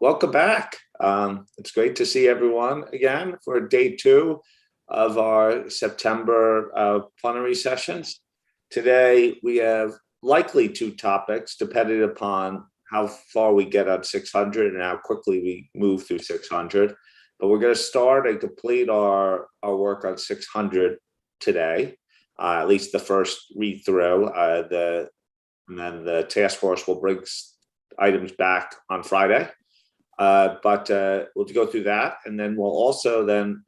Welcome back. It's great to see everyone again for day 2 of our September plenary sessions. Today, we have likely 2 topics depending upon how far we get on 600 and how quickly we move through 600. But we're going to start and complete our work on 600 today, at least the first read through. And then the task force will bring items back on Friday. But we'll go through that, and then we'll also then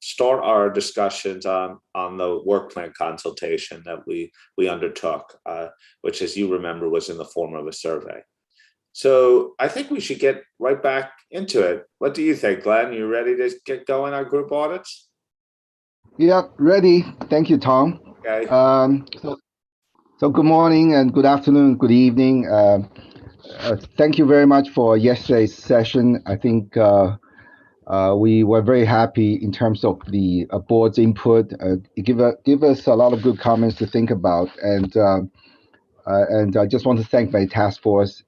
start our discussions on the work plan consultation that we undertook, which, as you remember, was in the form of a survey. So I think we should get right back into it. What do you think, Glenn? You ready to get going on group audits? Yeah, ready. Thank you, Tom. Okay. So good morning and good afternoon, good evening. Thank you very much for yesterday's session. I think we were very happy in terms of the board's input. It give us a lot of good comments to think about, and I just want to thank my task force.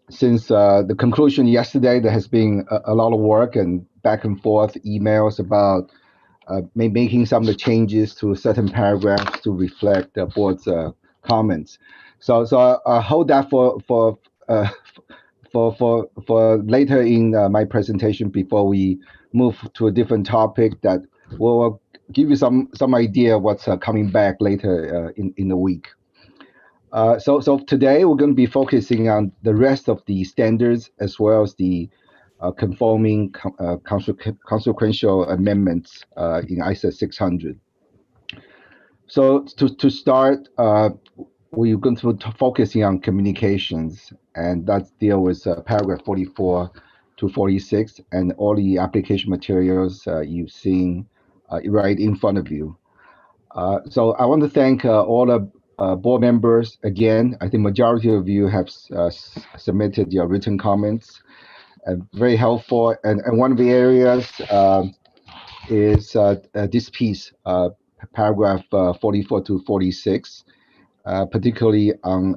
Since the conclusion yesterday, there has been a lot of work and back and forth emails about making some of the changes to certain paragraphs to reflect the board's comments. So I hold that for later in my presentation before we move to a different topic that will give you some idea what's coming back later in the week. So today we're going to be focusing on the rest of the standards as well as the conforming consequential amendments in ISA 600. So to start, we're going to focusing on communications, and that's deal with paragraph 44 to 46 and all the application materials you've seen right in front of you. So I want to thank all the board members again. I think majority of you have submitted your written comments. Very helpful, and one of the areas is this piece, paragraph 44 to 46, particularly on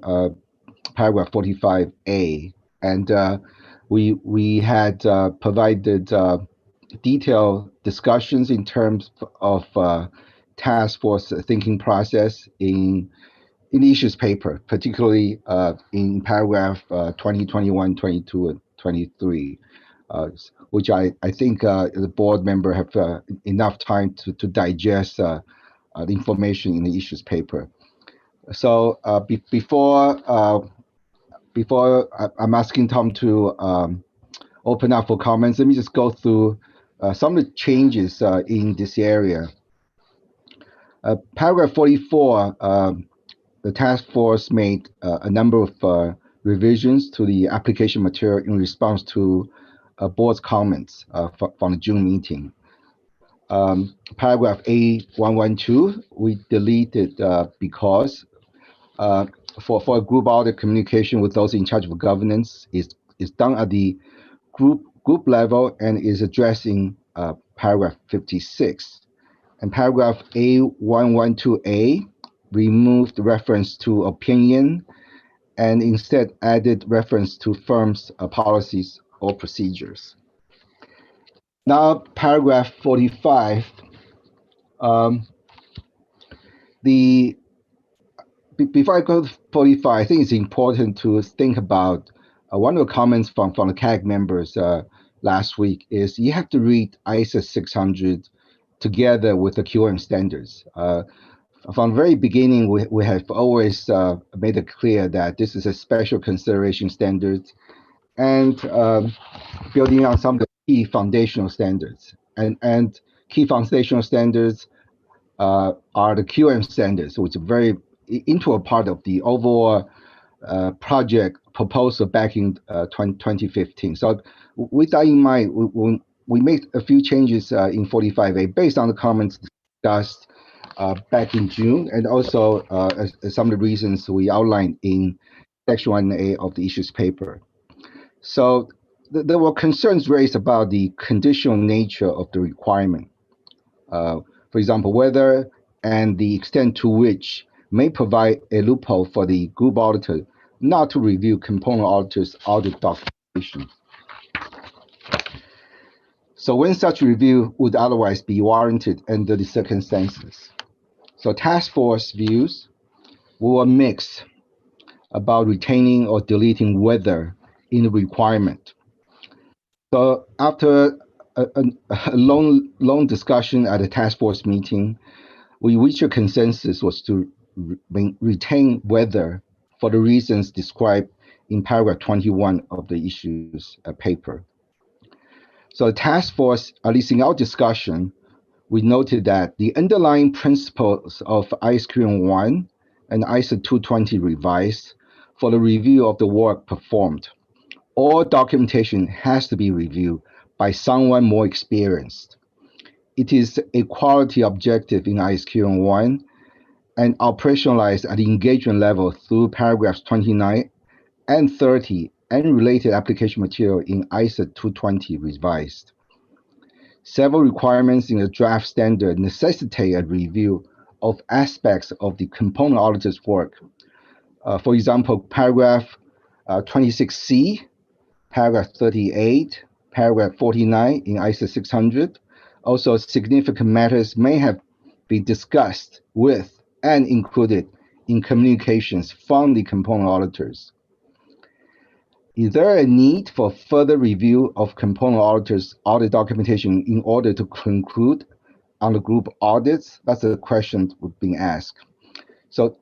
paragraph 45A, and we had provided detailed discussions in terms of task force thinking process in the issues paper, particularly in paragraph 20, 21, 22, and 23, which I think the board member have enough time to digest the information in the issues paper. So before I'm asking Tom to open up for comments, let me just go through some of the changes in this area. Paragraph 44, the task force made a number of revisions to the application material in response to board's comments from the June meeting. Paragraph A112, we deleted because for a group audit, communication with those in charge of governance is done at the group level and is addressing paragraph 56. And paragraph A112A removed reference to opinion and instead added reference to firms' policies or procedures. Now, paragraph 45. Before I go to 45, I think it's important to think about one of the comments from the CAG members last week is you have to read ISA 600 together with the QM standards. From the very beginning, we have always made it clear that this is a special consideration standard and building on some of the key foundational standards. And key foundational standards are the QM standards, which are very integral part of the overall project proposal back in 2015. So with that in mind, we made a few changes in 45A based on the comments discussed back in June, and also some of the reasons we outlined in section 1A of the issues paper. So there were concerns raised about the conditional nature of the requirement. For example, whether and the extent to which may provide a loophole for the group auditor not to review component auditors' audit documentation. So when such review would otherwise be warranted under the circumstances. So task force views were mixed about retaining or deleting whether in the requirement. So after a long discussion at a task force meeting, we reached a consensus was to retain whether for the reasons described in paragraph 21 of the issues paper. So the task force, at least in our discussion, we noted that the underlying principles of ISQN 1 and ISO 220 revised for the review of the work performed. All documentation has to be reviewed by someone more experienced. It is a quality objective in ISQN 1 and operationalized at the engagement level through paragraphs 29 and 30 and related application material in ISO 220 revised. Several requirements in the draft standard necessitate a review of aspects of the component auditor's work. For example, paragraph 26C, paragraph 38, paragraph 49 in ISO 600. Also, significant matters may have been discussed with and included in communications from the component auditors. Is there a need for further review of component auditors' audit documentation in order to conclude on the group audits? That's the question being asked. So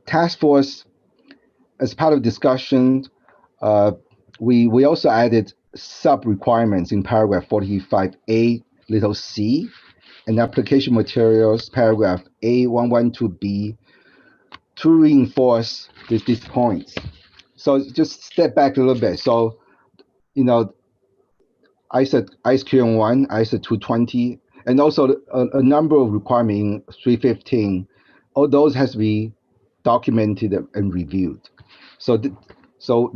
task force, as part of discussion, we also added sub-requirements in paragraph 45A little c and application materials paragraph A112B to reinforce these points. So just step back a little bit. So, ISQN 1, ISO 220, and also a number of requirements in 315, all those has to be documented and reviewed. So the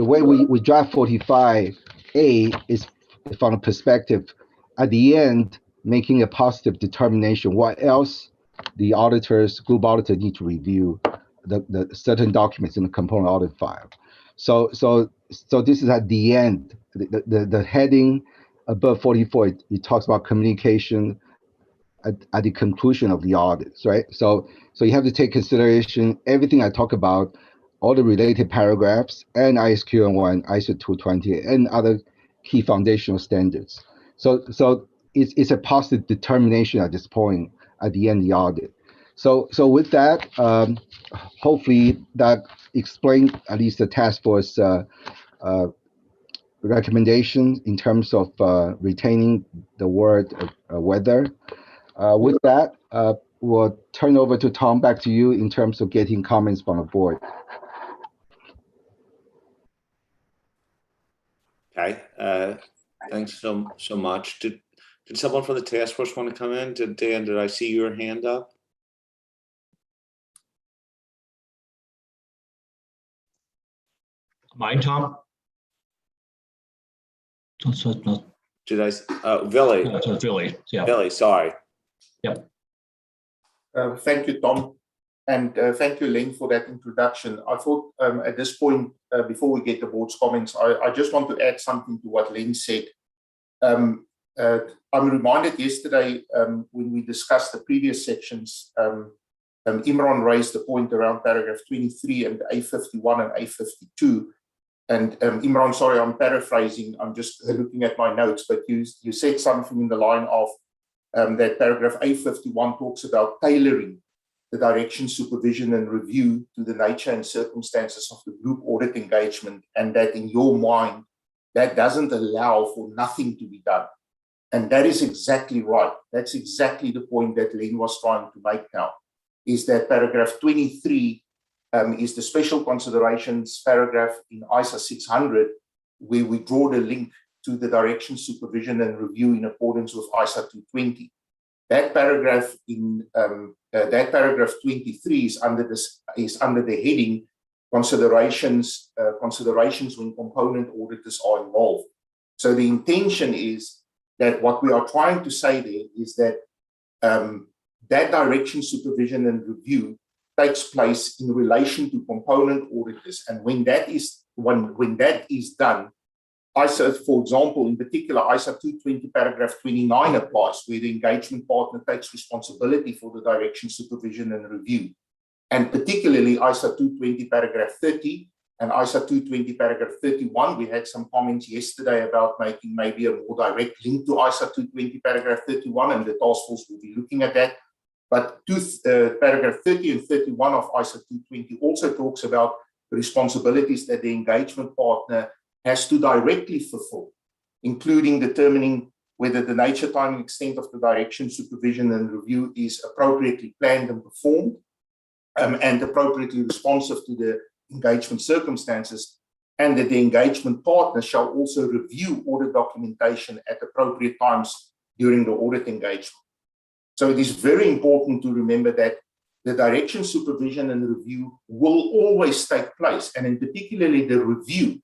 way we draft 45A is from a perspective, at the end, making a positive determination what else the group auditor need to review the certain documents in the component audit file. So this is at the end. The heading above 44, it talks about communication at the conclusion of the audits, right? So you have to take consideration everything I talk about, all the related paragraphs, and ISQN 1, ISO 220, and other key foundational standards. So it's a positive determination at this point at the end of the audit. So with that, hopefully that explains at least the task force recommendation in terms of retaining the word whether. With that, we'll turn over to Tom, back to you in terms of getting comments from the board. Okay, thanks so much. Did someone from the task force want to come in? Dan, did I see your hand up? Mine, Tom? No. Did I? Billy. No, it's Billy. Yeah. Billy, sorry. Yep. Thank you, Tom, and thank you, Len, for that introduction. I thought at this point, before we get the board's comments, I just want to add something to what Len said. I'm reminded yesterday when we discussed the previous sections, Imran raised the point around paragraph 23 and A51 and A52. And Imran, sorry, I'm paraphrasing. I'm just looking at my notes, but you said something in the line of that paragraph A51 talks about tailoring the direction, supervision, and review to the nature and circumstances of the group audit engagement, and that in your mind, that doesn't allow for nothing to be done. And that is exactly right. That's exactly the point that Len was trying to make now, is that paragraph 23 is the special considerations paragraph in ISO 600, where we draw the link to the direction, supervision, and review in accordance with ISO 220. That paragraph in paragraph 23 is under the heading considerations when component auditors are involved. So the intention is that what we are trying to say there is that that direction, supervision, and review takes place in relation to component auditors. And when that is done, ISA, for example, in particular, ISA 220 paragraph 29 applies, where the engagement partner takes responsibility for the direction, supervision, and review. And particularly ISA 220 paragraph 30 and ISA 220 paragraph 31, we had some comments yesterday about making maybe a more direct link to ISA 220 paragraph 31, and the task force will be looking at that. But paragraph 30 and 31 of ISA 220 also talks about the responsibilities that the engagement partner has to directly fulfill, including determining whether the nature, time, and extent of the direction, supervision, and review is appropriately planned and performed, and appropriately responsive to the engagement circumstances, and that the engagement partner shall also review audit documentation at appropriate times during the audit engagement. So it is very important to remember that the direction, supervision, and review will always take place, and in particularly the review.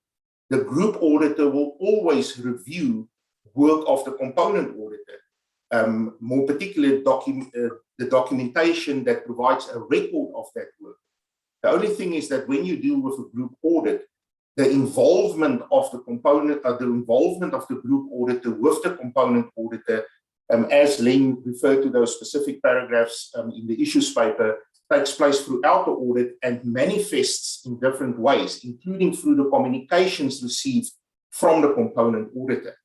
The group auditor will always review work of the component auditor, more particularly the documentation that provides a record of that work. The only thing is that when you deal with a group audit, the involvement of the component, the involvement of the group auditor with the component auditor, as Len referred to those specific paragraphs in the issues paper, takes place throughout the audit and manifests in different ways, including through the communications received from the component auditor.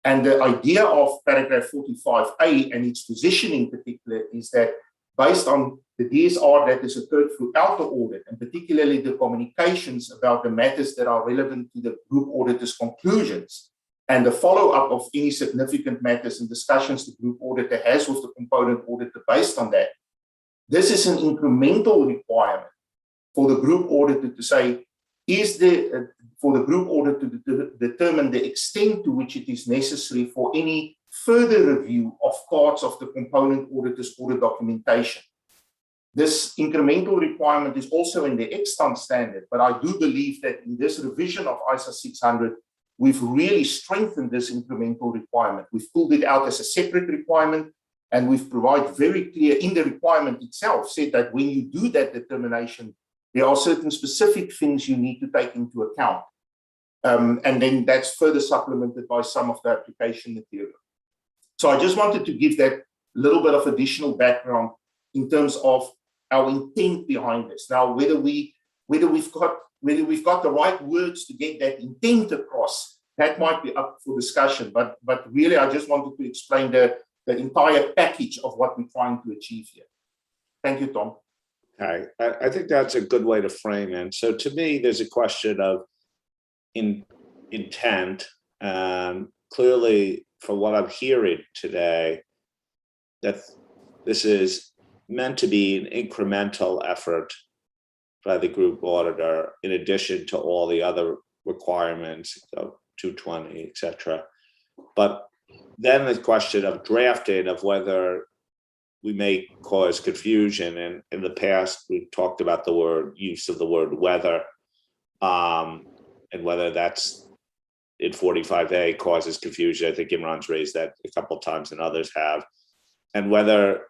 And the idea of paragraph 45A and its position in particular is that based on the DSR that has occurred throughout the audit, and particularly the communications about the matters that are relevant to the group auditor's conclusions, and the follow-up of any significant matters and discussions the group auditor has with the component auditor based on that, this is an incremental requirement for the group auditor to say, for the group auditor to determine the extent to which it is necessary for any further review of parts of the component auditor's audit documentation. This incremental requirement is also in the extant standard, but I do believe that in this revision of ISA 600, we've really strengthened this incremental requirement. We've pulled it out as a separate requirement, and we've provided very clear in the requirement itself, said that when you do that determination, there are certain specific things you need to take into account. And then that's further supplemented by some of the application material. So I just wanted to give that little bit of additional background in terms of our intent behind this. Now, whether we've got the right words to get that intent across, that might be up for discussion. But really, I just wanted to explain the entire package of what we're trying to achieve here. Thank you, Tom. Okay, I think that's a good way to frame it. So to me, there's a question of intent. Clearly, from what I'm hearing today, that this is meant to be an incremental effort by the group auditor, in addition to all the other requirements, 220, et cetera. But then the question of drafting, of whether we may cause confusion. And in the past, we've talked about the use of the word whether, and whether that's in 45A causes confusion. I think Imran's raised that a couple of times and others have. And whether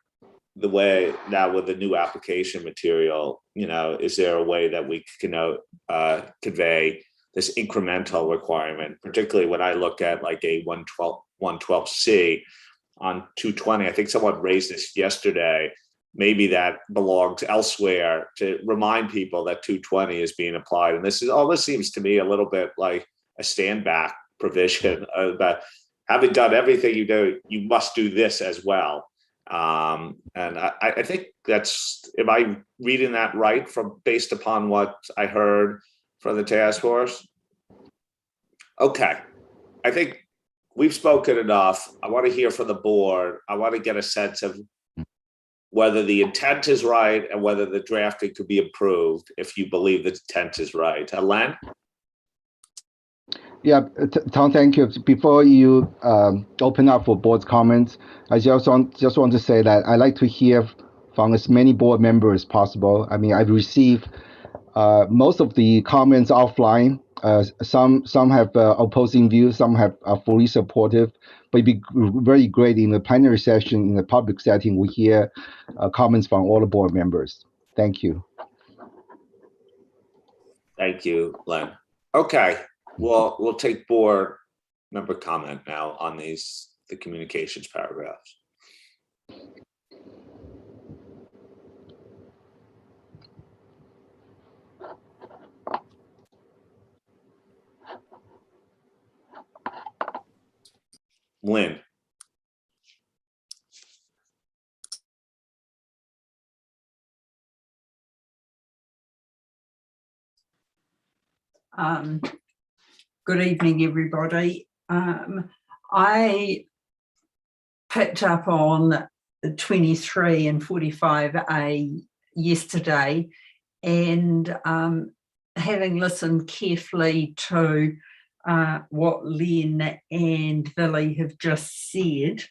the way now with the new application material, is there a way that we can convey this incremental requirement, particularly when I look at like a 112C on 220. I think someone raised this yesterday. Maybe that belongs elsewhere to remind people that 220 is being applied. And this seems to me a little bit like a standback provision about having done everything you do, you must do this as well. And I think am I reading that right based upon what I heard from the task force? Okay, I think we've spoken enough. I want to hear from the board. I want to get a sense of whether the intent is right and whether the drafting could be improved if you believe the intent is right. Len? Yeah, Tom, thank you. Before you open up for board's comments, I just want to say that I like to hear from as many board members as possible. I mean, I've received most of the comments offline. Some have opposing views, some are fully supportive. But it'd be very great in the plenary session, in the public setting, we hear comments from all the board members. Thank you. Thank you, Len. Okay, well, we'll take board member comment now on the communications paragraphs. Lynn. Good evening, everybody. I picked up on 23 and 45A yesterday, and having listened carefully to what Len and Billy have just said,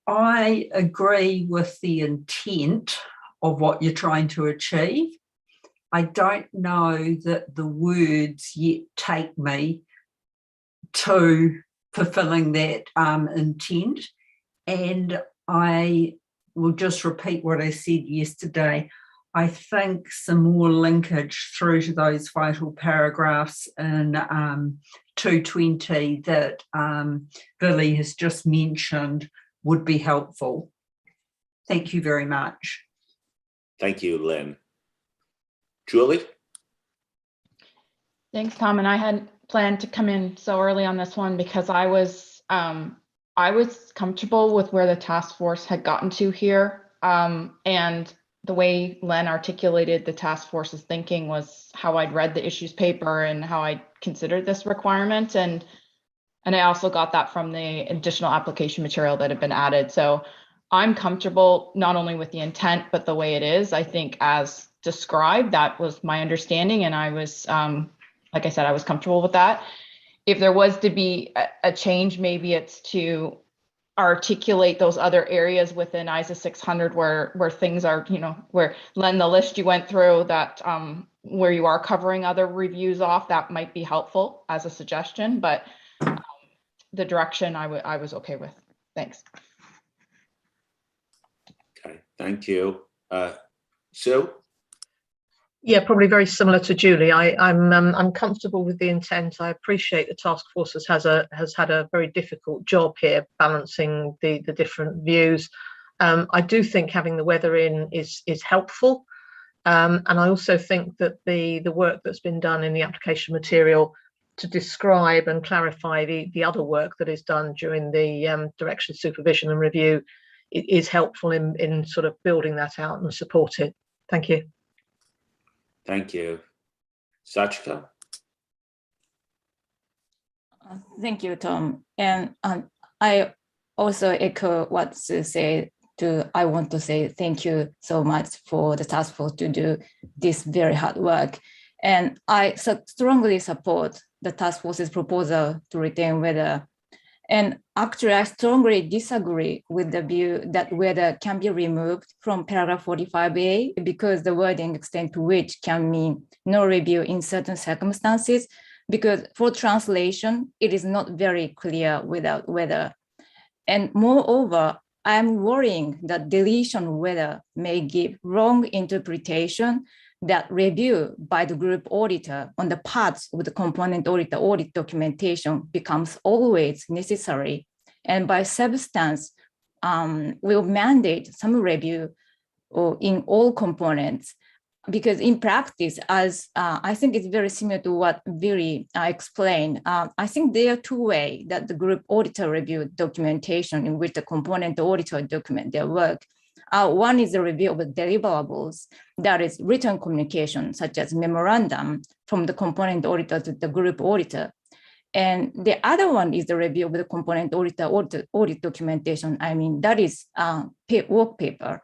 I agree with the intent of what you're trying to achieve. I don't know that the words yet take me to fulfilling that intent. And I will just repeat what I said yesterday. I think some more linkage through to those vital paragraphs in 220 that Billy has just mentioned would be helpful. Thank you very much. Thank you, Lynn. Julie? Thanks, Tom. And I had planned to come in so early on this one because I was comfortable with where the task force had gotten to here. And the way Len articulated the task force's thinking was how I'd read the issues paper and how I considered this requirement. And I also got that from the additional application material that had been added. So I'm comfortable not only with the intent, but the way it is. I think as described, that was my understanding. And I was, like I said, I was comfortable with that. If there was to be a change, maybe it's to articulate those other areas within ISA 600 where things are, where Len, the list you went through that where you are covering other reviews off, that might be helpful as a suggestion, but the direction I was okay with. Thanks. Okay, thank you. Sue? Yeah, probably very similar to Julie. I'm comfortable with the intent. I appreciate the task force has had a very difficult job here balancing the different views. I do think having the weather in is helpful, and I also think that the work that's been done in the application material to describe and clarify the other work that is done during the direction, supervision and review is helpful in sort of building that out and support it. Thank you. Thank you. Sachika? Thank you, Tom. And I also echo what Sue said. I want to say thank you so much for the task force to do this very hard work. And I strongly support the task force's proposal to retain weather. And actually, I strongly disagree with the view that weather can be removed from paragraph 45A because the wording extent to which can mean no review in certain circumstances, because for translation, it is not very clear without weather. And moreover, I'm worrying that deletion weather may give wrong interpretation that review by the group auditor on the parts of the component auditor audit documentation becomes always necessary. And by substance, will mandate some review in all components. Because in practice, as I think it's very similar to what Billy explained, I think there are two ways that the group auditor review documentation in which the component auditor document their work. One is the review of the deliverables, that is written communication, such as memorandum from the component auditor to the group auditor. And the other one is the review of the component auditor audit documentation. I mean, that is work paper.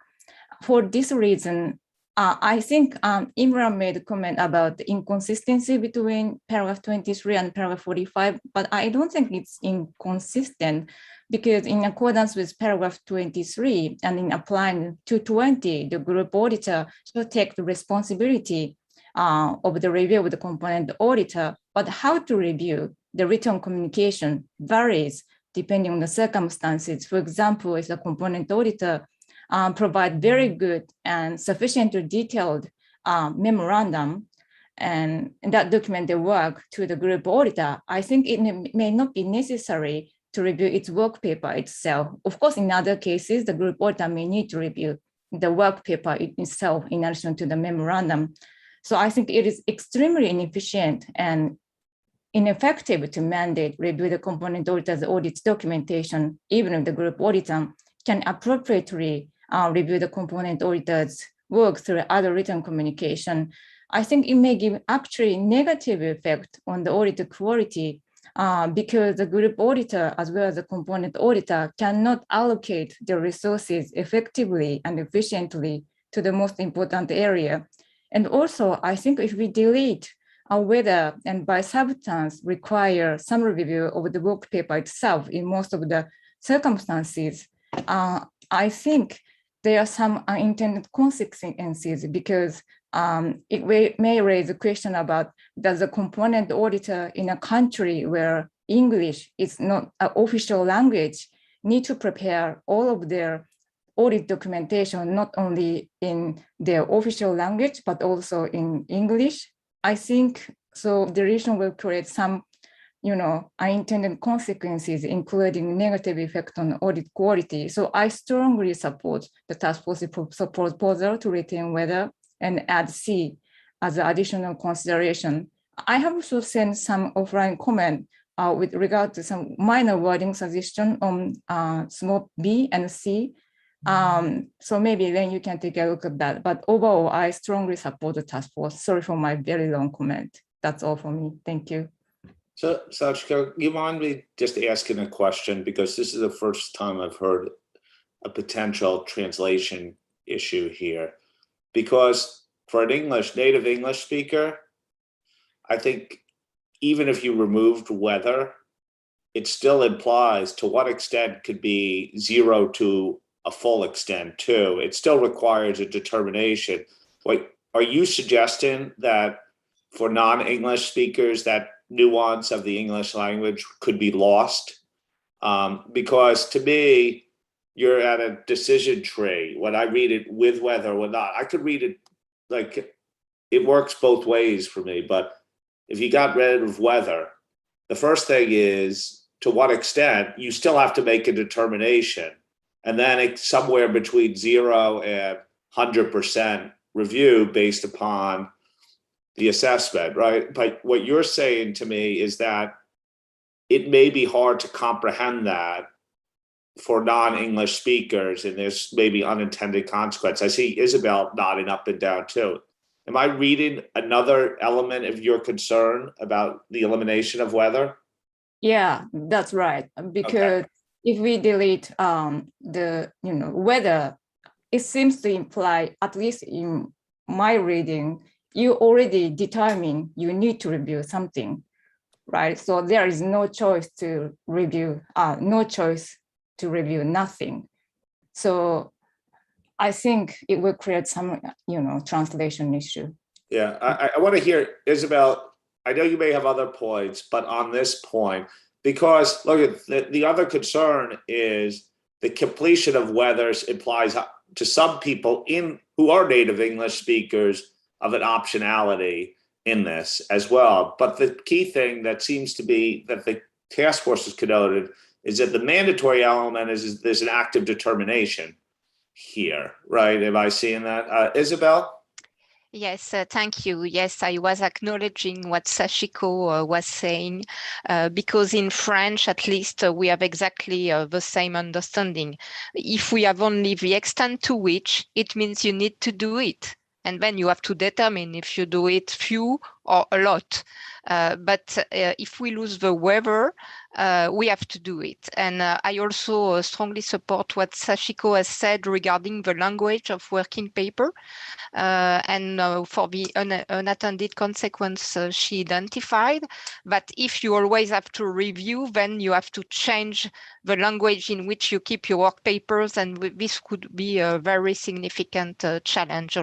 For this reason, I think Imran made a comment about the inconsistency between paragraph 23 and paragraph 45, but I don't think it's inconsistent because in accordance with paragraph 23 and in applying 220, the group auditor should take the responsibility of the review of the component auditor, but how to review the written communication varies depending on the circumstances. For example, if the component auditor provide very good and sufficiently detailed memorandum and that document the work to the group auditor, I think it may not be necessary to review its work paper itself. Of course, in other cases, the group auditor may need to review the work paper itself in addition to the memorandum. So I think it is extremely inefficient and ineffective to mandate review the component auditor's audit documentation, even if the group auditor can appropriately review the component auditor's work through other written communication. I think it may give actually negative effect on the audit quality because the group auditor as well as the component auditor cannot allocate their resources effectively and efficiently to the most important area. And also, I think if we delete whether and by substance require some review of the work paper itself in most of the circumstances, I think there are some unintended consequences because it may raise a question about does the component auditor in a country where English is not an official language need to prepare all of their audit documentation, not only in their official language, but also in English. I think so the region will create some, unintended consequences, including negative effect on audit quality. So I strongly support the task force proposal to retain weather and add C as an additional consideration. I have also sent some offline comment with regard to some minor wording suggestion on small b and C. So maybe then you can take a look at that. But overall, I strongly support the task force. Sorry for my very long comment. That's all for me. Thank you. So, Sachiko, you mind me just asking a question, because this is the first time I've heard a potential translation issue here. Because for an native English speaker, I think even if you removed weather, it still implies to what extent could be 0 to a full extent too. It still requires a determination. Like, are you suggesting that for non-English speakers, that nuance of the English language could be lost? Because to me, you're at a decision tree. When I read it with weather or not, I could read it like it works both ways for me. But if you got rid of weather, the first thing is to what extent you still have to make a determination. And then it's somewhere between 0 and 100% review based upon the assessment, right? But what you're saying to me is that it may be hard to comprehend that for non-English speakers, and there's maybe unintended consequence. I see Isabel nodding up and down too. Am I reading another element of your concern about the elimination of weather? Yeah, that's right. Because if we delete the weather, it seems to imply, at least in my reading, you already determine you need to review something, right? So there is no choice to review, nothing. So I think it will create some, translation issue. Yeah, I want to hear, Isabel, I know you may have other points, but on this point, because look, the other concern is the completion of weathers implies to some people who are native English speakers of an optionality in this as well. But the key thing that seems to be that the task force has connoted is that the mandatory element is there's an active determination here, right? Am I seeing that? Isabel? Yes, thank you. Yes, I was acknowledging what Sachiko was saying, because in French, at least, we have exactly the same understanding. If we have only the extent to which, it means you need to do it. And then you have to determine if you do it few or a lot. But if we lose the weather, we have to do it. And I also strongly support what Sachiko has said regarding the language of working paper. And for the unattended consequence she identified. But if you always have to review, then you have to change the language in which you keep your work papers. And this could be a very significant challenge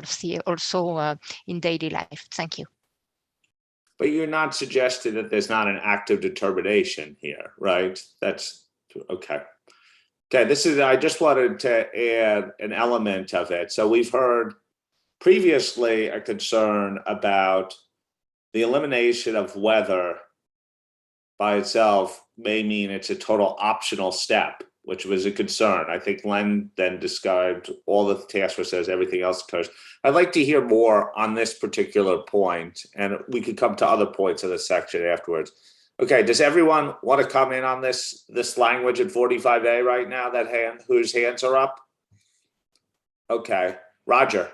also in daily life. Thank you. But you're not suggesting that there's not an active determination here, right? That's okay. Okay, I just wanted to add an element of it. So we've heard previously a concern about the elimination of weather by itself may mean it's a total optional step, which was a concern. I think Len then described all the task force says everything else occurs. I'd like to hear more on this particular point, and we could come to other points of the section afterwards. Okay, does everyone want to come in on this language in 45A right now, whose hands are up? Okay, Roger.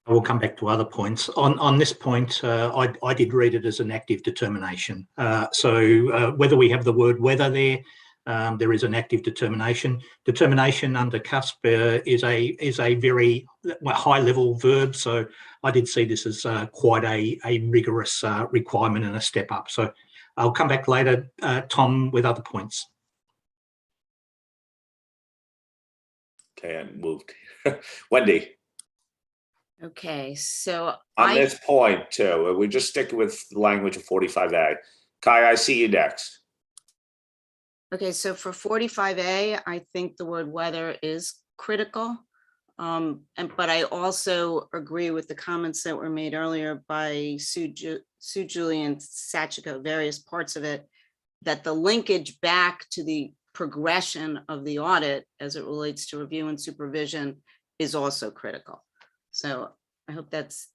I will come back to other points. On this point, I did read it as an active determination. So whether we have the word whether there is an active determination. Determination under CUSP is a very high level verb. So I did see this as quite a rigorous requirement and a step up. So I'll come back later, Tom, with other points. Okay, I moved. Wendy. Okay, so On this point too, we just stick with the language of 45A. Kai, I see you next. okay, so for 45A, I think the word whether is critical. But I also agree with the comments that were made earlier by Sue Julie and Sachiko, various parts of it, that the linkage back to the progression of the audit as it relates to review and supervision is also critical. So I hope that's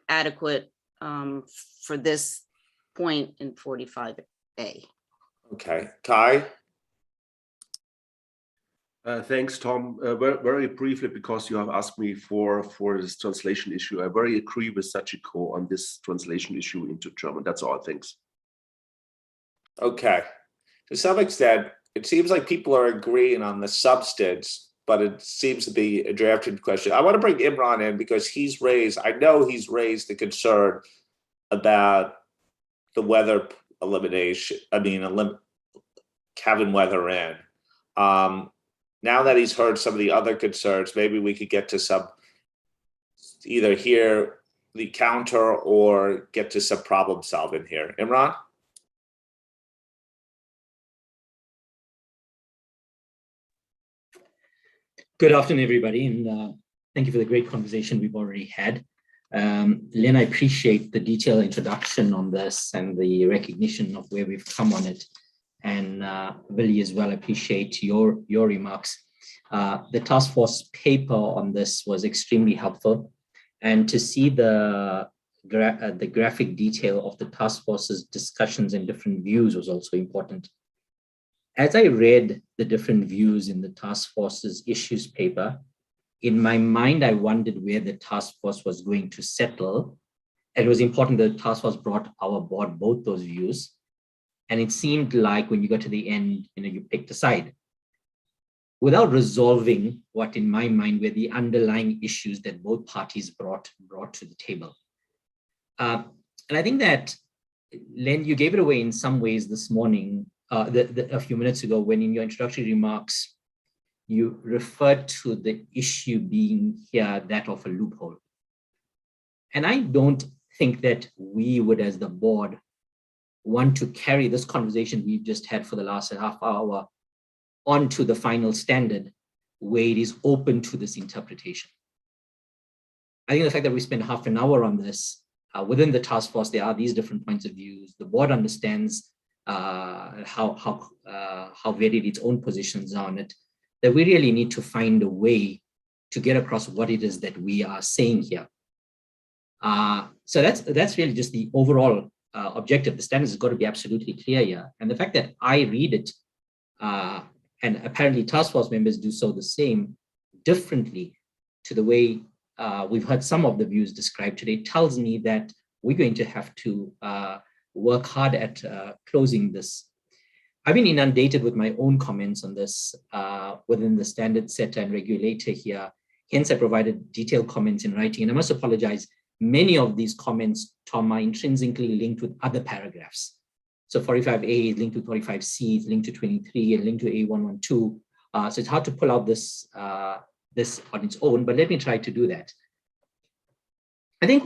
adequate for this point in 45A. Okay, Kai. Thanks, Tom. Very briefly, because you have asked me for this translation issue, I very agree with Sachiko on this translation issue into German. That's all. Thanks. Okay. To some extent, it seems like people are agreeing on the substance, but it seems to be a drafted question. I want to bring Imran in because I know he's raised the concern about the weather elimination. Having weather in. Now that he's heard some of the other concerns, maybe we could get to either hear the counter or get to some problem solving here. Imran? Good afternoon, everybody, and thank you for the great conversation we've already had. Len, I appreciate the detailed introduction on this and the recognition of where we've come on it. And Billy as well, appreciate your remarks. The task force paper on this was extremely helpful. And to see the graphic detail of the task force's discussions and different views was also important. As I read the different views in the task force's issues paper, in my mind, I wondered where the task force was going to settle. And it was important that the task force brought our board both those views. And it seemed like when you got to the end, you picked a side without resolving what in my mind were the underlying issues that both parties brought to the table. And I think that, Len, you gave it away in some ways this morning, a few minutes ago, when in your introductory remarks, you referred to the issue being here that of a loophole. And I don't think that we would, as the board, want to carry this conversation we've just had for the last half hour onto the final standard where it is open to this interpretation. I think the fact that we spent half an hour on this, within the task force, there are these different points of views. The board understands how varied its own positions are on it, that we really need to find a way to get across what it is that we are saying here. So that's really just the overall objective. The standards has got to be absolutely clear here. And the fact that I read it, and apparently task force members do so the same differently to the way we've heard some of the views described today, tells me that we're going to have to work hard at closing this. I've been inundated with my own comments on this within the standard setter and regulator here. Hence, I provided detailed comments in writing. And I must apologize, many of these comments, Tom, are intrinsically linked with other paragraphs. So 45A is linked to 45C, it's linked to 23, and linked to A112. So it's hard to pull out this on its own, but let me try to do that. I think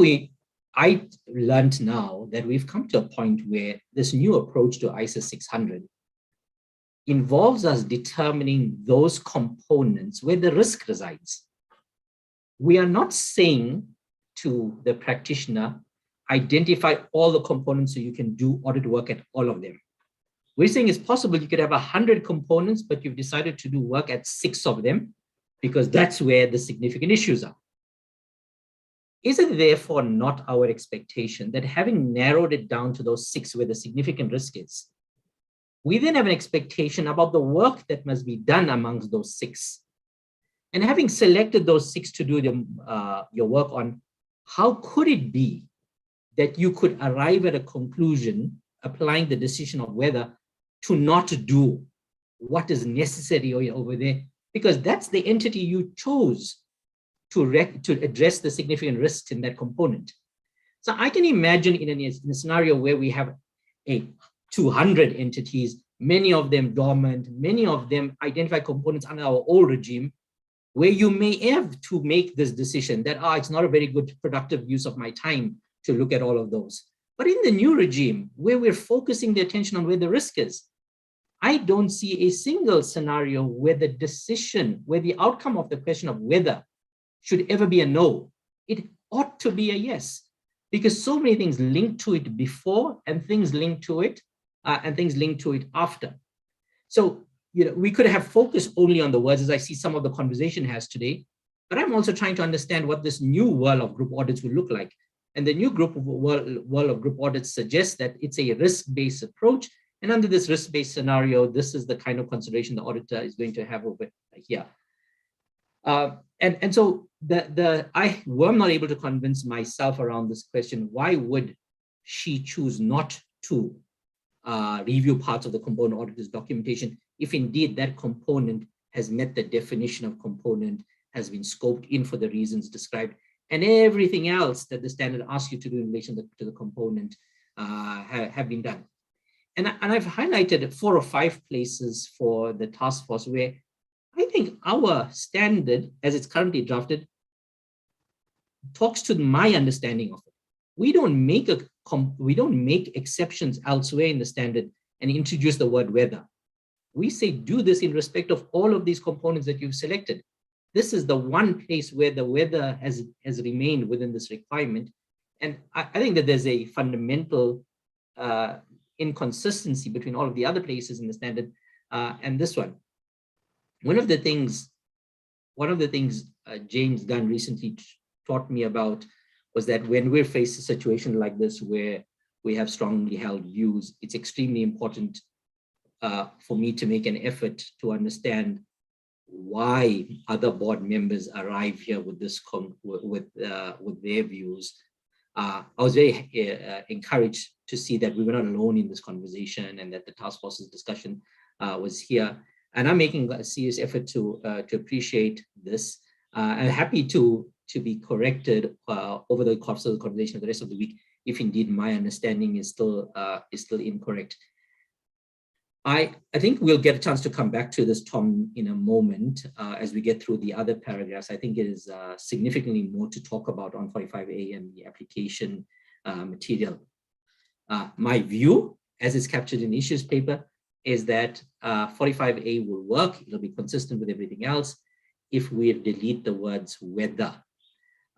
I learned now that we've come to a point where this new approach to ISO 600 involves us determining those components where the risk resides. We are not saying to the practitioner, identify all the components so you can do audit work at all of them. We're saying it's possible you could have 100 components, but you've decided to do work at 6 of them because that's where the significant issues are. Is it therefore not our expectation that having narrowed it down to those 6 where the significant risk is, we then have an expectation about the work that must be done amongst those 6? And having selected those 6 to do your work on, how could it be that you could arrive at a conclusion applying the decision of whether to not do what is necessary over there? Because that's the entity you chose to address the significant risks in that component. So I can imagine in a scenario where we have 200 entities, many of them dormant, many of them identify components under our old regime, where you may have to make this decision that it's not a very good productive use of my time to look at all of those. But in the new regime, where we're focusing the attention on where the risk is, I don't see a single scenario where the decision, where the outcome of the question of whether should ever be a no. It ought to be a yes, because so many things link to it before and things link to it and things link to it after. So, we could have focused only on the words, as I see some of the conversation has today, but I'm also trying to understand what this new world of group audits will look like. And the new world of group audits suggests that it's a risk-based approach. And under this risk-based scenario, this is the kind of consideration the auditor is going to have over here. And so I were not able to convince myself around this question. Why would she choose not to review parts of the component auditor's documentation if indeed that component has met the definition of component, has been scoped in for the reasons described, and everything else that the standard asks you to do in relation to the component have been done. And I've highlighted 4 or 5 places for the task force where I think our standard, as it's currently drafted, talks to my understanding of it. We don't make exceptions elsewhere in the standard and introduce the word whether. We say do this in respect of all of these components that you've selected. This is the one place where the whether has remained within this requirement. And I think that there's a fundamental inconsistency between all of the other places in the standard and this one. One of the things James Gunn recently taught me about was that when we're faced a situation like this where we have strongly held views, it's extremely important for me to make an effort to understand why other board members arrive here with this with their views. I was very encouraged to see that we were not alone in this conversation and that the task force's discussion was here. And I'm making a serious effort to appreciate this. I'm happy to be corrected over the course of the conversation of the rest of the week if indeed my understanding is still incorrect. I think we'll get a chance to come back to this, Tom, in a moment as we get through the other paragraphs. I think it is significantly more to talk about on 45A and the application material. My view, as is captured in the issues paper, is that 45A will work. It'll be consistent with everything else if we delete the words whether.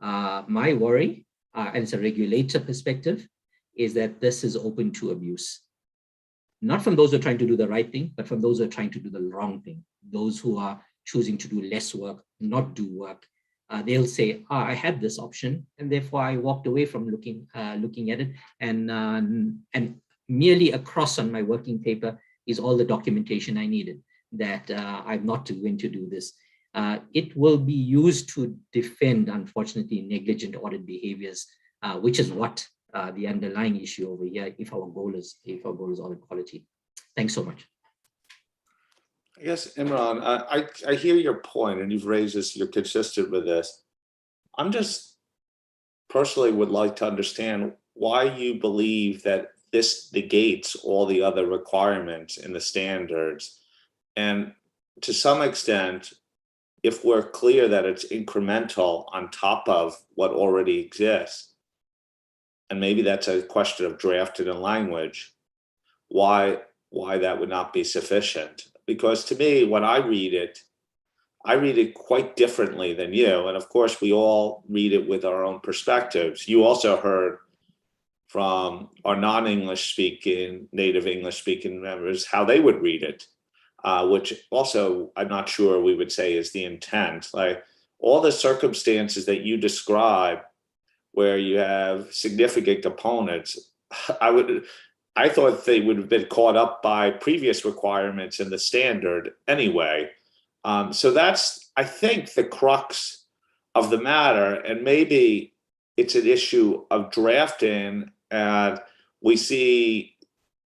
My worry, and it's a regulator perspective, is that this is open to abuse. Not from those who are trying to do the right thing, but from those who are trying to do the wrong thing. Those who are choosing to do less work, not do work. They'll say, I had this option, and therefore I walked away from looking at it. And merely across on my working paper is all the documentation I needed, that I'm not going to do this. It will be used to defend, unfortunately, negligent audit behaviors, which is what the underlying issue over here, if our goal is audit quality. Thanks so much. I guess, Imran, I hear your point, and you've raised this, you're consistent with this. I'm just personally would like to understand why you believe that this negates all the other requirements in the standards. And to some extent, if we're clear that it's incremental on top of what already exists, and maybe that's a question of drafted in language, why that would not be sufficient? because to me, when I read it quite differently than you. And of course, we all read it with our own perspectives. You also heard from our non-English speaking, native English speaking members, how they would read it, which also I'm not sure we would say is the intent. Like all the circumstances that you describe where you have significant components, I thought they would have been caught up by previous requirements in the standard anyway. So that's, I think, the crux of the matter. And maybe it's an issue of drafting, and we see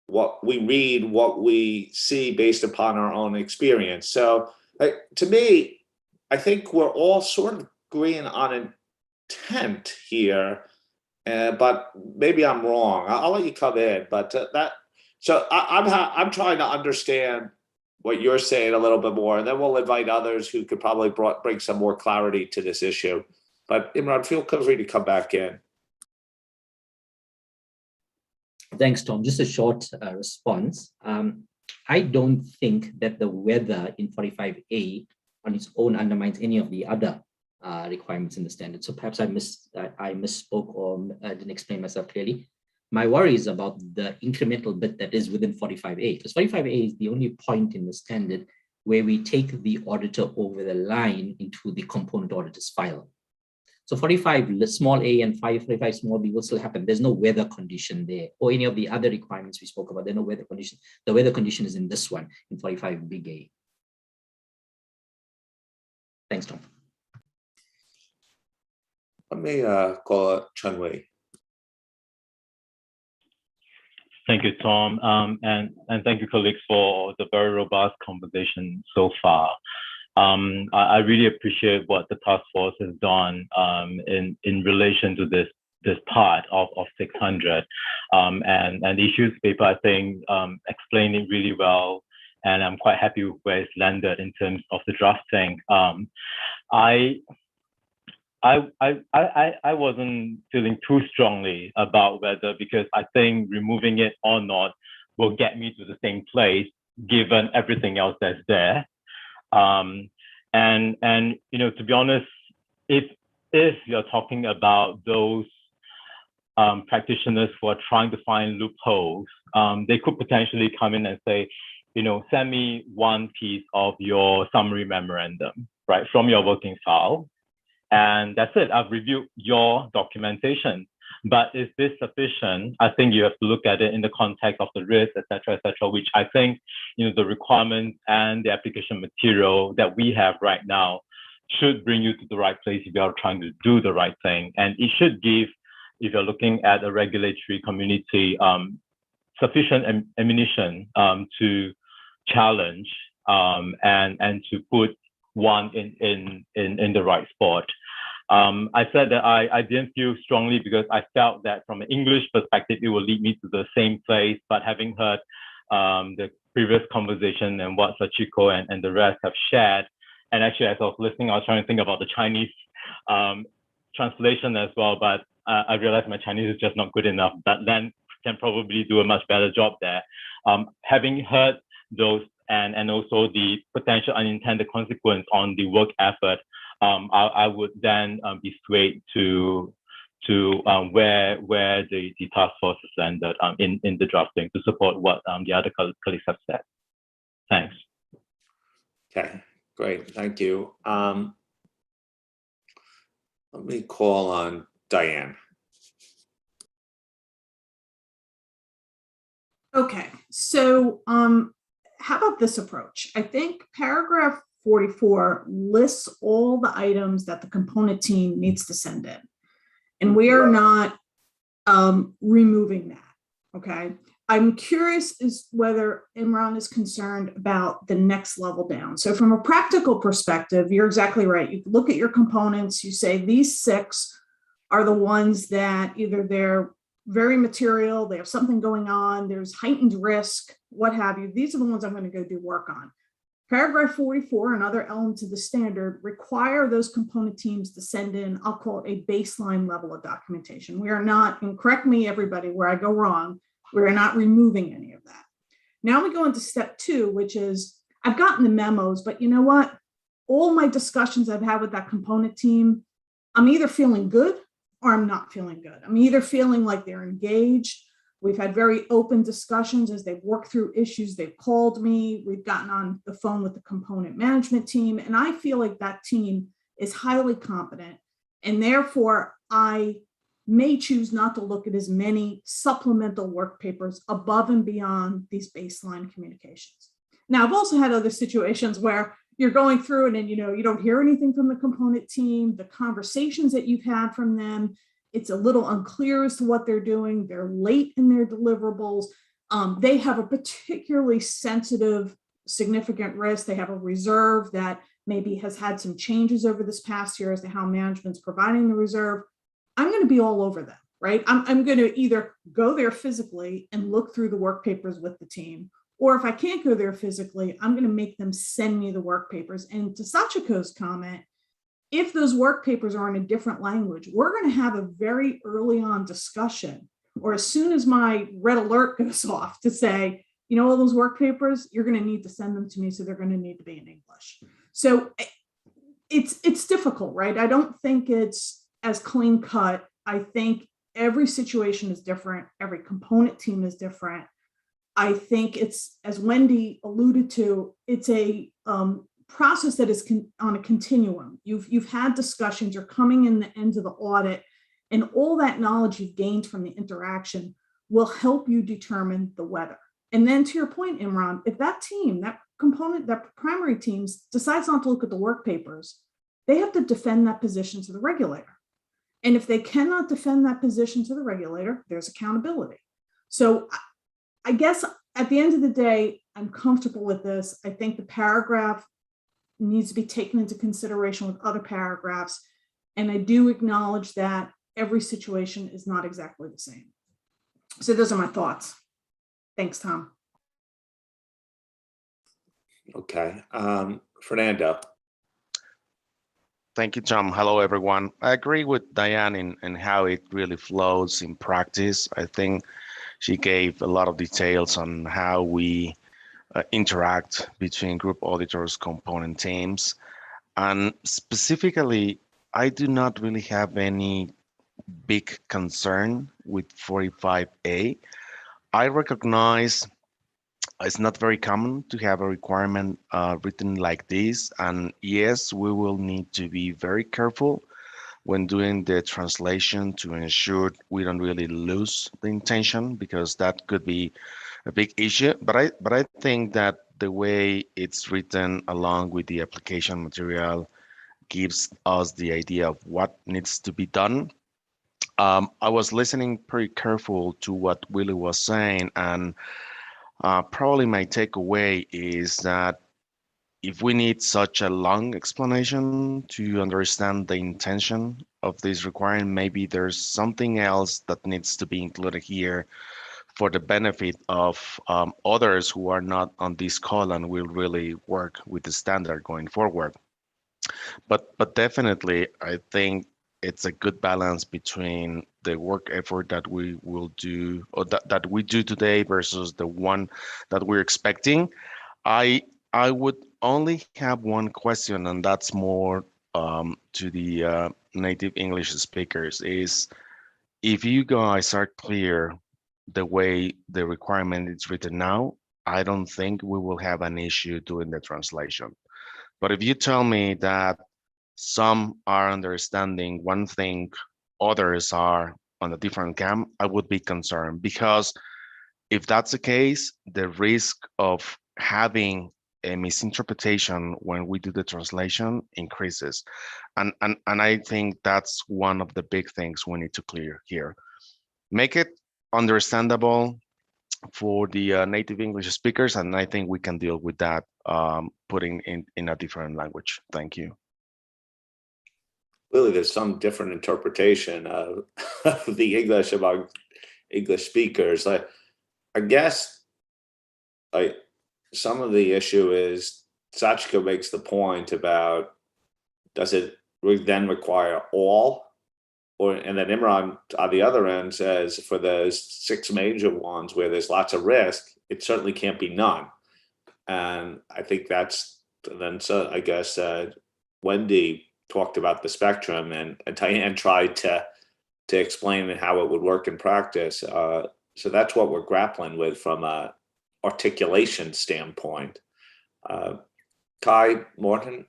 what we read, what we see based upon our own experience. So to me, I think we're all sort of agreeing on intent here, but maybe I'm wrong. I'll let you come in, but I'm trying to understand what you're saying a little bit more, and then we'll invite others who could probably bring some more clarity to this issue. But Imran, feel free to come back in. Thanks, Tom. Just a short response. I don't think that the whether in 45A on its own undermines any of the other requirements in the standard. So perhaps I misspoke or didn't explain myself clearly. My worry is about the incremental bit that is within 45A, because 45A is the only point in the standard where we take the auditor over the line into the component auditor's file. So 45 small a and 45 small b will still happen. There's no weather condition there, or any of the other requirements we spoke about. There's no weather condition. The weather condition is in this one, in 45 big A. Thanks, Tom. Let me call it Chun Wei. Thank you, Tom, and thank you, colleagues, for the very robust conversation so far. I really appreciate what the task force has done in relation to this part of 600, and the issues paper, I think, explained it really well, and I'm quite happy with where it's landed in terms of the drafting. I wasn't feeling too strongly about whether, because I think removing it or not will get me to the same place given everything else that's there. And you know, to be honest, if you're talking about those practitioners who are trying to find loopholes, they could potentially come in and say, you know, send me one piece of your summary memorandum, right, from your working file. And that's it. I've reviewed your documentation. But is this sufficient? I think you have to look at it in the context of the risk, et cetera, which I think, you know, the requirements and the application material that we have right now should bring you to the right place if you are trying to do the right thing. And it should give, if you're looking at a regulatory community, sufficient ammunition to challenge and to put one in the right spot. I said that I didn't feel strongly because I felt that from an English perspective, it will lead me to the same place. But having heard the previous conversation and what Sachiko and the rest have shared, and actually as I was listening, I was trying to think about the Chinese translation as well, but I realized my Chinese is just not good enough. But then can probably do a much better job there. Having heard those and also the potential unintended consequence on the work effort, I would then be swayed to where the task force has landed in the drafting to support what the other colleagues have said. Thanks. Okay, great, thank you. Let me call on Diane. Okay, so how about this approach? I think paragraph 44 lists all the items that the component team needs to send in. And we are not removing that, okay? I'm curious as whether Imran is concerned about the next level down. So from a practical perspective, you're exactly right. You look at your components, you say these 6 are the ones that either they're very material, they have something going on, there's heightened risk, what have you. These are the ones I'm going to go do work on. Paragraph 44 and other elements of the standard require those component teams to send in, I'll call it a baseline level of documentation. We are not, and correct me everybody where I go wrong, we are not removing any of that. Now we go into step 2, which is I've gotten the memos, but you know what? All my discussions I've had with that component team, I'm either feeling good or I'm not feeling good. I'm either feeling like they're engaged. We've had very open discussions as they've worked through issues. They've called me. We've gotten on the phone with the component management team. And I feel like that team is highly competent. And therefore, I may choose not to look at as many supplemental work papers above and beyond these baseline communications. Now, I've also had other situations where you're going through it and you don't hear anything from the component team, the conversations that you've had from them, it's a little unclear as to what they're doing. They're late in their deliverables. They have a particularly sensitive, significant risk. They have a reserve that maybe has had some changes over this past year as to how management's providing the reserve. I'm going to be all over them, right? I'm going to either go there physically and look through the work papers with the team, or if I can't go there physically, I'm going to make them send me the work papers. And to Sachiko's comment, if those work papers are in a different language, we're going to have a very early on discussion, or as soon as my red alert goes off to say, all those work papers, you're going to need to send them to me. So they're going to need to be in English. So it's difficult, right? I don't think it's as clean cut. I think every situation is different. Every component team is different. I think it's, as Wendy alluded to, it's a process that is on a continuum. You've had discussions, you're coming in the end of the audit, and all that knowledge you've gained from the interaction will help you determine the whether. And then to your point, Imran, if that team, that component, that primary teams decides not to look at the work papers, they have to defend that position to the regulator. And if they cannot defend that position to the regulator, there's accountability. So I guess at the end of the day, I'm comfortable with this. I think the paragraph needs to be taken into consideration with other paragraphs. And I do acknowledge that every situation is not exactly the same. So those are my thoughts. Thanks, Tom. Okay. Fernando. Thank you, Tom. Hello, everyone. I agree with Diane in how it really flows in practice. I think she gave a lot of details on how we interact between group auditors, component teams. And specifically, I do not really have any big concern with 45A. I recognize it's not very common to have a requirement written like this. And yes, we will need to be very careful when doing the translation to ensure we don't really lose the intention, because that could be a big issue. But I think that the way it's written along with the application material gives us the idea of what needs to be done. I was listening pretty careful to what Willie was saying, and probably my takeaway is that if we need such a long explanation to understand the intention of this requirement, maybe there's something else that needs to be included here for the benefit of others who are not on this call and will really work with the standard going forward. But definitely, I think it's a good balance between the work effort that we will do, or that we do today, versus the one that we're expecting. I would only have one question, and that's more to the native English speakers, is if you guys are clear the way the requirement is written now, I don't think we will have an issue doing the translation. But if you tell me that some are understanding one thing, others are on a different camp, I would be concerned, because if that's the case, the risk of having a misinterpretation when we do the translation increases. And I think that's one of the big things we need to clear here. Make it understandable for the native English speakers, and I think we can deal with that putting in a different language. Thank you. Really, there's some different interpretation of the English among English speakers. I guess some of the issue is Sachiko makes the point about, does it then require all? And then Imran on the other end says, for those 6 major ones where there's lots of risk, it certainly can't be none. And I think that's, then so I guess Wendy talked about the spectrum, and Diane tried to explain how it would work in practice. So that's what we're grappling with from a articulation standpoint. Kai Morton.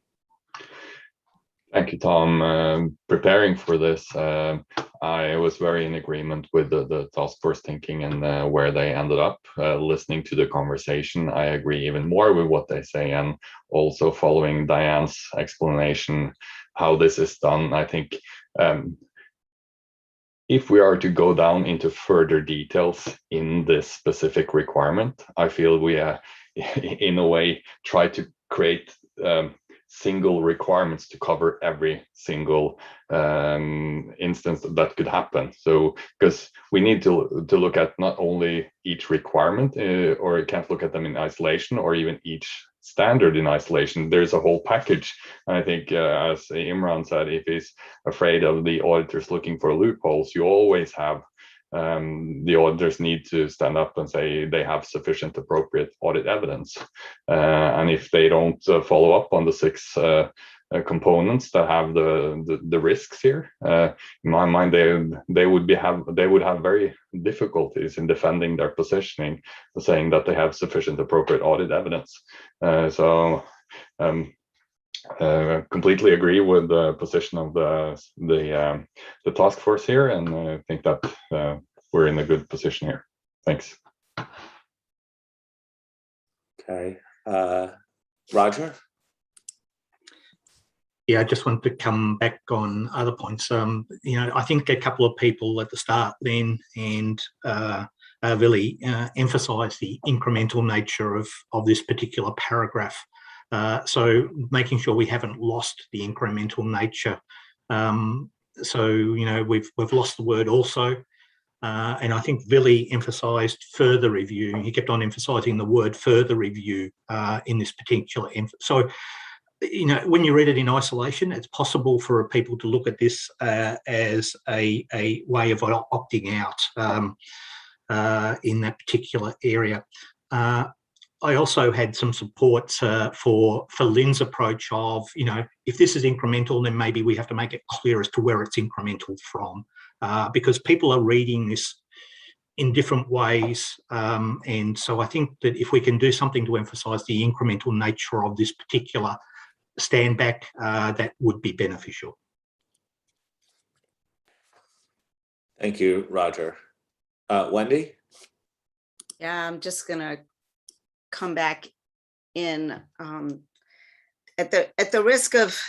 Thank you, Tom. Preparing for this, I was very in agreement with the task force thinking and where they ended up. Listening to the conversation, I agree even more with what they say, and also following Diane's explanation how this is done. I think if we are to go down into further details in this specific requirement, I feel we in a way try to create single requirements to cover every single instance that could happen. So because we need to look at not only each requirement, or you can't look at them in isolation, or even each standard in isolation. There's a whole package. And I think as Imran said, if he's afraid of the auditors looking for loopholes, you always have the auditors need to stand up and say they have sufficient appropriate audit evidence. And if they don't follow up on the 6 components that have the risks here, in my mind, they would have very difficulties in defending their positioning, saying that they have sufficient appropriate audit evidence. Completely agree with the position of the task force here, and I think that we're in a good position here. Thanks. Okay, Roger. Yeah, I just wanted to come back on other points. I think a couple of people at the start, Len and Vili, emphasised the incremental nature of this particular paragraph. So making sure we haven't lost the incremental nature. We've lost the word also. And I think Vili emphasised further review. He kept on emphasising the word further review in this particular. So, when you read it in isolation, it's possible for people to look at this as a way of opting out in that particular area. I also had some support for Lynn's approach of, if this is incremental, then maybe we have to make it clear as to where it's incremental from, because people are reading this in different ways. And so I think that if we can do something to emphasise the incremental nature of this particular stand back, that would be beneficial. Thank you, Roger. Wendy? Yeah, I'm just gonna come back in at the risk of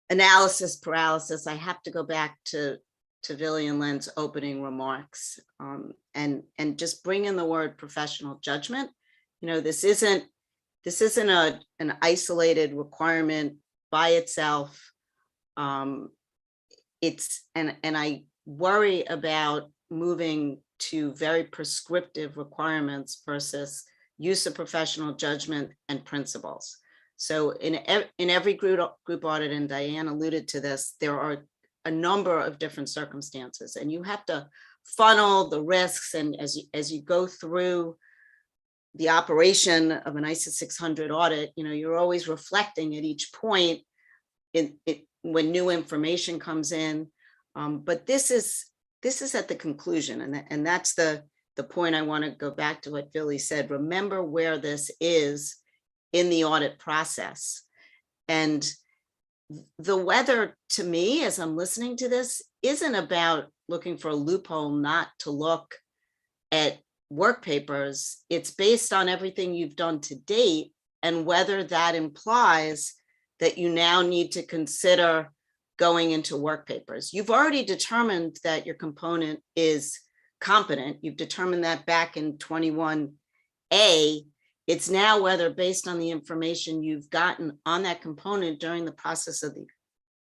analysis paralysis. I have to go back to Vili and Len's opening remarks and just bring in the word professional judgment. This isn't an isolated requirement by itself. It's and I worry about moving to very prescriptive requirements versus use of professional judgment and principles. So in every group audit, and Diane alluded to this, there are a number of different circumstances, and you have to funnel the risks. And as you go through the operation of an ISO 600 audit, you're always reflecting at each point when new information comes in. But this is at the conclusion, and that's the point I want to go back to what Vili said. Remember where this is in the audit process. And the whether, to me, as I'm listening to this, isn't about looking for a loophole not to look at work papers. It's based on everything you've done to date, and whether that implies that you now need to consider going into work papers. You've already determined that your component is competent. You've determined that back in 21A. It's now whether, based on the information you've gotten on that component during the process of the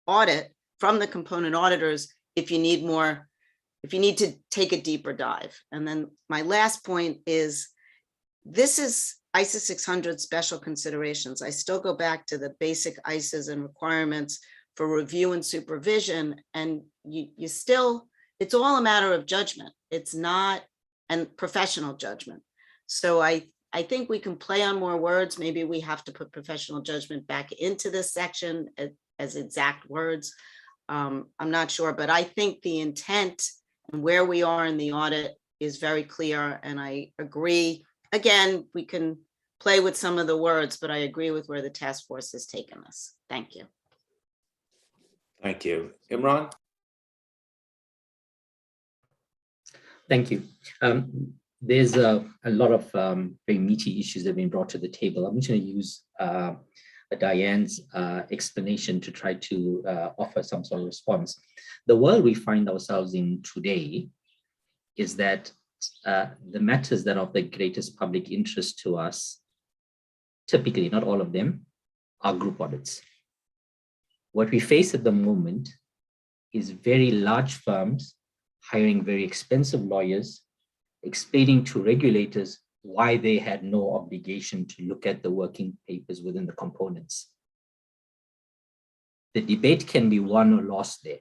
audit from the component auditors, if you need to take a deeper dive. And then my last point is, this is ISO 600 special considerations. I still go back to the basic ISOs and requirements for review and supervision, and you still, it's all a matter of judgment. It's not, and professional judgment. So I I think we can play on more words. Maybe we have to put professional judgment back into this section as exact words. I'm not sure, but I think the intent and where we are in the audit is very clear. And I agree. Again, we can play with some of the words, but I agree with where the task force has taken us. Thank you. Thank you. Imran? Thank you. There's a lot of very meaty issues that have been brought to the table. I'm just going to use Diane's explanation to try to offer some sort of response. The world we find ourselves in today is that the matters that are of the greatest public interest to us, typically, not all of them, are group audits. What we face at the moment is very large firms hiring very expensive lawyers, explaining to regulators why they had no obligation to look at the working papers within the components. The debate can be won or lost there.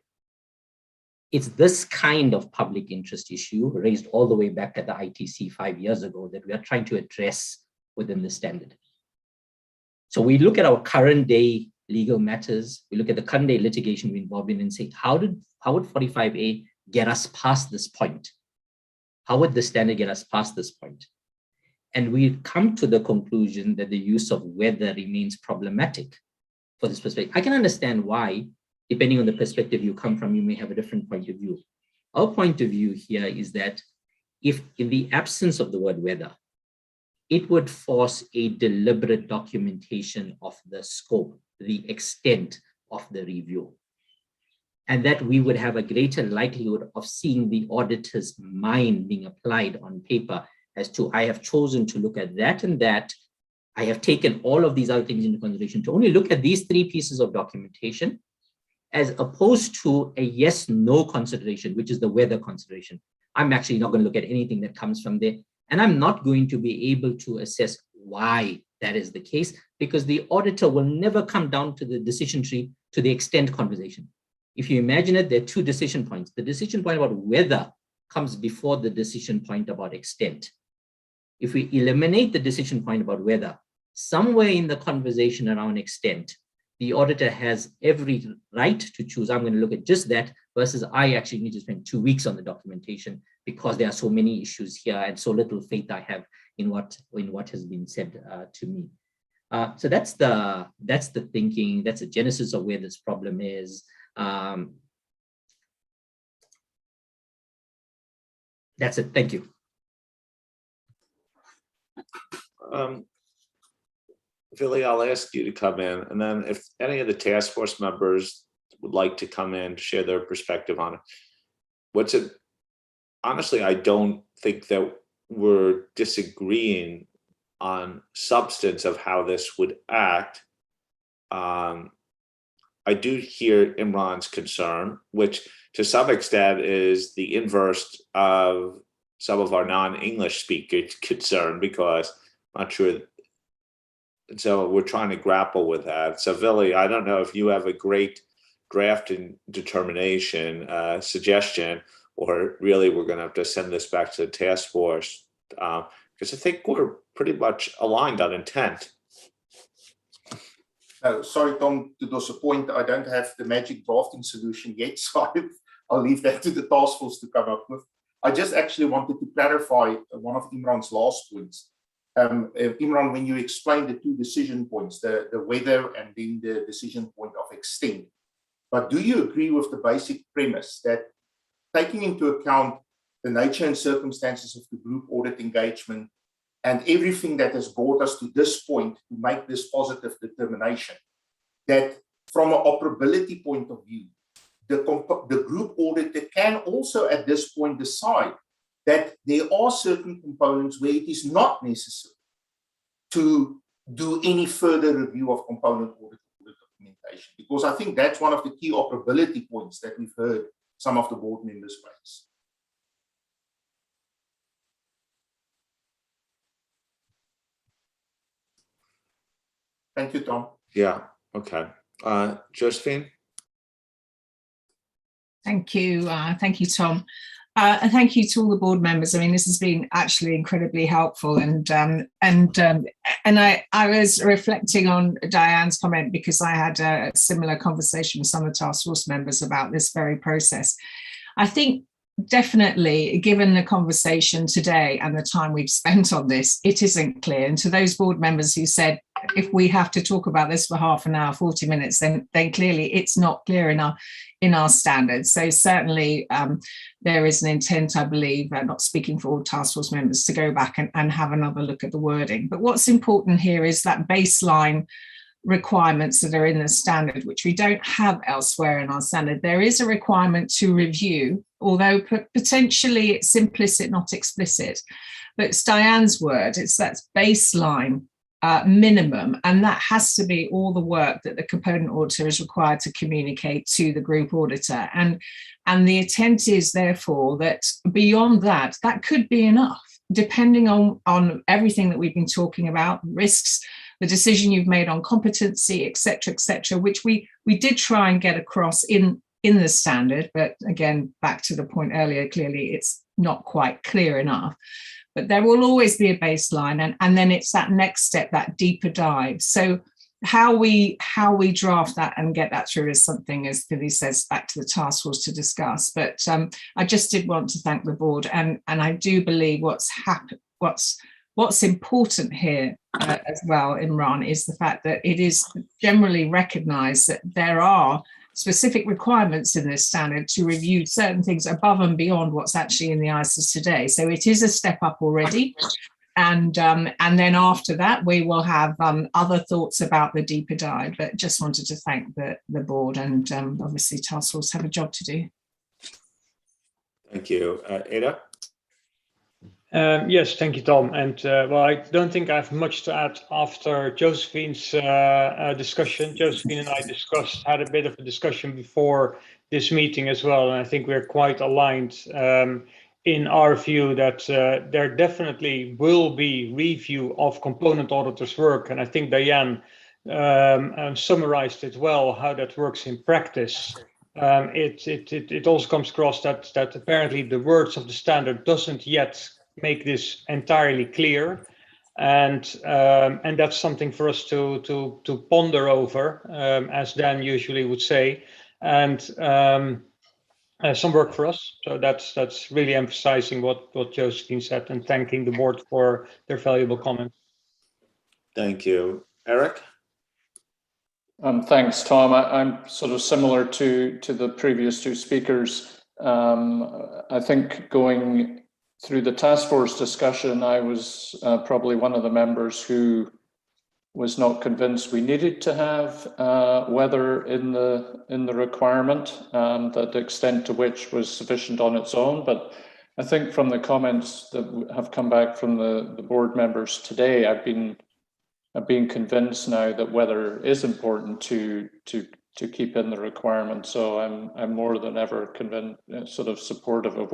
It's this kind of public interest issue raised all the way back at the ITC 5 years ago that we are trying to address within the standard. So we look at our current day legal matters, we look at the current day litigation we're involved in and say, how would 45A get us past this point? How would the standard get us past this point? And we've come to the conclusion that the use of whether remains problematic for this perspective. I can understand why, depending on the perspective you come from, you may have a different point of view. Our point of view here is that if in the absence of the word whether, it would force a deliberate documentation of the scope, the extent of the review. And that we would have a greater likelihood of seeing the auditor's mind being applied on paper as to, I have chosen to look at that and that. I have taken all of these other things into consideration to only look at these 3 pieces of documentation, as opposed to a yes-no consideration, which is the whether consideration. I'm actually not going to look at anything that comes from there. And I'm not going to be able to assess why that is the case, because the auditor will never come down to the decision tree to the extent conversation. If you imagine it, there are 2 decision points. The decision point about whether comes before the decision point about extent. If we eliminate the decision point about whether, somewhere in the conversation around extent, the auditor has every right to choose, I'm going to look at just that, versus I actually need to spend 2 weeks on the documentation because there are so many issues here and so little faith I have in what has been said to me. So that's the thinking, that's the genesis of where this problem is. That's it. Thank you. Philly, I'll ask you to come in, and then if any of the task force members would like to come in to share their perspective on it. Honestly, I don't think that we're disagreeing on substance of how this would act. I do hear Imran's concern, which to some extent is the inverse of some of our non-English speakers' concern, because I'm not sure. So we're trying to grapple with that. So Vili, I don't know if you have a great draft and determination suggestion, or really we're going to have to send this back to the task force, because I think we're pretty much aligned on intent. Sorry, Tom, to disappoint, I don't have the magic drafting solution yet, so I'll leave that to the task force to come up with. I just actually wanted to clarify one of Imran's last points. Imran, when you explained the 2 decision points, the whether and then the decision point of extent, but do you agree with the basic premise that taking into account the nature and circumstances of the group audit engagement and everything that has brought us to this point to make this positive determination, that from an operability point of view, the group auditor can also at this point decide that there are certain components where it is not necessary to do any further review of component audit documentation, because I think that's one of the key operability points that we've heard some of the board members raise. Thank you, Tom. Yeah, okay. Josephine? Thank you, Tom. And thank you to all the board members. I mean, this has been actually incredibly helpful, and I was reflecting on Diane's comment because I had a similar conversation with some of the task force members about this very process. I think definitely, given the conversation today and the time we've spent on this, it isn't clear. And to those board members who said, if we have to talk about this for half an hour, 40 minutes, then clearly it's not clear enough in our standards. So certainly there is an intent, I believe, not speaking for all task force members, to go back and have another look at the wording. But what's important here is that baseline requirements that are in the standard, which we don't have elsewhere in our standard. There is a requirement to review, although potentially it's implicit, not explicit. But it's Diane's word, it's that baseline minimum, and that has to be all the work that the component auditor is required to communicate to the group auditor. And the intent is therefore that beyond that, that could be enough, depending on everything that we've been talking about, risks, the decision you've made on competency, et cetera, which we did try and get across in the standard. But again, back to the point earlier, clearly it's not quite clear enough. But there will always be a baseline, and then it's that next step, that deeper dive. So how we draft that and get that through is something, as Billy says, back to the task force to discuss. But I just did want to thank the board, and I do believe what's important here as well, Imran, is the fact that it is generally recognised that there are specific requirements in this standard to review certain things above and beyond what's actually in the ISAs today. So it is a step up already. And then after that, we will have other thoughts about the deeper dive. But just wanted to thank the board, and obviously task force have a job to do. Thank you. Ada? Yes, thank you, Tom. And well, I don't think I have much to add after Josephine's discussion. Josephine and I had a bit of a discussion before this meeting as well, and I think we're quite aligned in our view that there definitely will be review of component auditors' work, and I think Diane summarized it well how that works in practice. It also comes across that apparently the words of the standard doesn't yet make this entirely clear, and that's something for us to ponder over, as Dan usually would say, and some work for us. So that's really emphasizing what Josephine said, and thanking the board for their valuable comments. Thank you. Eric? Thanks, Tom. I'm sort of similar to the previous two speakers. I think going through the task force discussion, I was probably one of the members who was not convinced we needed to have weather in the requirement, that the extent to which was sufficient on its own. But I think from the comments that have come back from the board members today, I've been convinced now that weather is important to keep in the requirement. So I'm more than ever convinced, sort of supportive of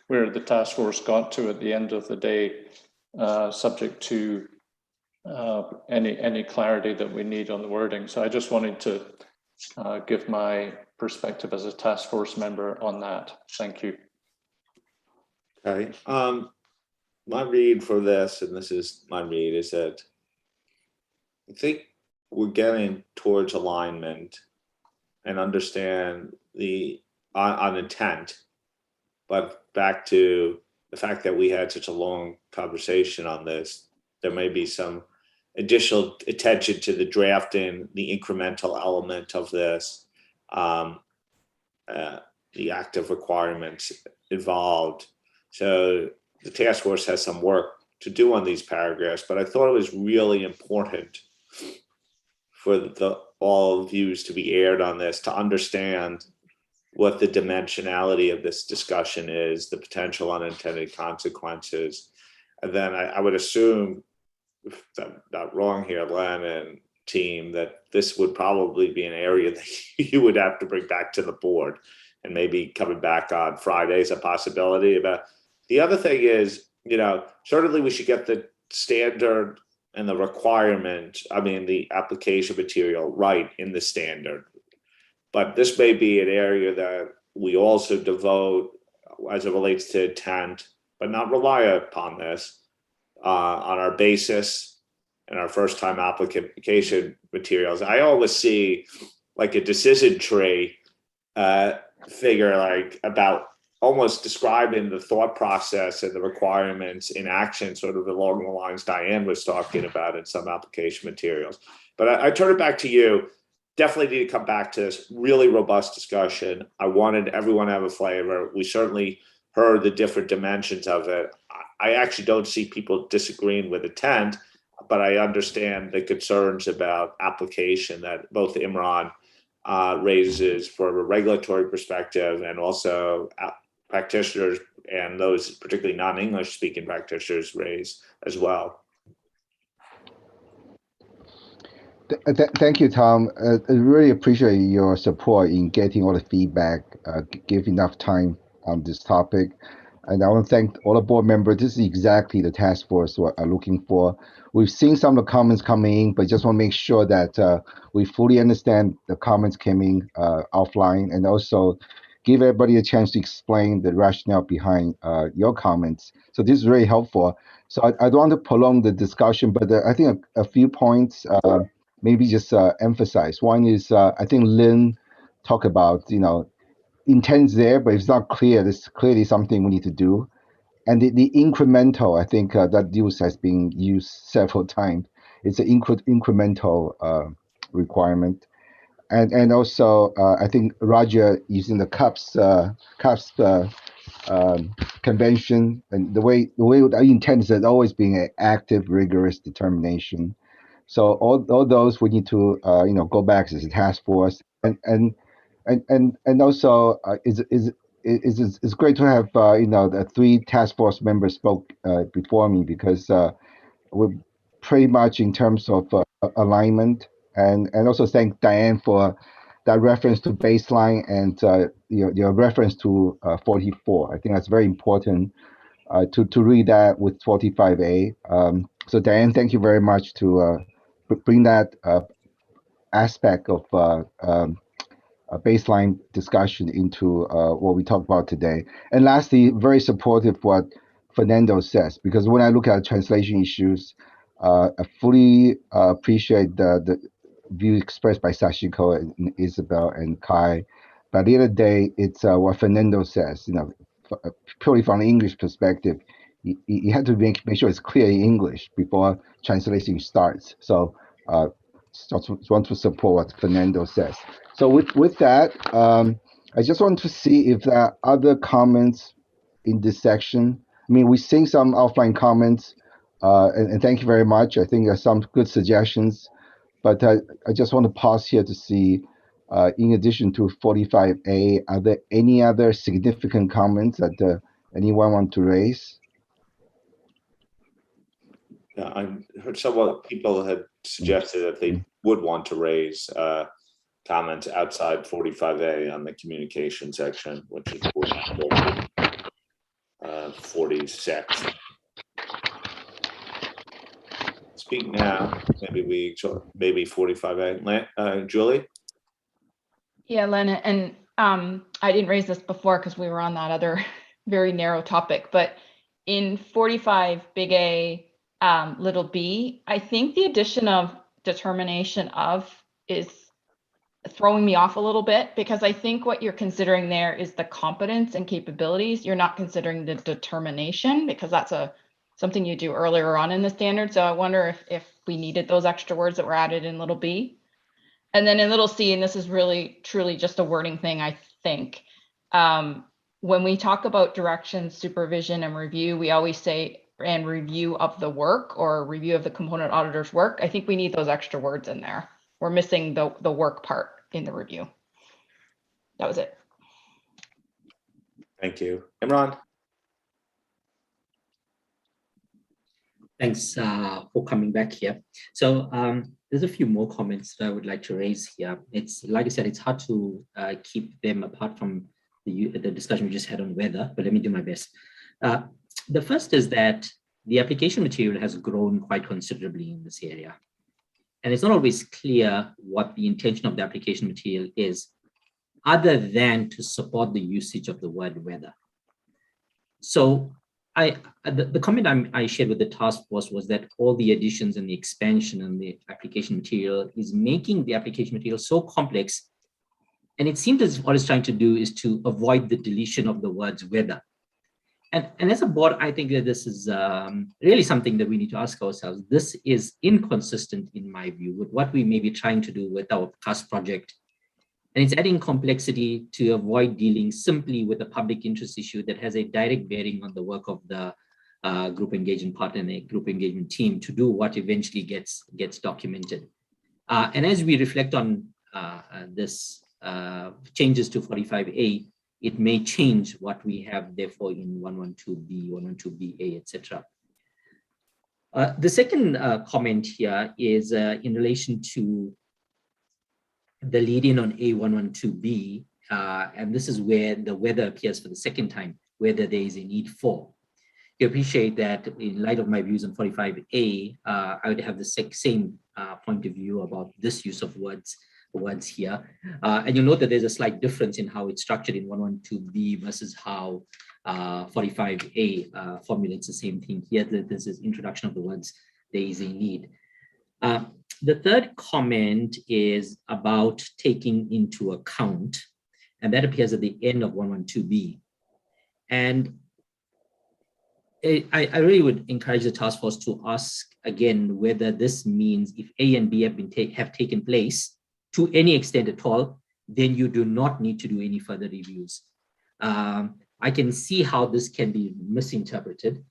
where the task force got to at the end of the day, subject to any clarity that we need on the wording. So I just wanted to give my perspective as a task force member on that. Thank you. Okay. My read for this, and this is my read, is that I think we're getting towards alignment and understand the on intent, but back to the fact that we had such a long conversation on this, there may be some additional attention to the drafting, the incremental element of this, the active requirements involved. So the task force has some work to do on these paragraphs, but I thought it was really important for all views to be aired on this, to understand what the dimensionality of this discussion is, the potential unintended consequences. And then I would assume, if I'm not wrong here, Len and team, that this would probably be an area that you would have to bring back to the board, and maybe coming back on Friday is a possibility. But the other thing is, certainly we should get the standard and the requirement, the application material right in the standard. But this may be an area that we also devote as it relates to intent, but not rely upon this on our basis and our first time application materials. I always see like a decision tree figure, like about almost describing the thought process and the requirements in action, sort of along the lines Diane was talking about in some application materials. But I turn it back to you. Definitely need to come back to this really robust discussion. I wanted everyone to have a flavor. We certainly heard the different dimensions of it. I actually don't see people disagreeing with intent, but I understand the concerns about application that both Imran raises from a regulatory perspective, and also practitioners and those particularly non-English speaking practitioners raise as well. Thank you, Tom. I really appreciate your support in getting all the feedback, give enough time on this topic. And I want to thank all the board members. This is exactly the task force we are looking for. We've seen some of the comments coming in, but just want to make sure that we fully understand the comments coming offline, and also give everybody a chance to explain the rationale behind your comments. So this is very helpful. So I don't want to prolong the discussion, but I think a few points maybe just emphasize. One is I think Lynn talked about, intent's there, but it's not clear. There's clearly something we need to do. And the incremental, I think that use has been used several times. It's an incremental requirement. And also, I think Roger using the CUPS convention, and the way I intend is always being an active, rigorous determination. So all those we need to go back as a task force, and also it's great to have the 3 task force members spoke before me, because we're pretty much in terms of alignment, and also thank Diane for that reference to baseline and your reference to 44. I think that's very important to read that with 45A. So Diane, thank you very much to bring that aspect of a baseline discussion into what we talked about today. And lastly, very supportive what Fernando says, because when I look at translation issues, I fully appreciate the view expressed by Sachiko and Isabel and Kai. But at the end of the day, it's what Fernando says, purely from an English perspective, you have to make sure it's clear in English before translation starts. So just want to support what Fernando says. So with that, I just want to see if there are other comments in this section. I mean, we've seen some offline comments, and thank you very much. I think there's some good suggestions, but I just want to pause here to see, in addition to 45A, are there any other significant comments that anyone want to raise? Yeah, I heard several people had suggested that they would want to raise comments outside 45A on the communication section, which is 46. Speak now. Maybe 45A. Julie? Yeah, Len, and I didn't raise this before because we were on that other very narrow topic, but in 45 big A, little b, I think the addition of determination of is throwing me off a little bit, because I think what you're considering there is the competence and capabilities. You're not considering the determination, because that's something you do earlier on in the standard. So I wonder if we needed those extra words that were added in little b. And then in little c, and this is really truly just a wording thing, I think, when we talk about direction, supervision, and review, we always say and review of the work, or review of the component auditor's work. I think we need those extra words in there. We're missing the work part in the review. That was it. Thank you. Imran? Thanks for coming back here. So there's a few more comments that I would like to raise here. It's, like I said, it's hard to keep them apart from the discussion we just had on weather, but let me do my best. The first is that the application material has grown quite considerably in this area. And it's not always clear what the intention of the application material is, other than to support the usage of the word weather. So the comment I shared with the task force was that all the additions and the expansion and the application material is making the application material so complex. And it seems as if what it's trying to do is to avoid the deletion of the words whether. And as a board, I think that this is really something that we need to ask ourselves. This is inconsistent, in my view, with what we may be trying to do with our CAST project. And it's adding complexity to avoid dealing simply with a public interest issue that has a direct bearing on the work of the group engagement partner and a group engagement team to do what eventually gets documented. And as we reflect on this changes to 45A, it may change what we have therefore in 112B, 112BA, etc. The second comment here is in relation to the lead-in on A112B, and this is where the whether appears for the second time, whether there is a need for. You appreciate that in light of my views on 45A, I would have the same point of view about this use of words here. And you'll note that there's a slight difference in how it's structured in 112B versus how 45A formulates the same thing here. This is introduction of the words, there is a need. The third comment is about taking into account, and that appears at the end of 112B. And I really would encourage the task force to ask again whether this means if A and B have taken place to any extent at all, then you do not need to do any further reviews. I can see how this can be misinterpreted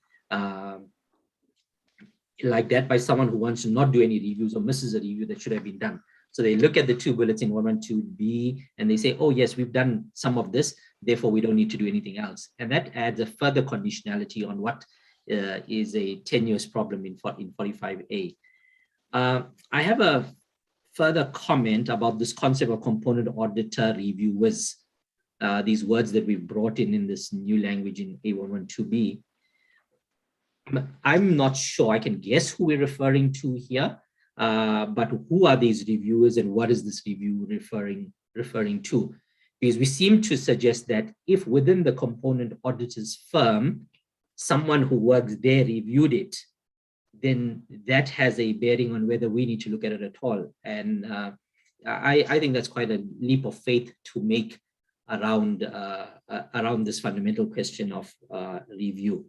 like that by someone who wants to not do any reviews or misses a review that should have been done. So they look at the two bullets in 112B and they say, oh yes, we've done some of this, therefore we don't need to do anything else. And that adds a further conditionality on what is a tenuous problem in 45A. I have a further comment about this concept of component auditor reviewers, these words that we've brought in this new language in A112B. I'm not sure, I can guess who we're referring to here, but who are these reviewers and what is this review referring to? Because we seem to suggest that if within the component auditor's firm, someone who works there reviewed it, then that has a bearing on whether we need to look at it at all. And I think that's quite a leap of faith to make around this fundamental question of review.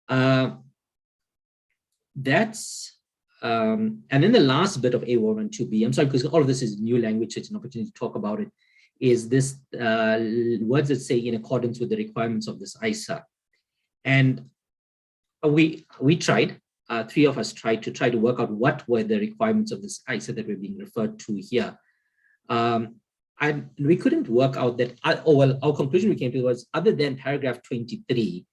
And then the last bit of A112B, I'm sorry, because all of this is new language, so it's an opportunity to talk about it, is this words that say in accordance with the requirements of this ISA. And we tried, three of us tried to work out what were the requirements of this ISA that we're being referred to here. We couldn't work out that, our conclusion we came to was other than paragraph 23,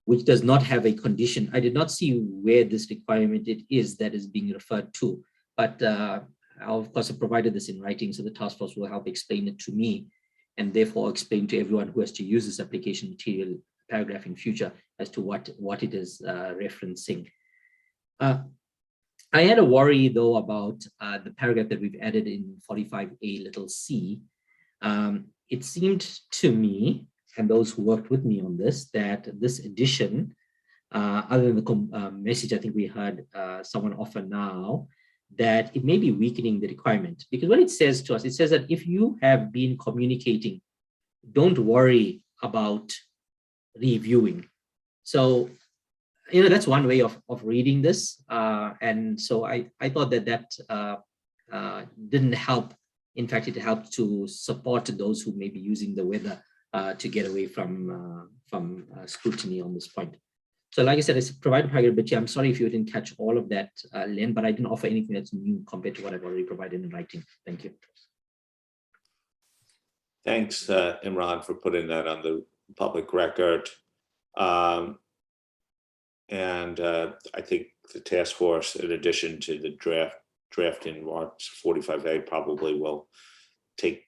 which does not have a condition. I did not see where this requirement it is that is being referred to, but I'll of course have provided this in writing, so the task force will help explain it to me and therefore explain to everyone who has to use this application material paragraph in future as to what it is referencing. I had a worry though about the paragraph that we've added in 45A little c. It seemed to me, and those who worked with me on this, that this addition, other than the message I think we heard someone offer now, that it may be weakening the requirement. Because what it says to us, it says that if you have been communicating, don't worry about reviewing. So, that's one way of reading this. And so I thought that didn't help. In fact, it helped to support those who may be using the weather to get away from scrutiny on this point. So like I said, I provided paragraph, but yeah, I'm sorry if you didn't catch all of that, Len, but I didn't offer anything that's new compared to what I've already provided in writing. Thank you. Thanks, Imran, for putting that on the public record. And I think the task force, in addition to the draft in March 45A, probably will take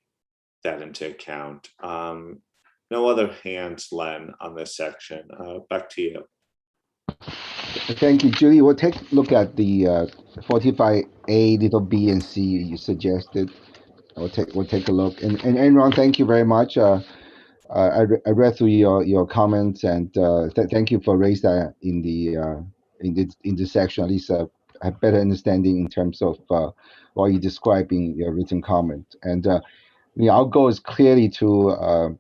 that into account. No other hands, Len, on this section. Back to you. Thank you, Julie. We'll take a look at the 45A little B and C you suggested. We'll take a look. And Enron, thank you very much. I read through your comments, and thank you for raising that in the section. At least I have better understanding in terms of what you describe in your written comment. And our goal is clearly to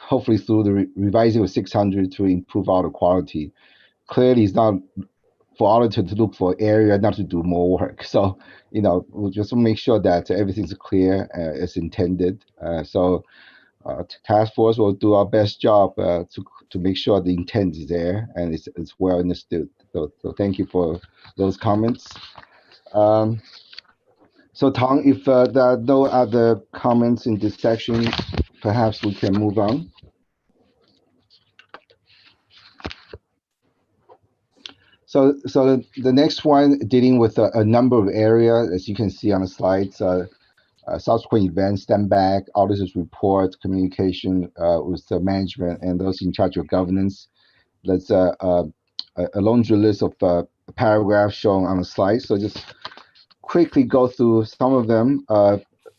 hopefully through the revising of 600 to improve auto quality. Clearly, it's not for auditor to look for area, not to do more work. So, we'll just make sure that everything's clear as intended. Task force will do our best job to make sure the intent is there and it's well understood. So thank you for those comments. So Tom, if there are no other comments in this section, perhaps we can move on. So the next one dealing with a number of areas, as you can see on the slides. Subsequent events, stand back, auditors report, communication with the management and those in charge of governance. There's a laundry list of paragraphs shown on the slide. So just quickly go through some of them.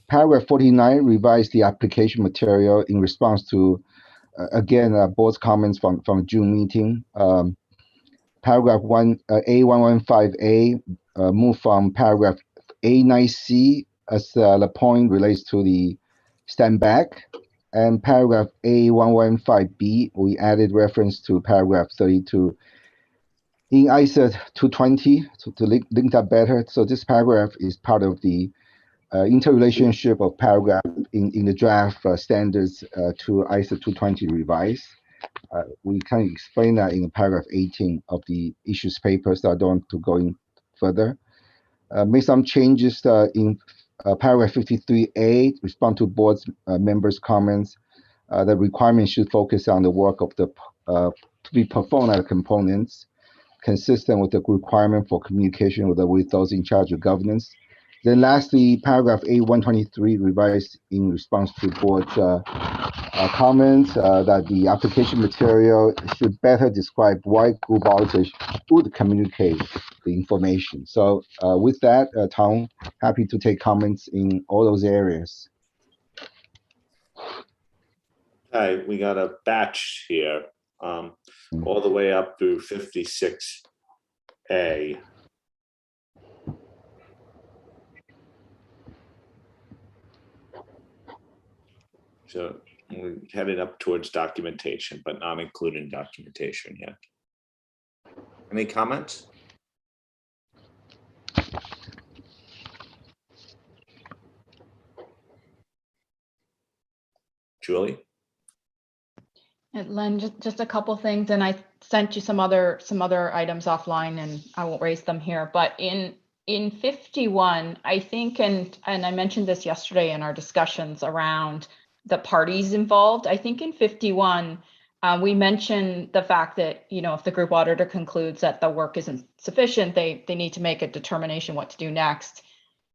Paragraph 49 revised the application material in response to, again, board's comments from June meeting. Paragraph A115A moved from paragraph A9C as the point relates to the stand back, and paragraph A115B, we added reference to paragraph 32. In ISA 220, to link that better, so this paragraph is part of the interrelationship of paragraph in the draft standards to ISA 220 revised. We can explain that in paragraph 18 of the issues paper, so I don't want to go in further. Make some changes in paragraph 53A, respond to board's members' comments. The requirement should focus on the work of the to be performed at components, consistent with the requirement for communication with those in charge of governance. Then lastly, paragraph A123 revised in response to board's comments that the application material should better describe why group auditors would communicate the information. So with that, Tom, happy to take comments in all those areas. Okay, we got a batch here, all the way up through 56A. So we're headed up towards documentation, but not including documentation yet. Any comments? Julie? And Len, just a couple things, and I sent you some other items offline, and I won't raise them here. But in 51, I think, and I mentioned this yesterday in our discussions around the parties involved. I think in 51, we mentioned the fact that, if the group auditor concludes that the work isn't sufficient, they need to make a determination what to do next.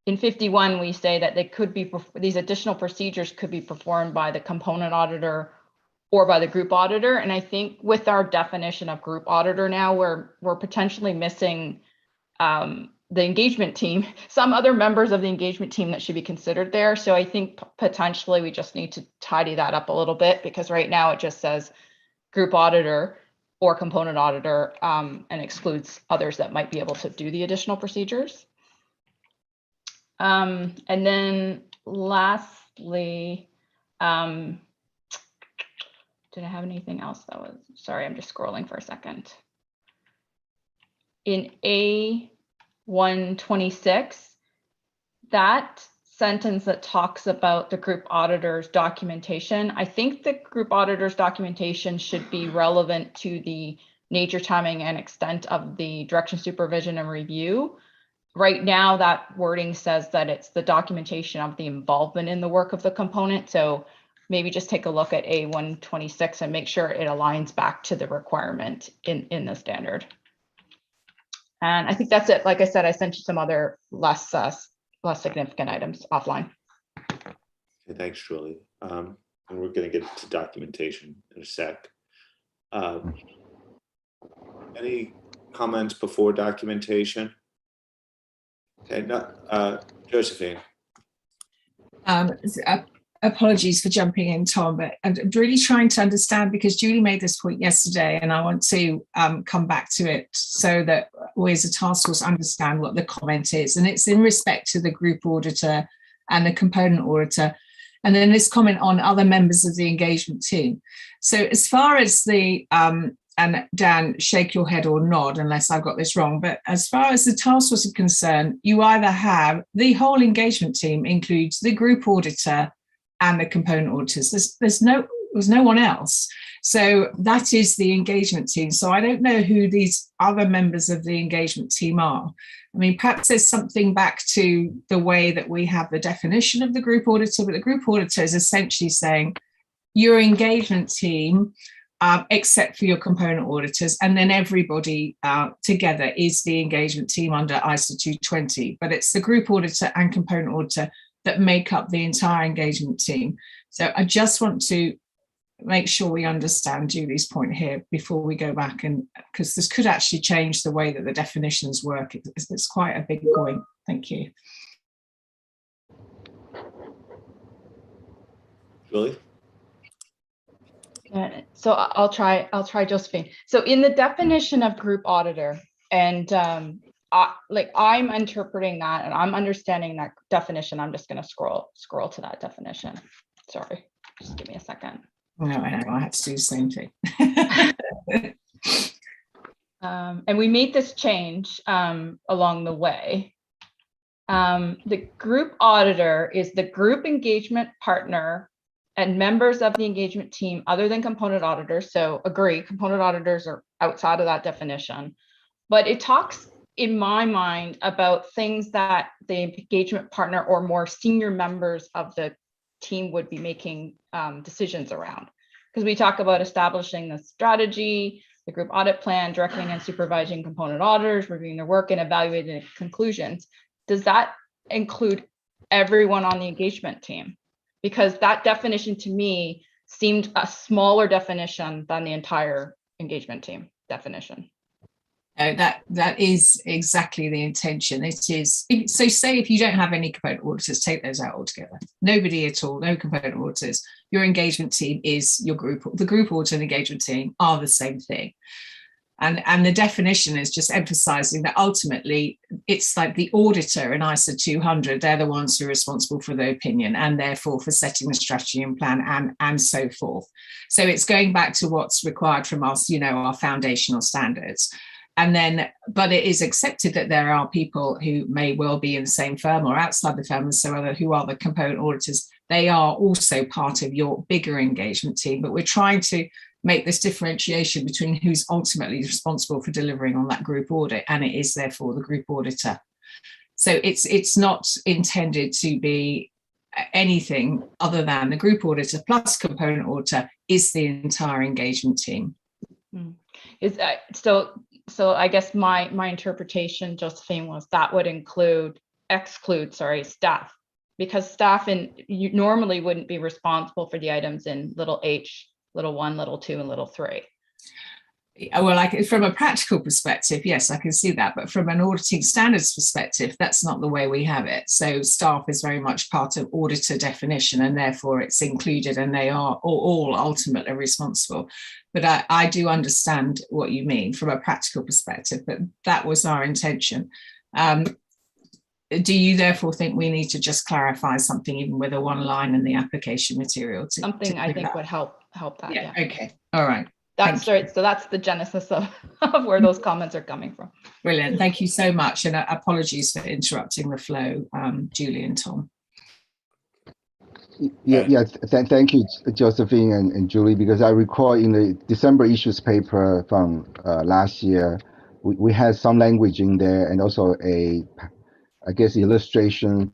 In 51, we say that they could be, these additional procedures could be performed by the component auditor or by the group auditor. And I think with our definition of group auditor now, we're potentially missing the engagement team, some other members of the engagement team that should be considered there. So I think potentially we just need to tidy that up a little bit, because right now it just says group auditor or component auditor and excludes others that might be able to do the additional procedures. And then lastly, did I have anything else that was, sorry, I'm just scrolling for a second. In A126, that sentence that talks about the group auditor's documentation, I think the group auditor's documentation should be relevant to the nature, timing, and extent of the direction, supervision, and review. Right now, that wording says that it's the documentation of the involvement in the work of the component. So maybe just take a look at A126 and make sure it aligns back to the requirement in the standard. And I think that's it. Like I said, I sent you some other less significant items offline. Okay, thanks, Julie. And we're going to get to documentation in a sec. Any comments before documentation? Okay, no, Josephine. apologies for jumping in, Tom, but I'm really trying to understand, because Julie made this point yesterday, and I want to come back to it so that we as a task force understand what the comment is. And it's in respect to the group auditor and the component auditor. And then this comment on other members of the engagement team. So as far as the, and Dan, shake your head or nod unless I've got this wrong, but as far as the task force is concerned, you either have the whole engagement team includes the group auditor and the component auditors. There's no one else. So that is the engagement team. So I don't know who these other members of the engagement team are. I mean, perhaps there's something back to the way that we have the definition of the group auditor, but the group auditor is essentially saying your engagement team, except for your component auditors, and then everybody together is the engagement team under ISO 220, but it's the group auditor and component auditor that make up the entire engagement team. So I just want to make sure we understand Julie's point here before we go back, and because this could actually change the way that the definitions work. It's quite a big point. Thank you. Julie? So I'll try Josephine. So in the definition of group auditor, and I'm interpreting that and I'm understanding that definition. I'm just going to scroll to that definition. Sorry, just give me a second. No, I know, I had to do the same thing. And we made this change along the way. The group auditor is the group engagement partner and members of the engagement team other than component auditors. So agree, component auditors are outside of that definition. But it talks, in my mind, about things that the engagement partner or more senior members of the team would be making decisions around. Because we talk about establishing the strategy, the group audit plan, directing and supervising component auditors, reviewing their work and evaluating conclusions. Does that include everyone on the engagement team? Because that definition to me seemed a smaller definition than the entire engagement team definition. That is exactly the intention. It is, so say if you don't have any component auditors, take those out altogether. Nobody at all, no component auditors. Your engagement team is your group. The group auditor and engagement team are the same thing. And the definition is just emphasizing that ultimately it's like the auditor in ISO 200, they're the ones who are responsible for the opinion and therefore for setting the strategy and plan and so forth. So it's going back to what's required from us, our foundational standards. And then, but it is accepted that there are people who may well be in the same firm or outside the firm, and so who are the component auditors. They are also part of your bigger engagement team, but we're trying to make this differentiation between who's ultimately responsible for delivering on that group audit, and it is therefore the group auditor. So it's not intended to be anything other than the group auditor plus component auditor is the entire engagement team. Is so I guess my interpretation, Josephine, was that would exclude staff, because staff you normally wouldn't be responsible for the items in little h, little 1, little 2, and little 3. Well, from a practical perspective, yes, I can see that. But from an auditing standards perspective, that's not the way we have it. So staff is very much part of auditor definition, and therefore it's included, and they are all ultimately responsible. But I do understand what you mean from a practical perspective, but that was our intention. Do you therefore think we need to just clarify something, even with a one line in the application material? Something I think would help that. Yeah. Okay. All right. That's right. So that's the genesis of where those comments are coming from. Brilliant. Thank you so much. And apologies for interrupting the flow, Julie and Tom. Thank you, Josephine and Julie, because I recall in the December issues paper from last year, we had some language in there, and also I guess illustration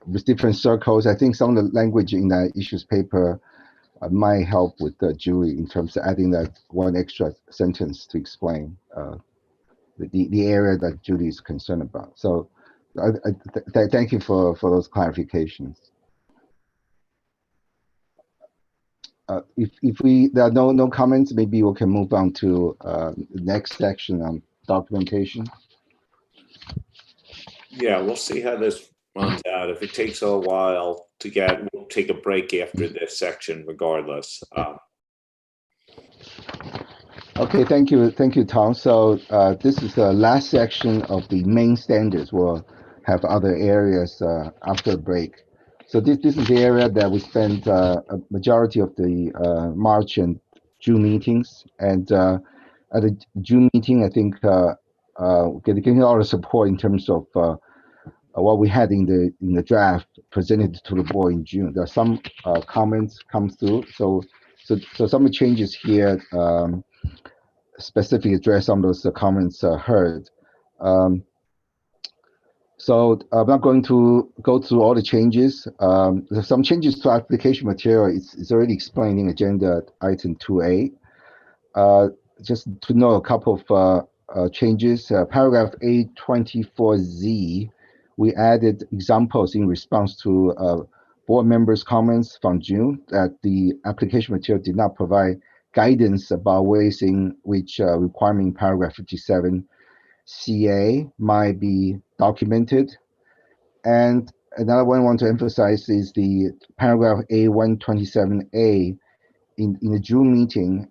with different circles. I think some of the language in that issues paper might help with Julie in terms of adding that one extra sentence to explain the area that Julie is concerned about. So thank you for those clarifications. If there are no comments, maybe we can move on to the next section on documentation. Yeah, we'll see how this runs out. If it takes a while we'll take a break after this section regardless. Okay, thank you, Tom. So this is the last section of the main standards. We'll have other areas after break. So this is the area that we spent a majority of the March and June meetings. And at the June meeting, I think getting a lot of support in terms of what we had in the draft presented to the board in June. There are some comments come through. So some of the changes here specifically address some of those comments heard. So I'm not going to go through all the changes. There's some changes to application material. It's already explained in agenda item 2A. Just to know a couple of changes. Paragraph A24Z, we added examples in response to board members' comments from June that the application material did not provide guidance about ways in which requirement in paragraph 57 CA might be documented. And another one I want to emphasize is the paragraph A127A. In the June meeting,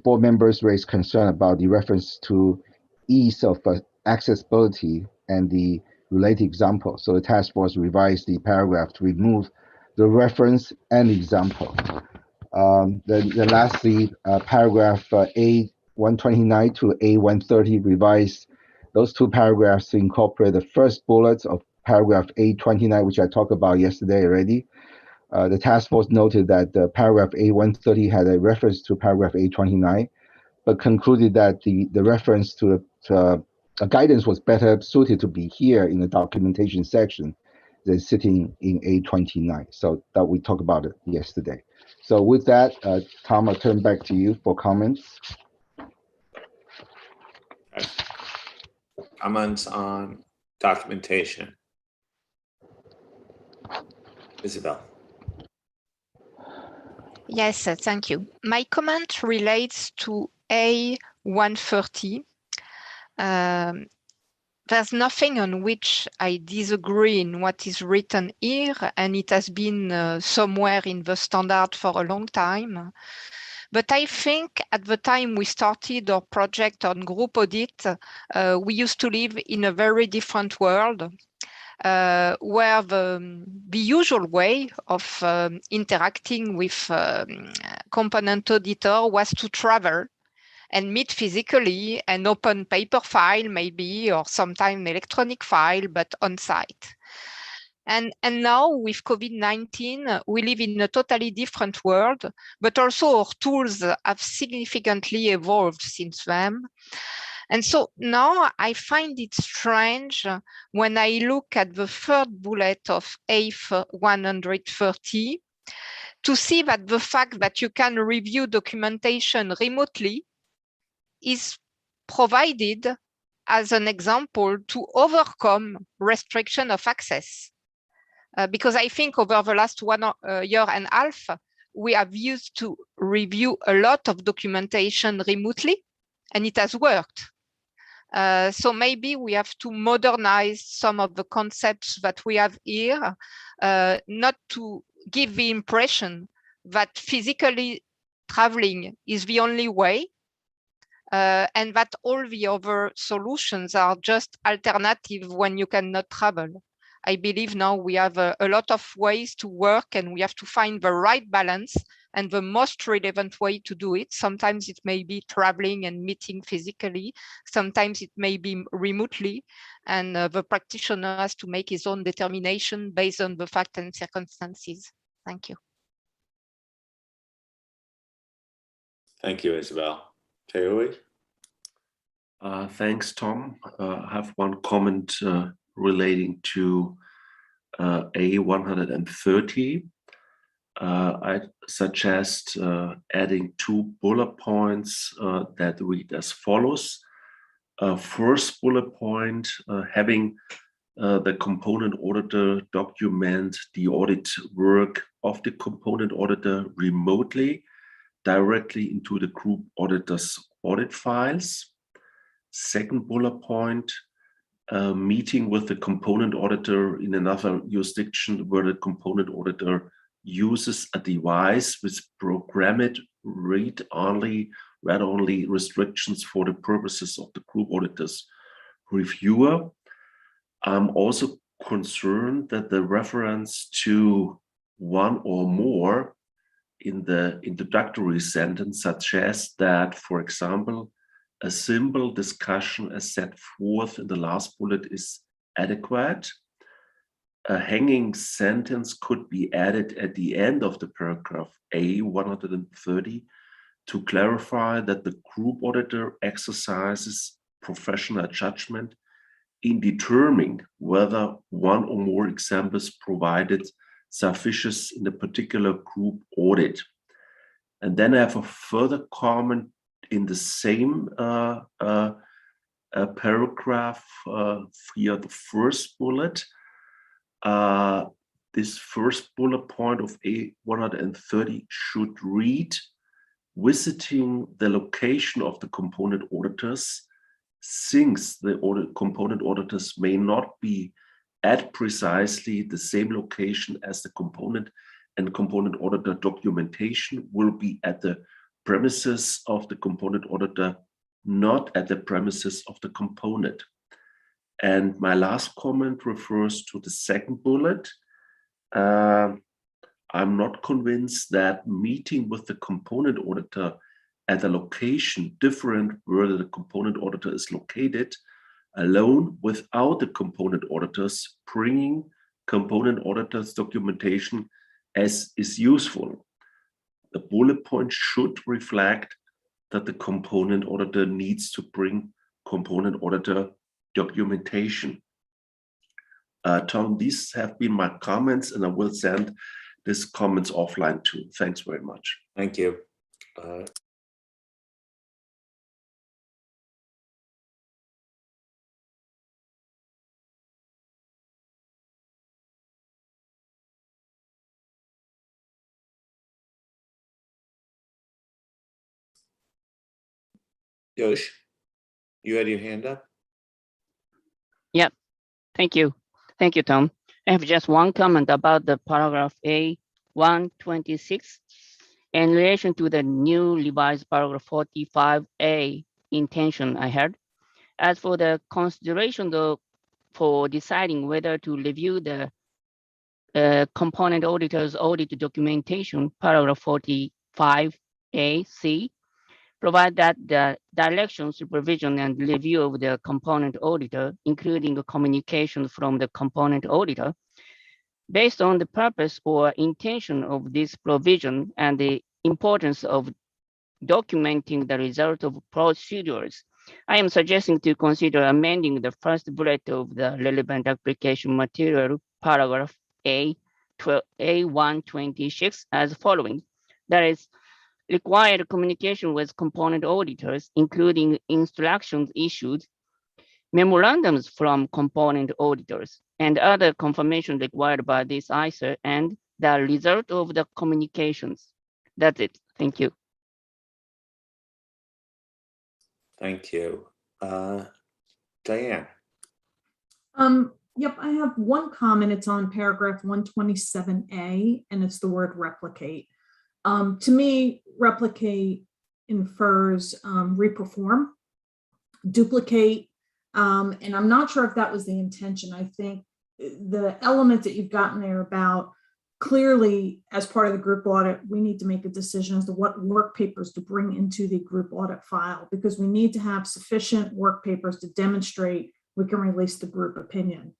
board members raised concern about the reference to ease of accessibility and the related example. So the task force revised the paragraph to remove the reference and example. Then lastly, paragraph A129 to A130 revised those two paragraphs to incorporate the first bullet of paragraph A29, which I talked about yesterday already. The task force noted that paragraph A130 had a reference to paragraph A29, but concluded that the reference to guidance was better suited to be here in the documentation section than sitting in A29. So that we talked about it yesterday. So with that, Tom, I'll turn back to you for comments. Okay. Comments on documentation. Isabel. Yes, thank you. My comment relates to A130. There's nothing on which I disagree in what is written here, and it has been somewhere in the standard for a long time. But I think at the time we started our project on group audit, we used to live in a very different world. Where the usual way of interacting with component auditor was to travel and meet physically and open paper file maybe, or sometimes electronic file, but on site. And now with COVID-19, we live in a totally different world, but also our tools have significantly evolved since then. And so now I find it strange when I look at the third bullet of A130 to see that the fact that you can review documentation remotely is provided as an example to overcome restriction of access. Because I think over the last 1 year and a half, we have used to review a lot of documentation remotely, and it has worked. So maybe we have to modernize some of the concepts that we have here, not to give the impression that physically traveling is the only way, and that all the other solutions are just alternative when you cannot travel. I believe now we have a lot of ways to work, and we have to find the right balance and the most relevant way to do it. Sometimes it may be traveling and meeting physically. Sometimes it may be remotely, and the practitioner has to make his own determination based on the facts and circumstances. Thank you. Thank you, Isabel. Teoi? Thanks, Tom. I have one comment relating to A130. I suggest adding 2 bullet points that read as follows. First bullet point, having the component auditor document the audit work of the component auditor remotely, directly into the group auditor's audit files. Second bullet point, meeting with the component auditor in another jurisdiction where the component auditor uses a device with programmed read-only restrictions for the purposes of the group auditor's reviewer. I'm also concerned that the reference to one or more in the introductory sentence suggests that, for example, a simple discussion as set forth in the last bullet is adequate. A hanging sentence could be added at the end of the paragraph A130 to clarify that the group auditor exercises professional judgment in determining whether one or more examples provided sufficient in a particular group audit. And then I have a further comment in the same paragraph via the first bullet. This first bullet point of A130 should read, visiting the location of the component auditors, since the component auditors may not be at precisely the same location as the component, and component auditor documentation will be at the premises of the component auditor, not at the premises of the component. And my last comment refers to the second bullet. I'm not convinced that meeting with the component auditor at a location different where the component auditor is located alone without the component auditors bringing component auditors documentation as is useful. The bullet point should reflect that the component auditor needs to bring component auditor documentation. Tom, these have been my comments, and I will send these comments offline too. Thanks very much. Thank you. Yosh, you had your hand up? Yep. Thank you. Thank you, Tom. I have just one comment about the paragraph A126 in relation to the new revised paragraph 45A intention I had. As for the consideration for deciding whether to review the component auditor's audit documentation, paragraph 45A(c), provide that the direction, supervision, and review of the component auditor, including the communication from the component auditor, based on the purpose or intention of this provision and the importance of documenting the result of procedures. I am suggesting to consider amending the first bullet of the relevant application material, paragraph A126 as following. That is, required communication with component auditors, including instructions issued, memorandums from component auditors, and other confirmation required by this ISA and the result of the communications. That's it. Thank you. Thank you. Diane. Yep, I have one comment. It's on paragraph 127A, and it's the word replicate. To me, replicate infers reperform, duplicate, and I'm not sure if that was the intention. I think the element that you've gotten there about clearly, as part of the group audit, we need to make a decision as to what work papers to bring into the group audit file, because we need to have sufficient work papers to demonstrate we can release the group opinion.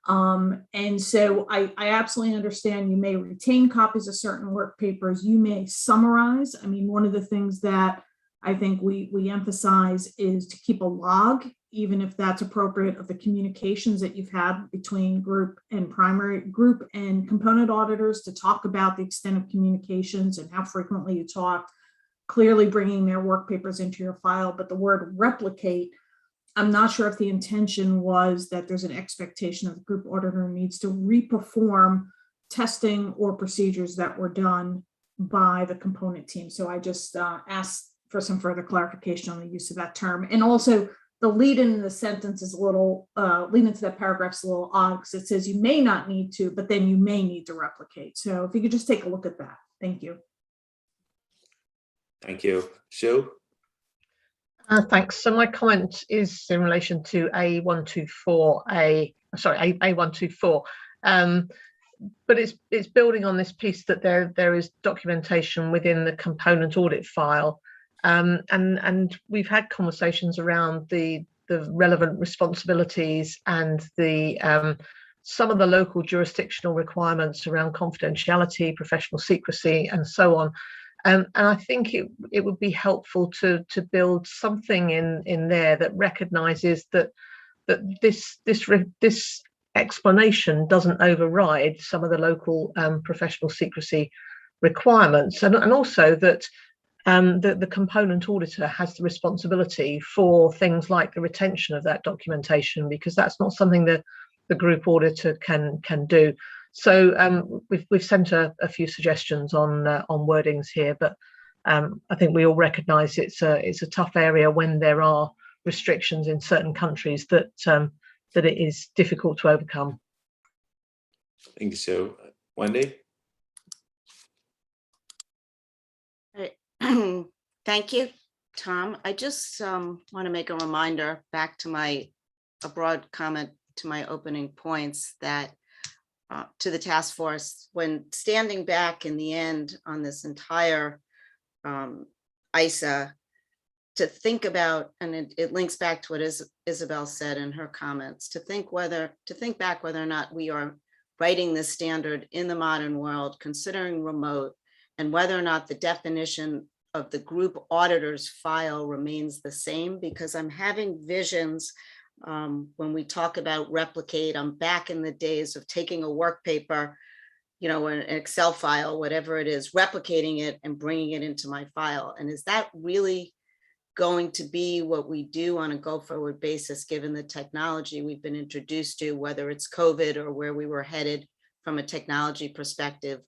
And so I absolutely understand you may retain copies of certain work papers, you may summarize. I mean, one of the things that I think we emphasize is to keep a log, even if that's appropriate, of the communications that you've had between group and primary group and component auditors, to talk about the extent of communications and how frequently you talked, clearly bringing their work papers into your file. But the word replicate, I'm not sure if the intention was that there's an expectation that the group auditor needs to reperform testing or procedures that were done by the component team. So I just asked for some further clarification on the use of that term. And also lead in the sentence is a little, lead into that paragraph's a little odd because it says you may not need to, but then you may need to replicate. So if you could just take a look at that. Thank you. Thank you. Sue? Thanks. So my comment is in relation to A124. But it's building on this piece that there is documentation within the component audit file, and we've had conversations around the relevant responsibilities and the some of the local jurisdictional requirements around confidentiality, professional secrecy, and so on. And I think it would be helpful to build something in there that recognises that this explanation doesn't override some of the local professional secrecy requirements, and also that the component auditor has the responsibility for things like the retention of that documentation, because that's not something that the group auditor can do. So we've sent a few suggestions on wordings here, but I think we all recognise it's a tough area when there are restrictions in certain countries that it is difficult to overcome. Thank you, Sue. Wendy? Thank you, Tom. I just want to make a reminder back to a broad comment to my opening points that to the task force, when standing back in the end on this entire ISA, to think about, and it links back to what Isabel said in her comments, to think back whether or not we are writing this standard in the modern world, considering remote, and whether or not the definition of the group auditor's file remains the same, because I'm having visions when we talk about replicate. I'm back in the days of taking a work paper, an Excel file, whatever it is, replicating it and bringing it into my file. And is that really going to be what we do on a go-forward basis, given the technology we've been introduced to, whether it's COVID or where we were headed from a technology perspective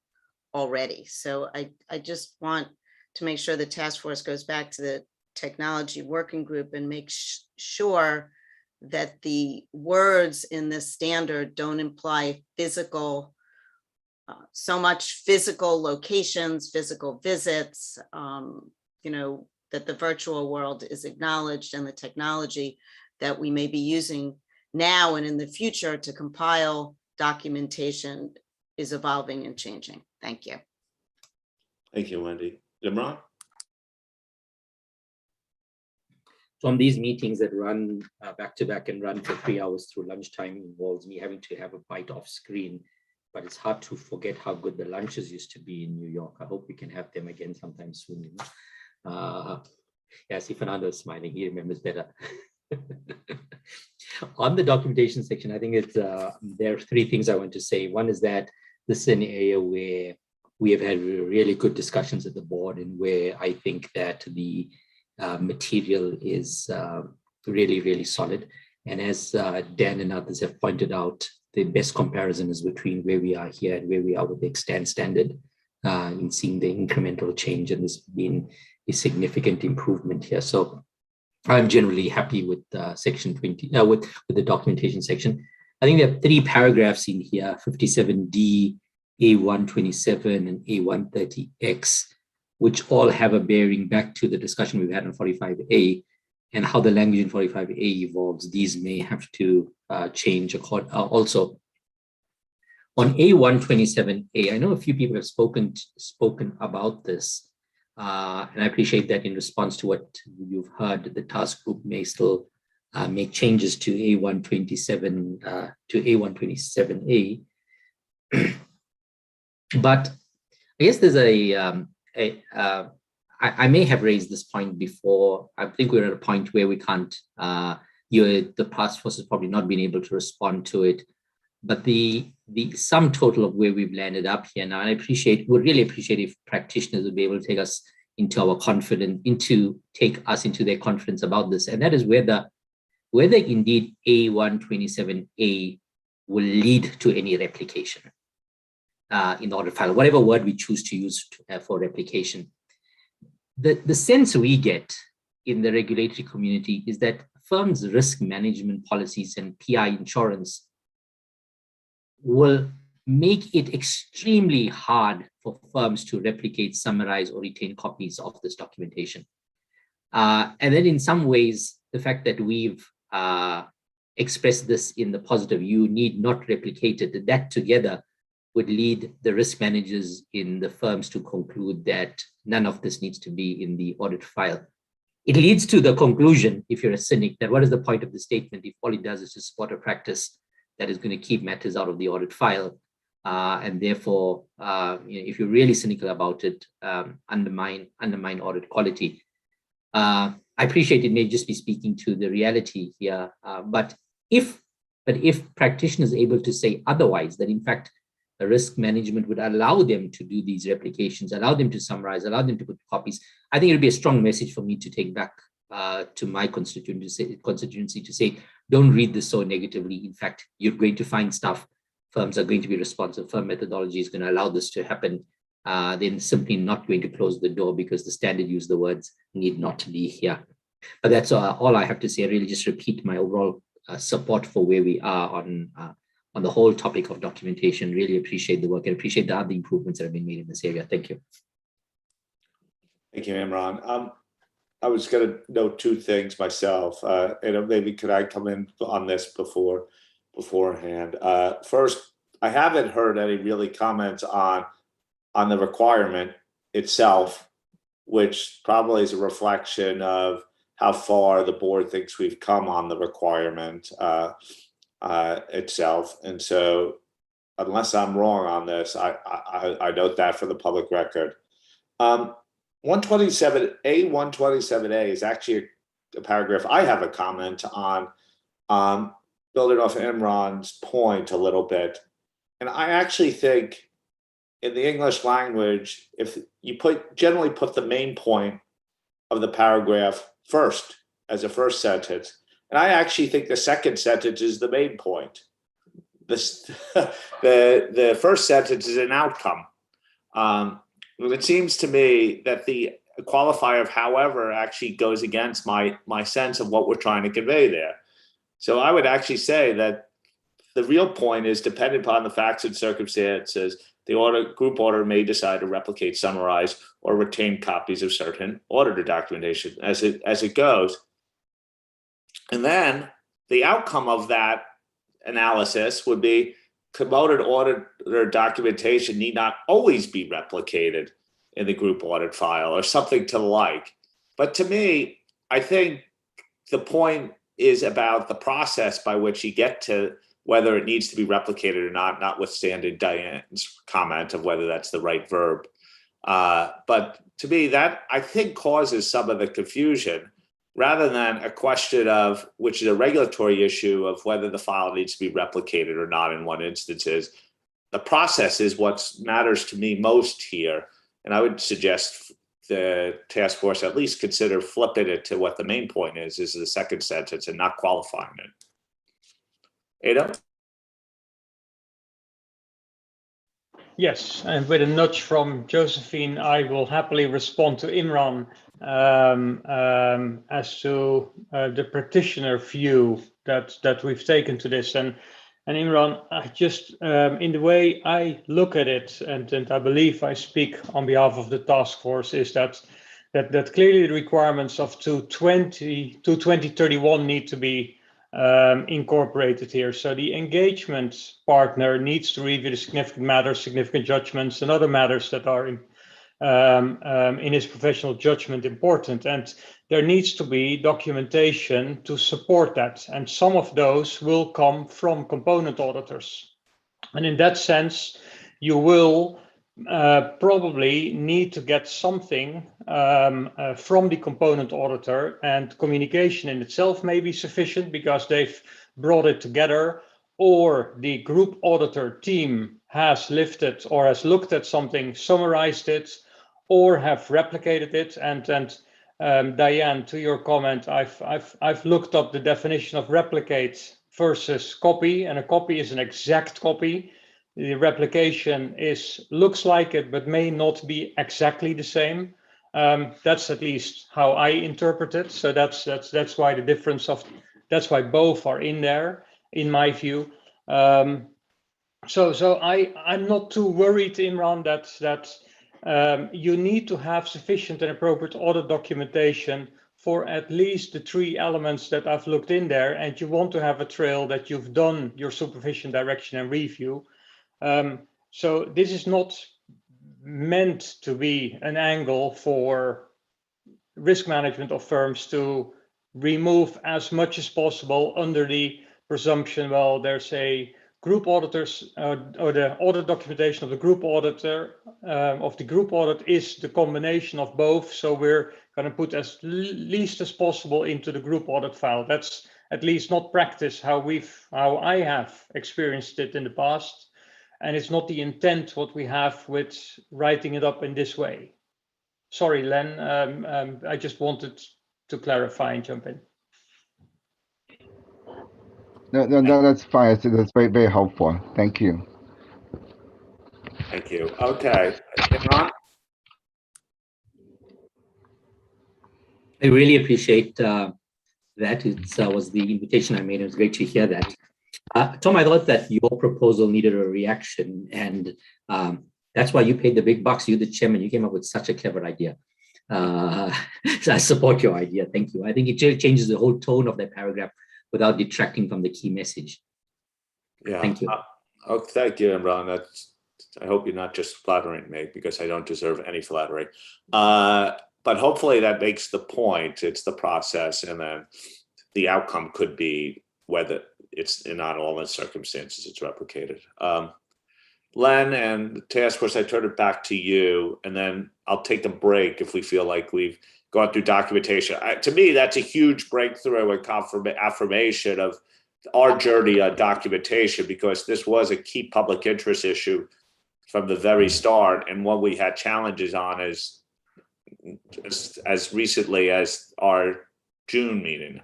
already? So I just want to make sure the task force goes back to the technology working group and make sure that the words in this standard don't imply physical, so much physical locations, physical visits, that the virtual world is acknowledged, and the technology that we may be using now and in the future to compile documentation is evolving and changing. Thank you. Thank you, Wendy. Imran? From these meetings that run back to back and run for 3 hours through lunchtime involves me having to have a bite off screen, but it's hard to forget how good the lunches used to be in New York. I hope we can have them again sometime soon. Yeah, see, Fernando is smiling, he remembers better. On the documentation section, I think it's there are 3 things I want to say. One is that this is an area where we have had really good discussions at the board, and where I think that the material is really, really solid. And as Dan and others have pointed out, the best comparison is between where we are here and where we are with the extant standard in seeing the incremental change, and there's been a significant improvement here. So I'm generally happy with section 20, with the documentation section. I think there are 3 paragraphs in here, 57D, A127, and A130X, which all have a bearing back to the discussion we've had on 45A and how the language in 45A evolves. These may have to change also. On A127A, I know a few people have spoken about this, and I appreciate that in response to what you've heard, the task group may still make changes to A127A. But I guess there's I may have raised this point before. I think we're at a point where we can't, the task force has probably not been able to respond to it, but the sum total of where we've landed up here now, and would really appreciate if practitioners would be able to take us into our confidence, take us into their confidence about this, and that is whether indeed A127A will lead to any replication in the audit file, whatever word we choose to use for replication. The sense we get in the regulatory community is that firms' risk management policies and PI insurance will make it extremely hard for firms to replicate, summarize, or retain copies of this documentation. And then in some ways, the fact that we've expressed this in the positive, you need not replicate it, that together would lead the risk managers in the firms to conclude that none of this needs to be in the audit file. It leads to the conclusion, if you're a cynic, that what is the point of the statement if all it does is to support a practice that is going to keep matters out of the audit file, and therefore, if you're really cynical about it, undermine audit quality. I appreciate it may just be speaking to the reality here, but if practitioners are able to say otherwise, that in fact the risk management would allow them to do these replications, allow them to summarize, allow them to put copies, I think it would be a strong message for me to take back to my constituency to say, don't read this so negatively. In fact, you're going to find stuff. Firms are going to be responsive. Firm methodology is going to allow this to happen. Then simply not going to close the door because the standard use the words need not be here. But that's all I have to say. I really just repeat my overall support for where we are on the whole topic of documentation. Really appreciate the work and appreciate the other improvements that have been made in this area. Thank you. Thank you, Imran. I was going to note two things myself, and maybe could I come in on this beforehand? First, I haven't heard any really comments on the requirement itself, which probably is a reflection of how far the board thinks we've come on the requirement itself. And so, unless I'm wrong on this, I note that for the public record. 127A is actually a paragraph I have a comment on, building off Imran's point a little bit. And I actually think in the English language, if you generally put the main point of the paragraph first as a first sentence, and I actually think the second sentence is the main point. The first sentence is an outcome. It seems to me that the qualifier of however actually goes against my sense of what we're trying to convey there. So I would actually say that the real point is dependent upon the facts and circumstances, the group auditor may decide to replicate, summarize, or retain copies of certain auditor documentation as it goes. And then the outcome of that analysis would be component auditor documentation need not always be replicated in the group audit file or something to the like. But to me, I think the point is about the process by which you get to whether it needs to be replicated or not, notwithstanding Diane's comment of whether that's the right verb. But to me, that I think causes some of the confusion rather than a question of, which is a regulatory issue of whether the file needs to be replicated or not in one instances. The process is what matters to me most here. And I would suggest the task force at least consider flipping it to what the main point is the second sentence and not qualifying it. Ada? Yes, and with a nudge from Josephine, I will happily respond to Imran as to the practitioner view that we've taken to this. And Imran, I just in the way I look at it, and I believe I speak on behalf of the task force, is that clearly the requirements of 2031 need to be incorporated here. So the engagement partner needs to review the significant matters, significant judgments, and other matters that are in his professional judgment important. And there needs to be documentation to support that. And some of those will come from component auditors. And in that sense, you will probably need to get something from the component auditor, and communication in itself may be sufficient because they've brought it together, or the group auditor team has lifted or has looked at something, summarized it, or have replicated it. And Diane, to your comment, I've looked up the definition of replicate versus copy, and a copy is an exact copy. The replication looks like it, but may not be exactly the same. That's at least how I interpret it. So that's why the difference of, that's why both are in there, in my view. So I'm not too worried, Imran, that you need to have sufficient and appropriate audit documentation for at least the 3 elements that I've looked in there, and you want to have a trail that you've done your supervision, direction, and review. So this is not meant to be an angle for risk management of firms to remove as much as possible under the presumption, well, there's a group auditors or the audit documentation of the group auditor of the group audit is the combination of both. So we're going to put as least as possible into the group audit file. That's at least not practice how I have experienced it in the past. And it's not the intent what we have with writing it up in this way. Sorry, Len, I just wanted to clarify and jump in. No, that's fine. That's very, very helpful. Thank you. Thank you. Okay, Imran? I really appreciate that. It was the invitation I made. It was great to hear that. Tom, I thought that your proposal needed a reaction, and that's why you paid the big bucks. You're the chairman. You came up with such a clever idea. So I support your idea. Thank you. I think it changes the whole tone of that paragraph without detracting from the key message. Yeah. Thank you. Thank you, Imran. I hope you're not just flattering me, because I don't deserve any flattery. But hopefully that makes the point. It's the process, and then the outcome could be whether it's in not all the circumstances it's replicated. Len and the task force, I turn it back to you, and then I'll take a break if we feel like we've gone through documentation. To me, that's a huge breakthrough and affirmation of our journey on documentation, because this was a key public interest issue from the very start, and one we had challenges on as recently as our June meeting.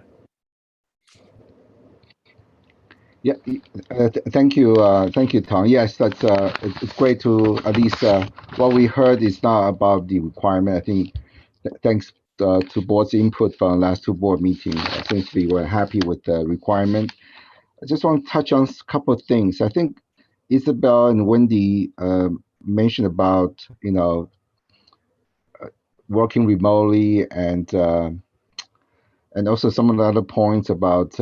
Yeah, thank you, Tom. Yes, that's it's great to at least what we heard is not about the requirement. I think thanks to board's input from the last 2 board meetings, since we were happy with the requirement. I just want to touch on a couple of things. I think Isabel and Wendy mentioned about working remotely, and also some of the other points about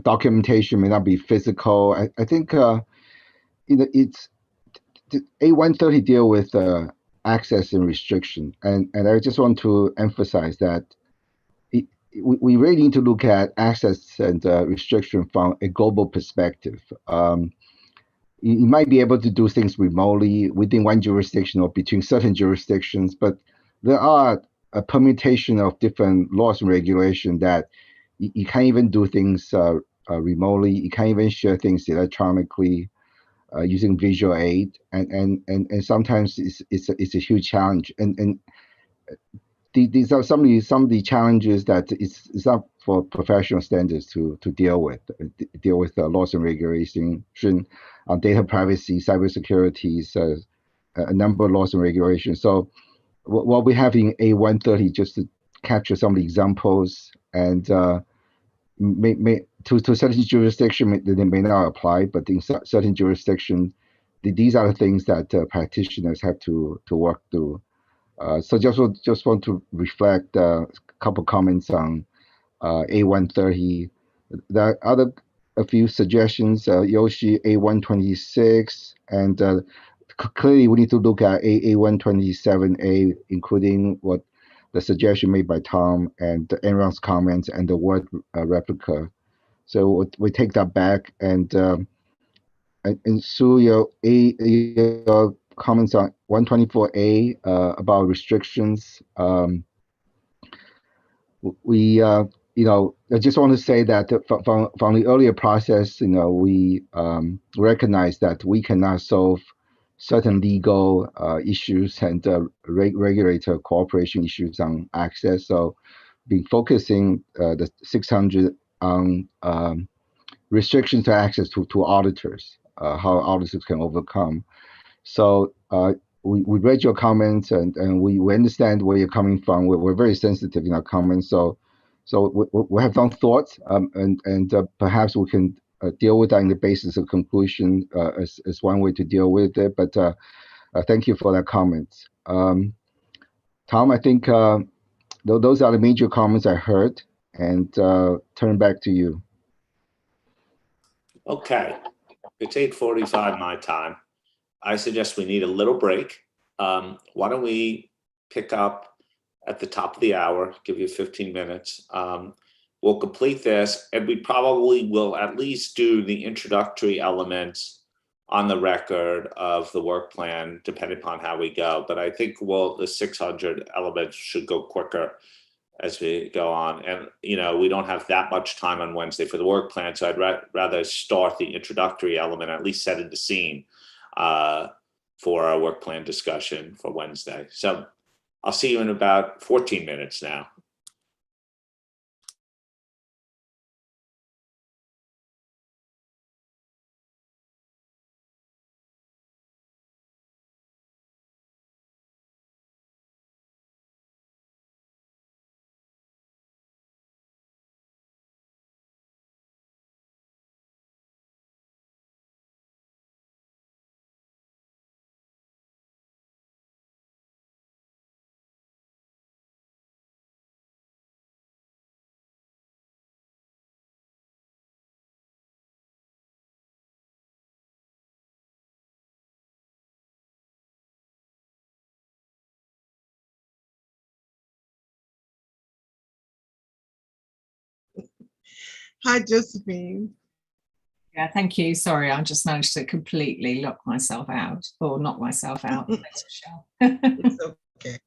documentation may not be physical. I think it's A130 deal with access and restriction, and I just want to emphasize that we really need to look at access and restriction from a global perspective. You might be able to do things remotely within one jurisdiction or between certain jurisdictions, but there are a permutation of different laws and regulations that you can't even do things remotely. You can't even share things electronically using visual aid, and sometimes it's a huge challenge. And these are some of the challenges that it's not for professional standards to deal with laws and regulations on data privacy, cybersecurity, a number of laws and regulations. So what we have in A130, just to capture some of the examples, and to certain jurisdictions they may not apply, but in certain jurisdictions, these are the things that practitioners have to work through. So just want to reflect a couple comments on A130. There are a few suggestions, Yoshi, A126, and clearly we need to look at A127A, including what the suggestion made by Tom and Enron's comments and the word replica. So we take that back, and Sue, your comments on 124A about restrictions. I just want to say that from the earlier process, we recognize that we cannot solve certain legal issues and regulator cooperation issues on access. So, been focusing the 600 on restrictions to access to auditors, how auditors can overcome. So we read your comments and we understand where you're coming from. We're very sensitive in our comments, so we have some thoughts, and perhaps we can deal with that in the basis of conclusion as one way to deal with it. But thank you for that comment. Tom, I think those are the major comments I heard, and turn back to you. Okay, it's 8:45 my time. I suggest we need a little break. Why don't we pick up at the top of the hour, give you 15 minutes. We'll complete this, and we probably will at least do the introductory elements on the record of the work plan, depending upon how we go. But I think the 600 elements should go quicker as we go on. And, we don't have that much time on Wednesday for the work plan, so I'd rather start the introductory element, at least setting the scene for our work plan discussion for Wednesday. So I'll see you in about 14 minutes now. Hi, Josephine. Yeah, thank you. Sorry, I just managed to completely lock myself out or knock myself out. Thanks, Michelle. It's okay.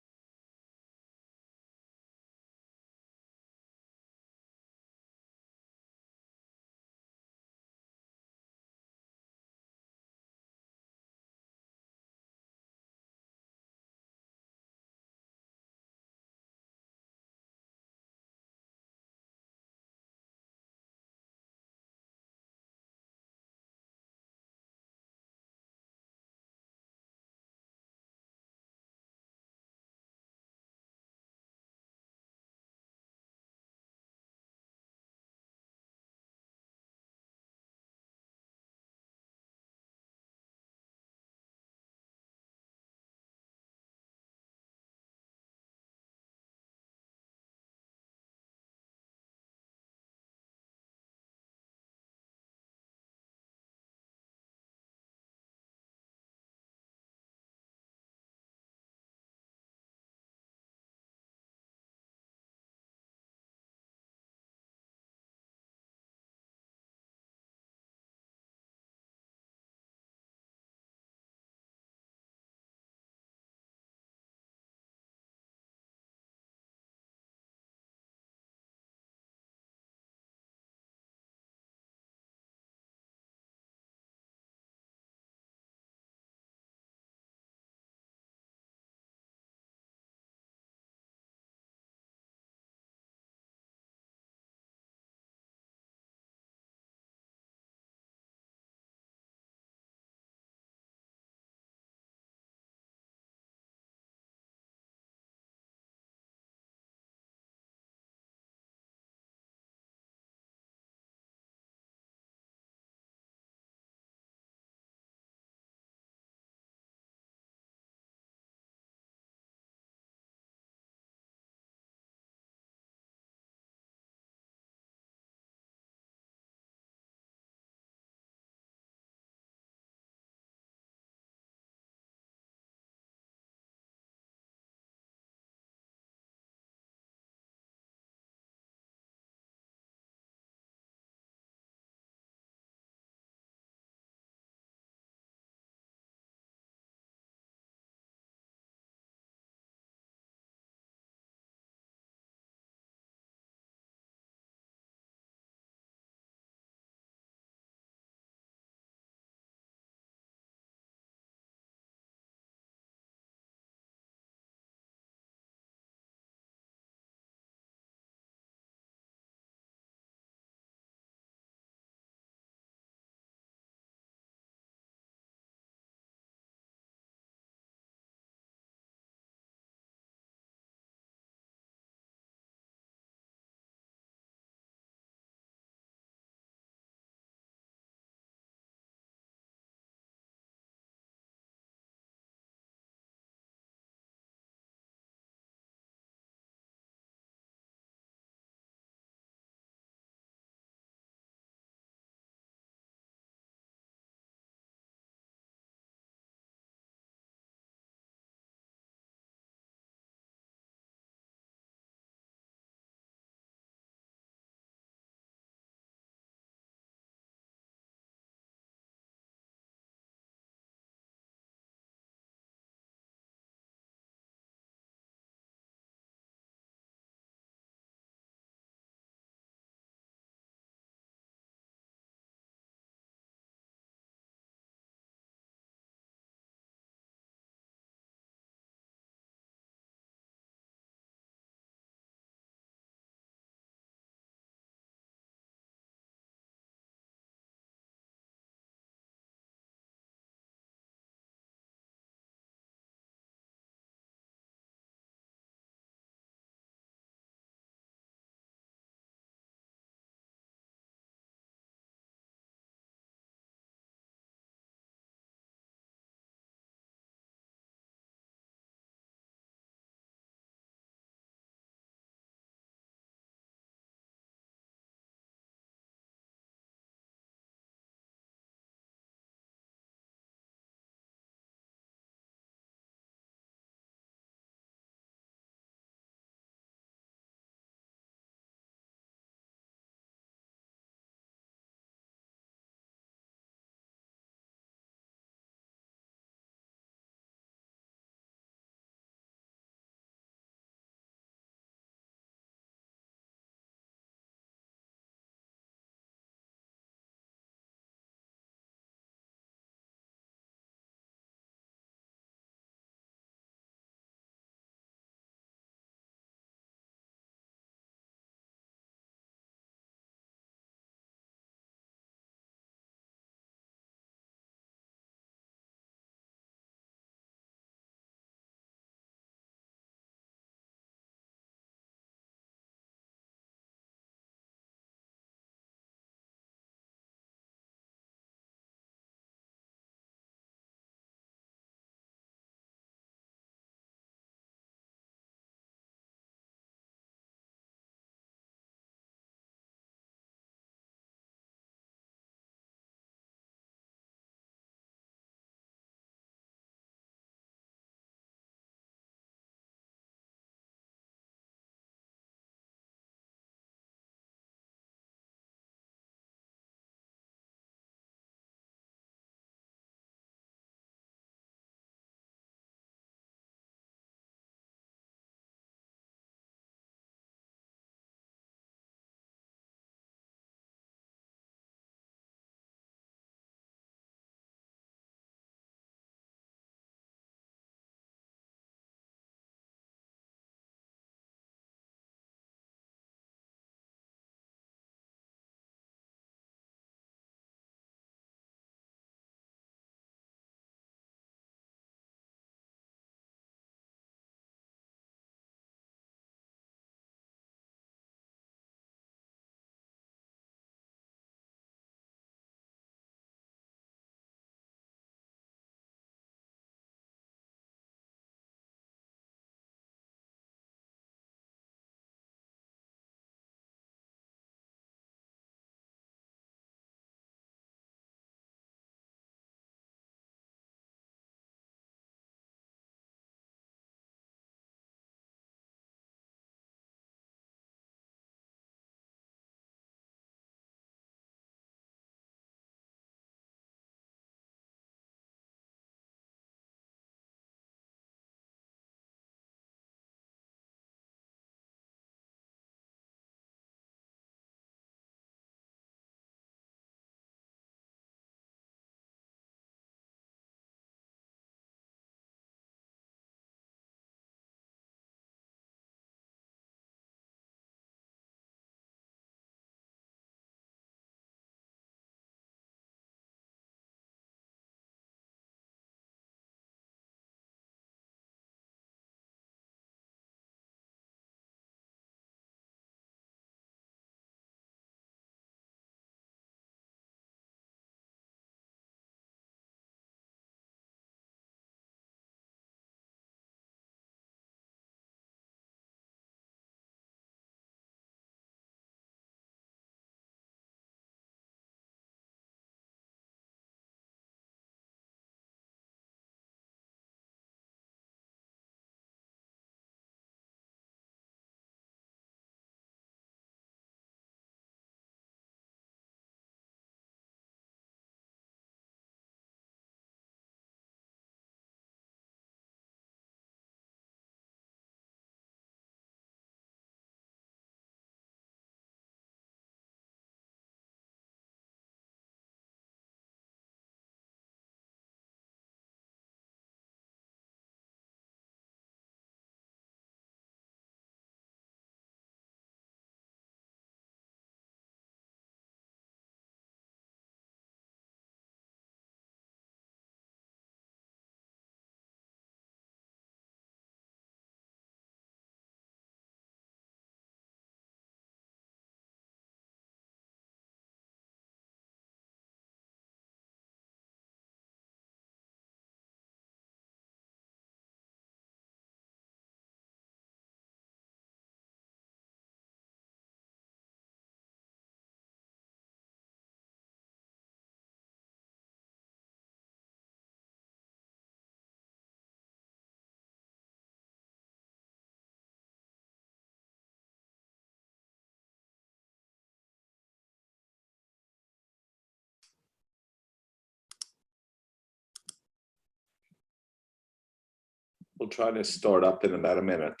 We'll try to start up in about a minute.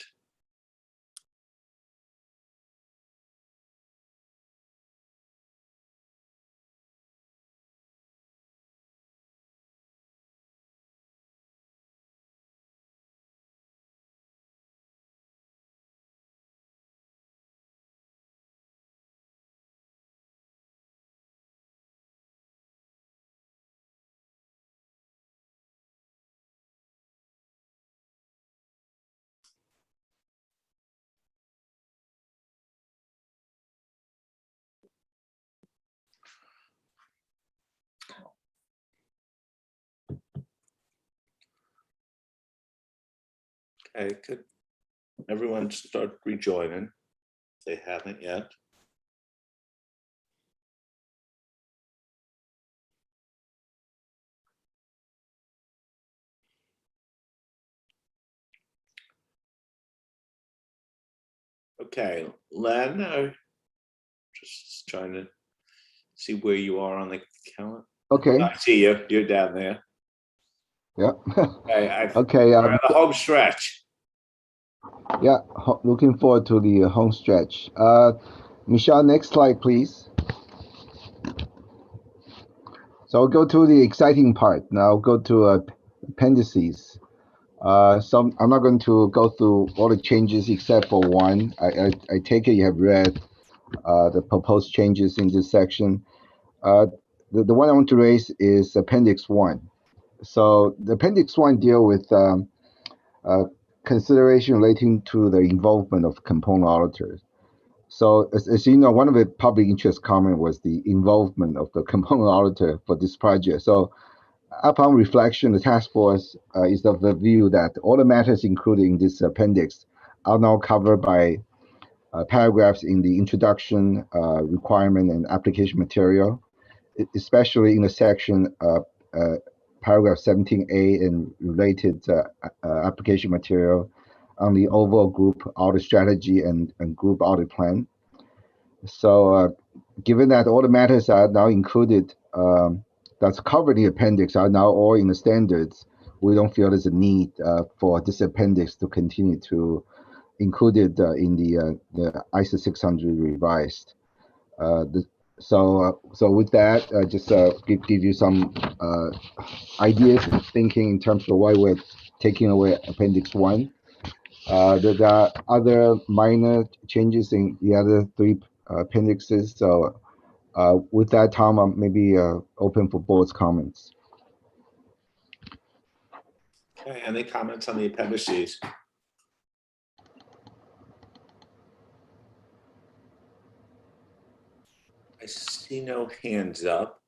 Okay, could everyone start rejoining if they haven't yet? Okay, Len, just trying to see where you are on the calendar. Okay. I see you. You're down there. Yeah. Okay. Okay. We're on the home stretch. Yeah. Looking forward to the home stretch. Michelle, next slide, please. So I'll go to the exciting part. Now I'll go to appendices. I'm not going to go through all the changes except for one. I take it you have read the proposed changes in this section. The one I want to raise is Appendix One. So the Appendix One deal with consideration relating to the involvement of component auditors. So as you know, one of the public interest comment was the involvement of the component auditor for this project. So upon reflection, the task force is of the view that all the matters included in this appendix are now covered by paragraphs in the introduction, requirement, and application material, especially in the section paragraph 17A and related application material on the overall group audit strategy and group audit plan. So given that all the matters are now included that's covered in the appendix are now all in the standards, we don't feel there's a need for this appendix to continue to include it in the ISO 600 revised. So with that, just give you some ideas and thinking in terms of why we're taking away Appendix 1. There are other minor changes in the other three appendixes. So with that, Tom, I'm maybe open for board's comments. Okay, any comments on the appendices? I see no hands up.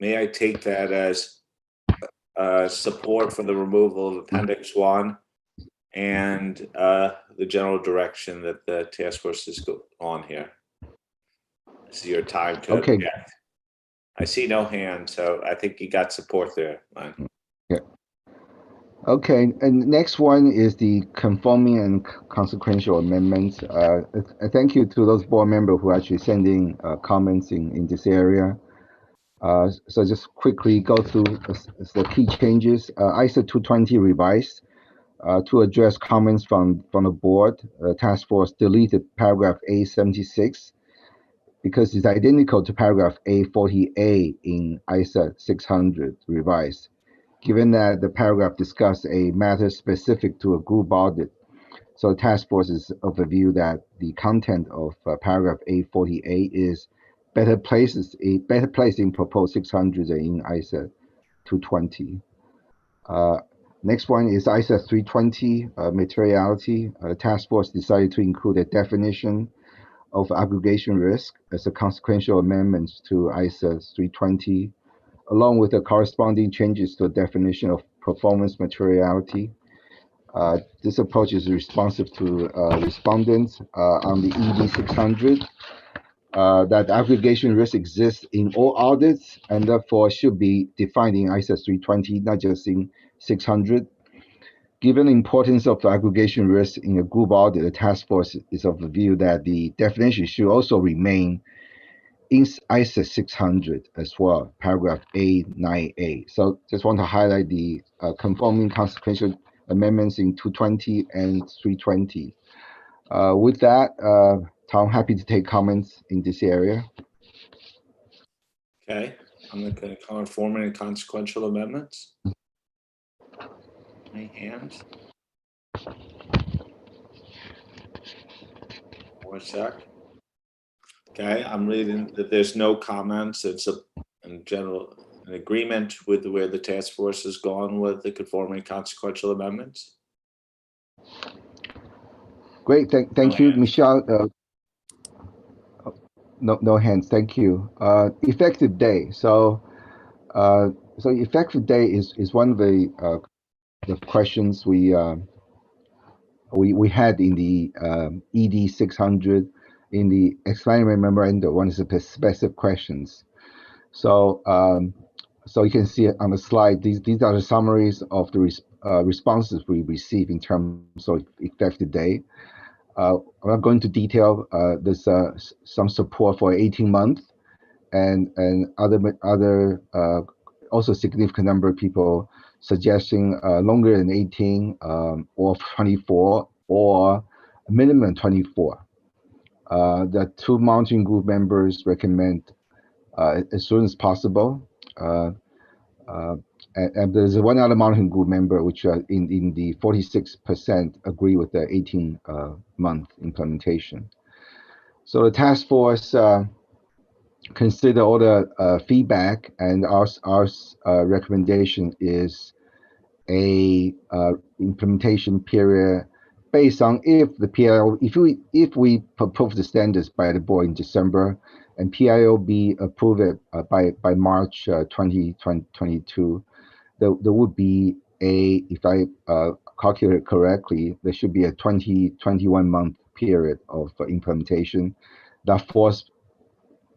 May I take that as support for the removal of Appendix 1 and the general direction that the task force is on here? This is your time to object. I see no hand, so I think you got support there, man. Yeah. Okay, and next one is the conforming and consequential amendments. Thank you to those board members who actually sending comments in this area. So just quickly go through the key changes. ISO 220 revised to address comments from the board. Task force deleted paragraph A76 because it's identical to paragraph A40A in ISO 600 revised. Given that the paragraph discussed a matter specific to a group audit, so the task force is of the view that the content of paragraph A40A is better placed in proposed 600 than in ISO 220. Next one is ISO 320 materiality. The task force decided to include a definition of aggregation risk as a consequential amendment to ISO 320, along with the corresponding changes to the definition of performance materiality. This approach is responsive to respondents on the ED 600 that aggregation risk exists in all audits and therefore should be defined in ISO 320, not just in 600. Given the importance of aggregation risk in a group audit, the task force is of the view that the definition should also remain in ISO 600 as well, paragraph A9A. So just want to highlight the conforming consequential amendments in 220 and 320. With that, Tom, happy to take comments in this area. Okay, I'm going to conforming and consequential amendments. Any hands? One sec. Okay, I'm reading that there's no comments. It's in general an agreement with where the task force has gone with the conforming and consequential amendments. Great, thank you, Michelle. No hands. Thank you. Effective day. So effective day is one of the questions we had in the ED 600 in the explanatory memorandum. One is the specific questions. So so you can see on the slide. These are the summaries of the responses we receive in terms of effective day. I'm not going to detail. There's some support for 18 months, and other also significant number of people suggesting longer than 18 or 24 or a minimum 24. The two monitoring group members recommend as soon as possible. And there's one other monitoring group member which in the 46% agree with the 18-month implementation. So the task force consider all the feedback, and our recommendation is a implementation period based on if the PIO, if we propose the standards by the board in December, and PIO be approved by March 2022, there would be if I calculate correctly, there should be a 21 month period of implementation that falls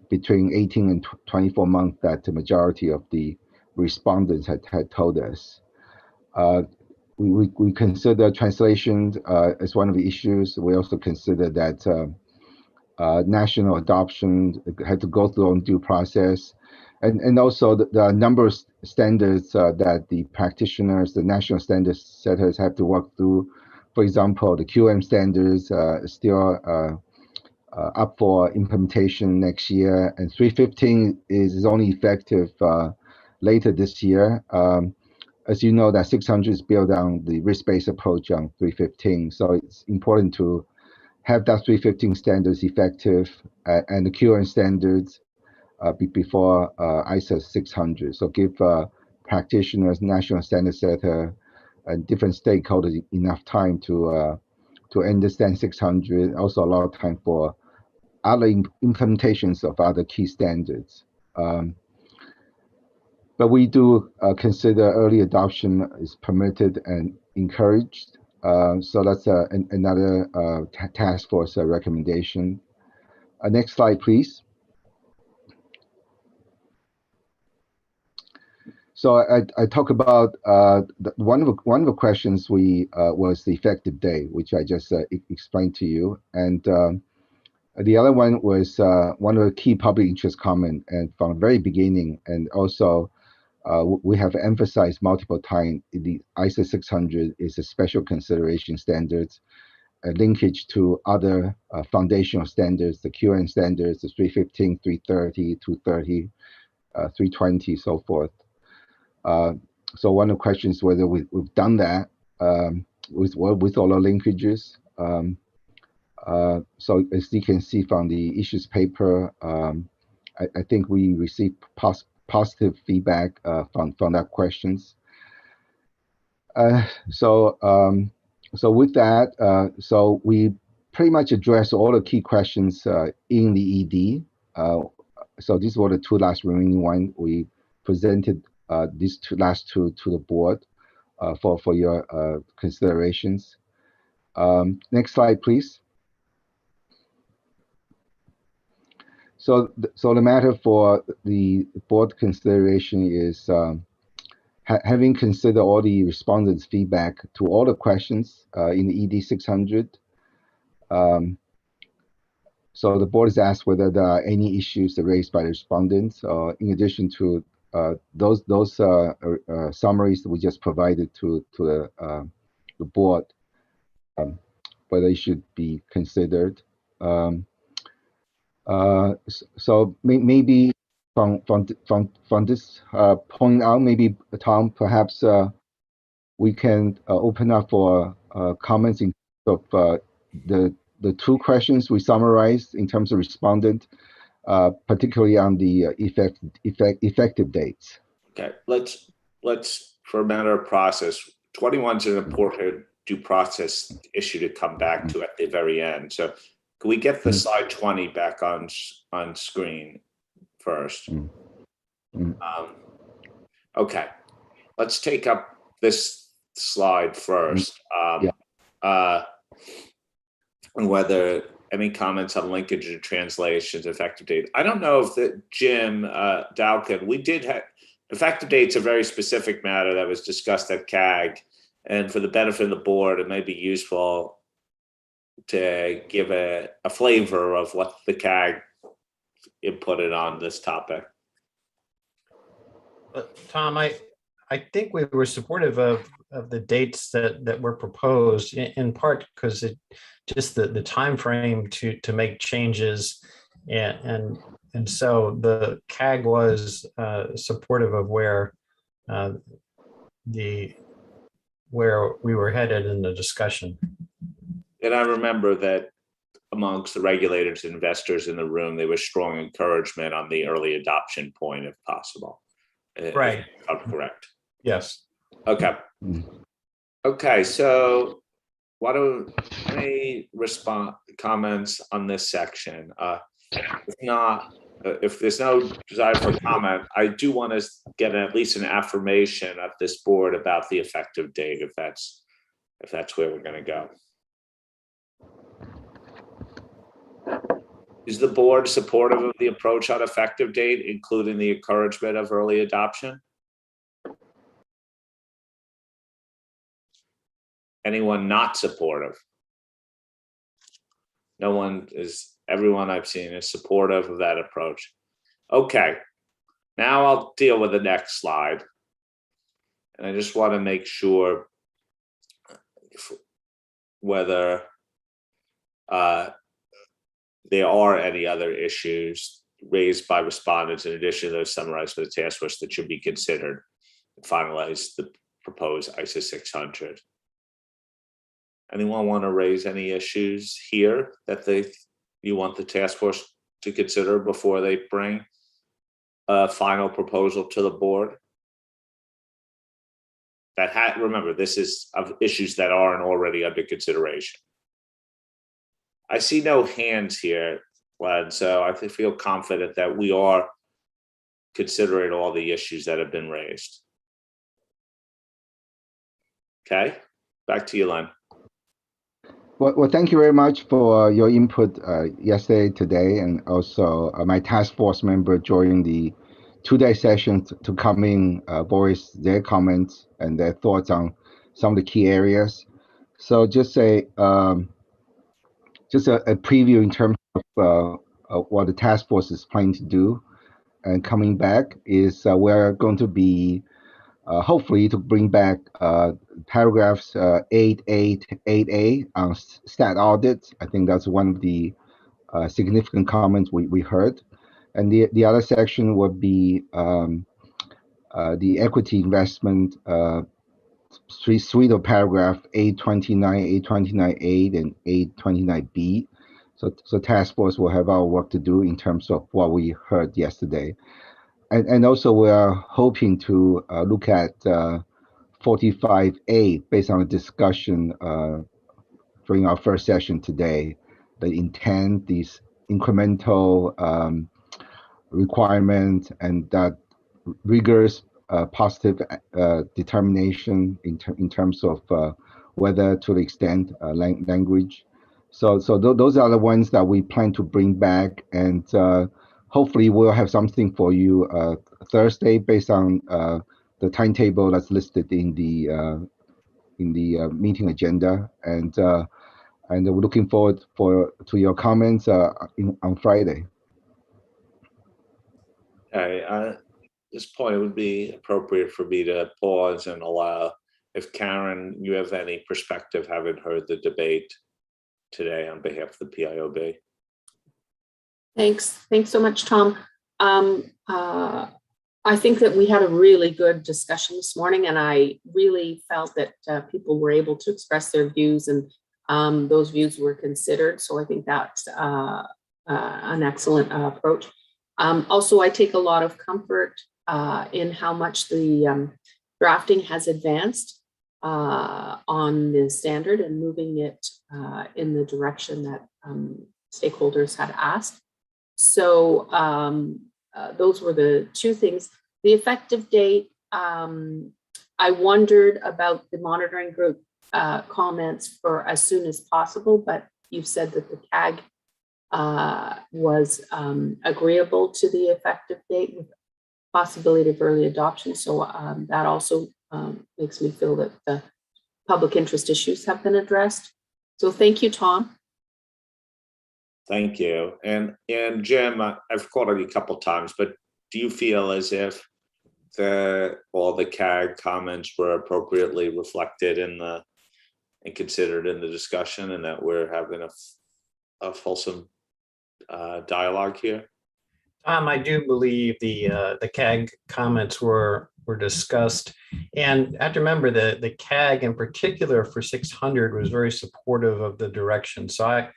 between 18 and 24 months that the majority of the respondents had told us. We consider translation as one of the issues. We also consider that national adoption had to go through on due process. And also the number of standards that the practitioners, the national standards setters have to work through. For example, the QM standards still up for implementation next year, and 315 is only effective later this year. As you know, that 600 is built on the risk-based approach on 315, so it's important to have that 315 standards effective and the QM standards before ISO 600. So give practitioners, national standard setter, and different stakeholders enough time to understand 600. Also, a lot of time for other implementations of other key standards. But we do consider early adoption is permitted and encouraged. So that's another task force recommendation. Next slide, please. So I talk about one of the questions was the effective day, which I just explained to you, and the other one was one of the key public interest comment, and from the very beginning, and also we have emphasized multiple times the ISO 600 is a special consideration standards, a linkage to other foundational standards, the QM standards, the 315, 330, 230, 320, so forth. So one of the questions is whether we've done that with all our linkages. So as you can see from the issues paper, I think we received positive feedback from that questions. So with that, so we pretty much address all the key questions in the ED. So these were the two last remaining ones. We presented these last two to the board for your considerations. Next slide, please. So the matter for the board consideration is having considered all the respondents' feedback to all the questions in the ED 600. So the board is asked whether there are any issues raised by the respondents, in addition to those summaries that we just provided to the the board, whether it should be considered. So maybe from this point out, maybe Tom, perhaps we can open up for comments in terms of the two questions we summarized in terms of respondent, particularly on the effective dates. Okay, let's for a matter of process. 21 is an important due process issue to come back to at the very end. So can we get the slide 20 back on screen first? Okay, let's take up this slide first. And whether any comments on linkage and translations, effective date. I don't know if Jim Dowkin, we did have effective date's a very specific matter that was discussed at CAG, and for the benefit of the board, it may be useful to give a flavor of what the CAG inputted on this topic. Tom, I think we were supportive of the dates that were proposed, in part because just the time frame to make changes, and so the CAG was supportive of where we were headed in the discussion. And I remember that amongst the regulators and investors in the room, there was strong encouragement on the early adoption point, if possible. Right. If I'm correct. Yes. Okay. Okay. So, any comments on this section? If not, if there's no desire for comment, I do want to get at least an affirmation at this board about the effective date, if that's where we're going to go. Is the board supportive of the approach on effective date, including the encouragement of early adoption? Anyone not supportive? No one is, everyone I've seen is supportive of that approach. Okay, now I'll deal with the next slide. And I just want to make sure whether there are any other issues raised by respondents in addition to those summarized by the task force that should be considered and finalize the proposed ISO 600. Anyone want to raise any issues here that you want the task force to consider before they bring a final proposal to the board? Remember, this is of issues that aren't already under consideration. I see no hands here, Len, so I feel confident that we are considering all the issues that have been raised. Okay, back to you, Len. Well, thank you very much for your input yesterday, today, and also my task force member joining the two-day session to come in, voice their comments and their thoughts on some of the key areas. So just a preview in terms of what the task force is planning to do. And coming back is we're going to be hopefully to bring back paragraphs 8A on stat audits. I think that's one of the significant comments we heard. And the other section would be the equity investment suite of paragraph 829, 829A, and 829B. So task force will have our work to do in terms of what we heard yesterday. And also we are hoping to look at 45A based on the discussion during our first session today, the intent, these incremental requirements, and that rigorous positive determination in terms of whether to the extent language. So those are the ones that we plan to bring back, and hopefully we'll have something for you Thursday based on the timetable that's listed in the meeting agenda, and we're looking forward to your comments on Friday. Okay, at this point, it would be appropriate for me to pause and allow if Karen, you have any perspective, having heard the debate today on behalf of the PIOB. Thanks so much, Tom. I think that we had a really good discussion this morning, and I really felt that people were able to express their views, and those views were considered. So I think that's an excellent approach. Also, I take a lot of comfort in how much the drafting has advanced on the standard and moving it in the direction that stakeholders had asked. So those were the two things. The effective date, I wondered about the monitoring group comments for as soon as possible, but you've said that the CAG was agreeable to the effective date with possibility of early adoption. So that also makes me feel that the public interest issues have been addressed. So thank you, Tom. Thank you. And Jim, I've called on you a couple of times, but do you feel as if all the CAG comments were appropriately reflected and considered in the discussion, and that we're having a fulsome dialogue here? I do believe the CAG comments were discussed, and I have to remember the CAG in particular for 600 was very supportive of the direction. So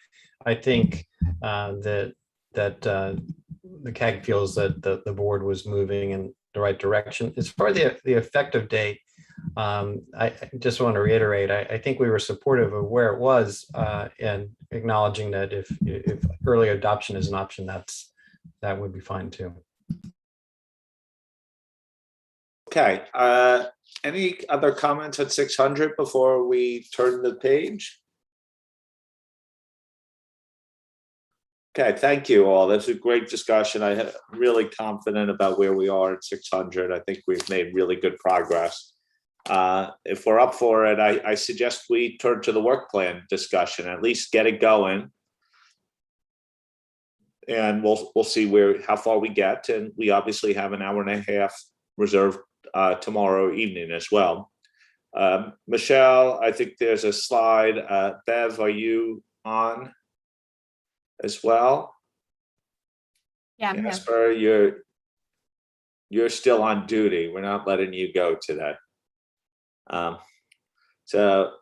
I think that the CAG feels that the board was moving in the right direction. As far as the effective date, I just want to reiterate, I think we were supportive of where it was and acknowledging that if early adoption is an option, that would be fine too. Okay. Any other comments at 600 before we turn the page? Okay, thank you all. That's a great discussion. I'm really confident about where we are at 600. I think we've made really good progress. If we're up for it, I suggest we turn to the work plan discussion, at least get it going. And we'll see how far we get. And we obviously have an hour and a half reserved tomorrow evening as well. Michelle, I think there's a slide. Bev, are you on as well? Yeah, I'm here. Jasper, you're still on duty. We're not letting you go today. So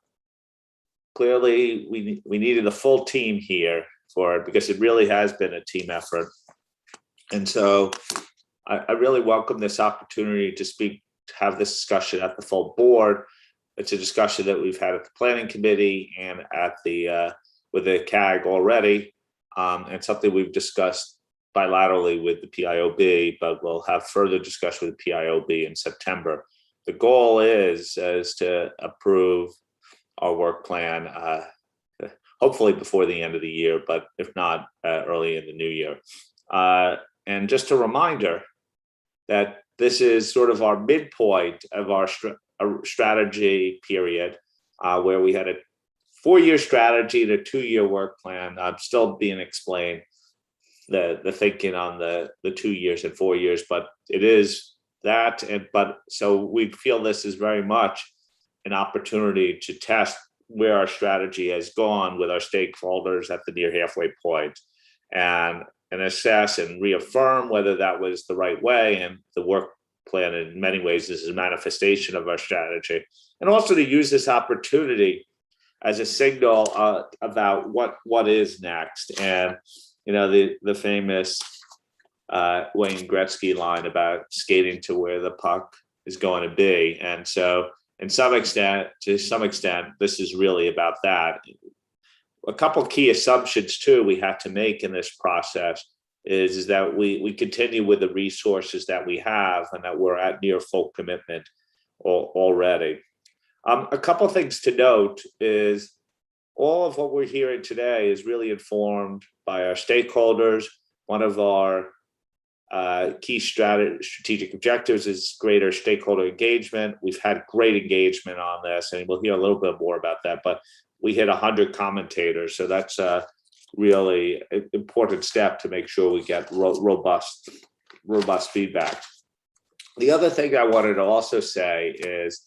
clearly we needed a full team here for it, because it really has been a team effort. And so I really welcome this opportunity to have this discussion at the full board. It's a discussion that we've had at the planning committee and at with the CAG already, and something we've discussed bilaterally with the PIOB, but we'll have further discussion with the PIOB in September. The goal is to approve our work plan, hopefully before the end of the year, but if not, early in the new year. And just a reminder that this is sort of our midpoint of our strategy period, where we had a 4-year strategy and a 2-year work plan. I'm still being explained the thinking on the 2 years and 4 years, but it is that. But so we feel this is very much an opportunity to test where our strategy has gone with our stakeholders at the near halfway point, and assess and reaffirm whether that was the right way. And the work plan in many ways is a manifestation of our strategy, and also to use this opportunity as a signal about what is next. And the famous Wayne Gretzky line about skating to where the puck is going to be. And so to some extent, this is really about that. A couple key assumptions too we had to make in this process is that we continue with the resources that we have, and that we're at near full commitment already. A couple things to note is all of what we're hearing today is really informed by our stakeholders. One of our key strategic objectives is greater stakeholder engagement. We've had great engagement on this, and we'll hear a little bit more about that, but we hit 100 commentators. So that's a really important step to make sure we get robust feedback. The other thing I wanted to also say is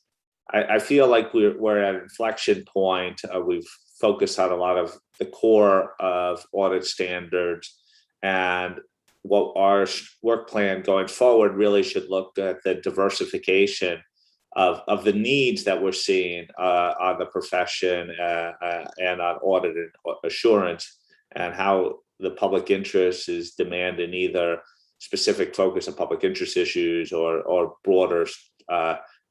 I feel like we're at an inflection point. We've focused on a lot of the core of audit standards, and what our work plan going forward really should look at the diversification of the needs that we're seeing on the profession and on audit and assurance, and how the public interest is demanding either specific focus on public interest issues or broader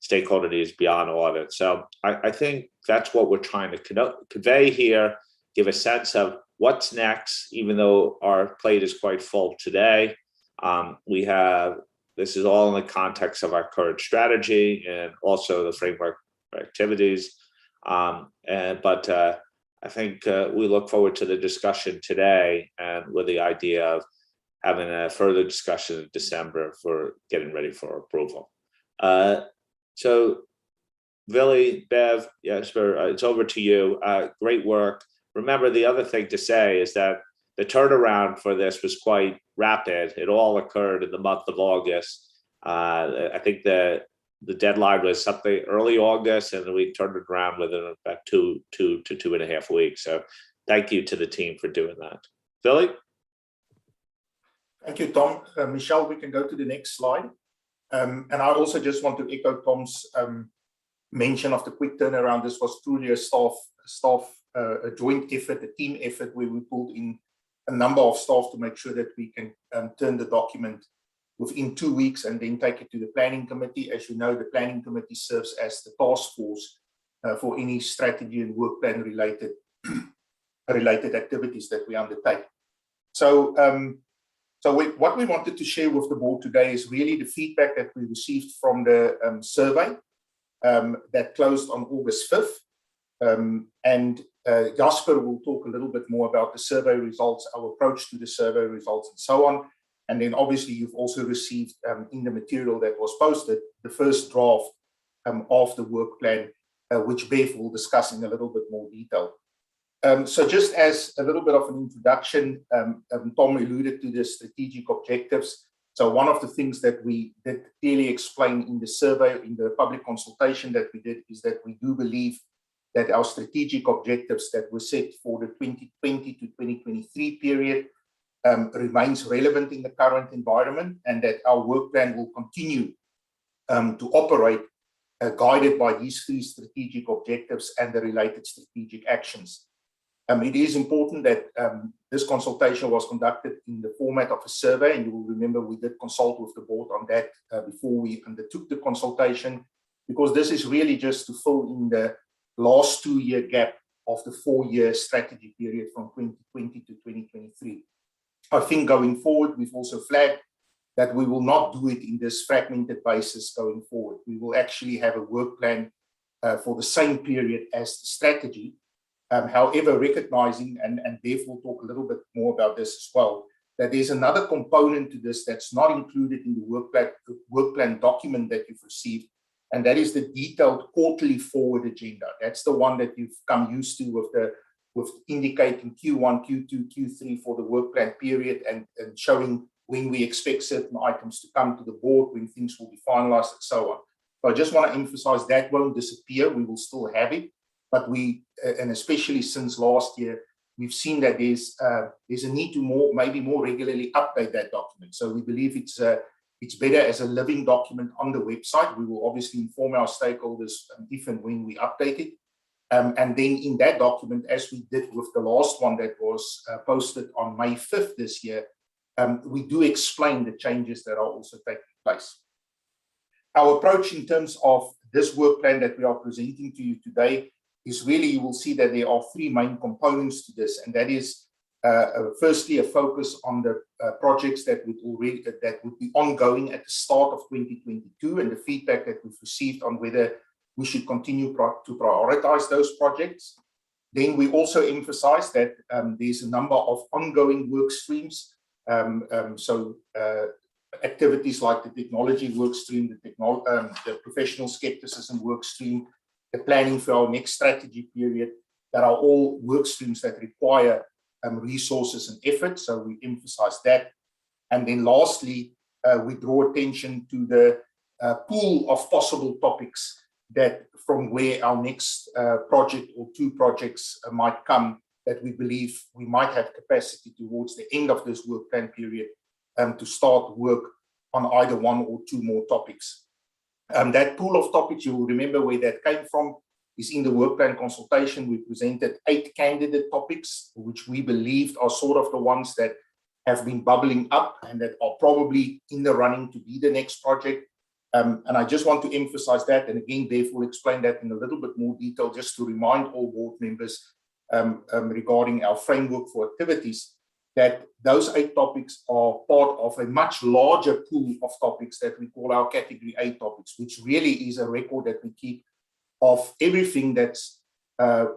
stakeholder needs beyond audit. So I think that's what we're trying to convey here, give a sense of what's next, even though our plate is quite full today. This is all in the context of our current strategy and also the framework for activities. But I think we look forward to the discussion today, and with the idea of having a further discussion in December for getting ready for approval. So Billy, Bev, Jesper, it's over to you. Great work. Remember, the other thing to say is that the turnaround for this was quite rapid. It all occurred in the month of August. I think the deadline was something early August, and we turned it around within about 2 to 2.5 weeks. So thank you to the team for doing that. Billy? Thank you, Tom. Michelle, we can go to the next slide. And I also just want to echo Tom's mention of the quick turnaround. This was truly a joint effort, a team effort, where we pulled in a number of staff to make sure that we can turn the document within 2 weeks and then take it to the planning committee. As you know, the planning committee serves as the task force for any strategy and work plan related activities that we undertake. So, what we wanted to share with the board today is really the feedback that we received from the survey that closed on August 5th. Jasper will talk a little bit more about the survey results, our approach to the survey results, and so on. And then obviously you've also received in the material that was posted, the first draft of the work plan, which Bev will discuss in a little bit more detail. So just as a little bit of an introduction, Tom alluded to the strategic objectives. So one of the things that we did clearly explain in the survey, in the public consultation that we did, is that we do believe that our strategic objectives that were set for the 2020 to 2023 period remains relevant in the current environment, and that our work plan will continue to operate guided by these 3 strategic objectives and the related strategic actions. It is important that this consultation was conducted in the format of a survey, and you will remember we did consult with the board on that before we undertook the consultation, because this is really just to fill in the last 2-year gap of the 4-year strategy period from 2020 to 2023. I think going forward, we've also flagged that we will not do it in this fragmented basis going forward. We will actually have a work plan for the same period as the strategy. However, recognizing, and Bev will talk a little bit more about this as well, that there's another component to this that's not included in the work plan document that you've received, and that is the detailed quarterly forward agenda. That's the one that you've come used to with indicating Q1, Q2, Q3 for the work plan period, and showing when we expect certain items to come to the board, when things will be finalized, and so on. So I just want to emphasize that won't disappear. We will still have it, but and especially since last year, we've seen that there's a need to maybe more regularly update that document. So we believe it's better as a living document on the website. We will obviously inform our stakeholders if and when we update it. And then in that document, as we did with the last one that was posted on May 5th this year, we do explain the changes that are also taking place. Our approach in terms of this work plan that we are presenting to you today is really, you will see that there are 3 main components to this, and that is firstly a focus on the projects that would be ongoing at the start of 2022, and the feedback that we've received on whether we should continue to prioritize those projects. Then we also emphasize that there's a number of ongoing work streams. Activities like the technology work stream, the professional skepticism work stream, the planning for our next strategy period, that are all work streams that require resources and effort. So we emphasize that. And then lastly, we draw attention to the pool of possible topics that from where our next project or two projects might come, that we believe we might have capacity towards the end of this work plan period to start work on either one or two more topics. That pool of topics, you will remember where that came from, is in the work plan consultation. We presented 8 candidate topics, which we believed are sort of the ones that have been bubbling up and that are probably in the running to be the next project. And I just want to emphasize that, and again, Dave will explain that in a little bit more detail, just to remind all board members regarding our framework for activities, that those 8 topics are part of a much larger pool of topics that we call our category A topics, which really is a record that we keep of everything that's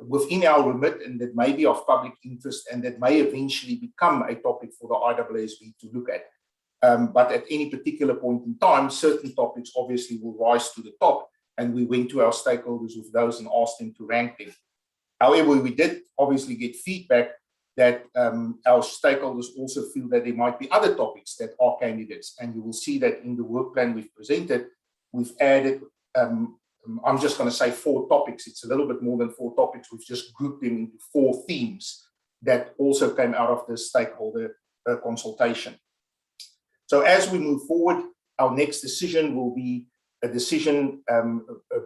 within our remit and that may be of public interest and that may eventually become a topic for the IAASB to look at. But at any particular point in time, certain topics obviously will rise to the top, and we went to our stakeholders with those and asked them to rank them. However, we did obviously get feedback that our stakeholders also feel that there might be other topics that are candidates, and you will see that in the work plan we've presented, we've added, I'm just going to say 4 topics. It's a little bit more than 4 topics. We've just grouped them into 4 themes that also came out of the stakeholder consultation. So as we move forward, our next decision will be a decision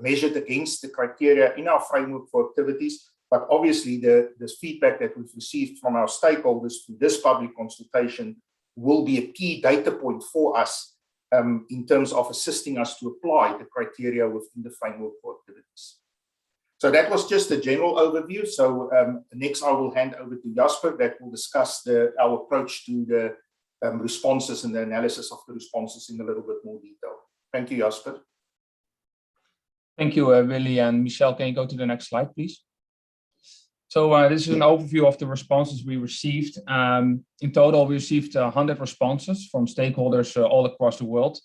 measured against the criteria in our framework for activities. But obviously, the feedback that we've received from our stakeholders through this public consultation will be a key data point for us in terms of assisting us to apply the criteria within the framework for activities. So that was just a general overview. So next, I will hand over to Jasper that will discuss our approach to the responses and the analysis of the responses in a little bit more detail. Thank you, Jasper. Thank you, Willie and Michelle. Can you go to the next slide, please? So this is an overview of the responses we received. In total, we received 100 responses from stakeholders all across the world.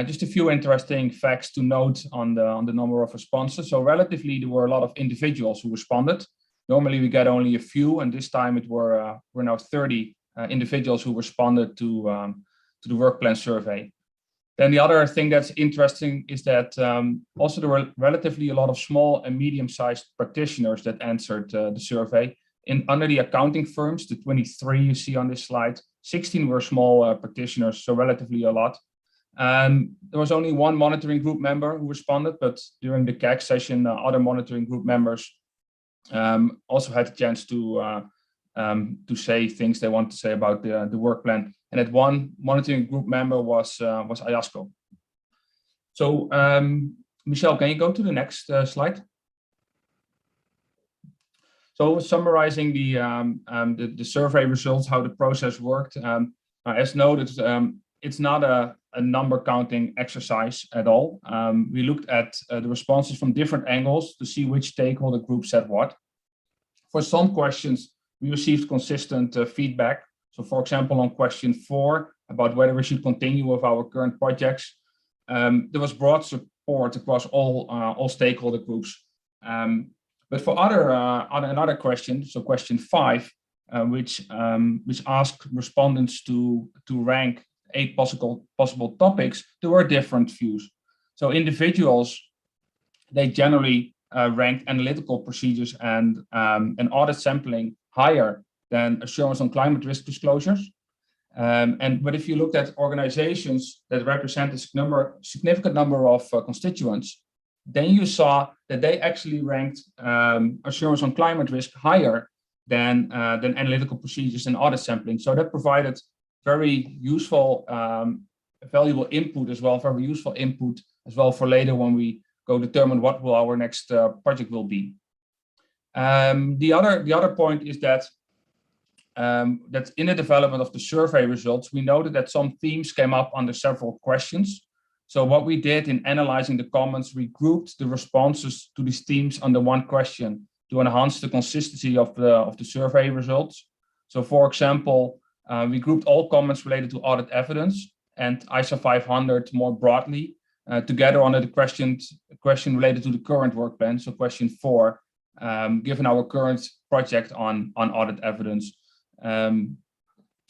Just a few interesting facts to note on the number of responses. So relatively, there were a lot of individuals who responded. Normally, we get only a few, and this time it were now 30 individuals who responded to the work plan survey. Then the other thing that's interesting is that also there were relatively a lot of small and medium-sized practitioners that answered the survey. Under the accounting firms, the 23 you see on this slide, 16 were small practitioners, so relatively a lot. There was only one monitoring group member who responded, but during the CAC session, other monitoring group members also had a chance to say things they want to say about the work plan. And that one monitoring group member was IASCO. So Michelle, can you go to the next slide? So summarizing the survey results, how the process worked. As noted, it's not a number counting exercise at all. We looked at the responses from different angles to see which stakeholder group said what. For some questions, we received consistent feedback. So for example, on question 4, about whether we should continue with our current projects, there was broad support across all stakeholder groups. But for another question, so question 5, which asked respondents to rank 8 possible topics, there were different views. So individuals, they generally ranked analytical procedures and audit sampling higher than assurance on climate risk disclosures. But if you looked at organizations that represent a significant number of constituents, then you saw that they actually ranked assurance on climate risk higher than analytical procedures and audit sampling. So that provided very useful, valuable input as well, very useful input as well for later when we go determine what will our next project will be. The other point is that that in the development of the survey results, we noted that some themes came up under several questions. So what we did in analyzing the comments, we grouped the responses to these themes under one question to enhance the consistency of the survey results. So for example, we grouped all comments related to audit evidence and ISO 500 more broadly together under the question related to the current work plan. So question 4, given our current project on audit evidence.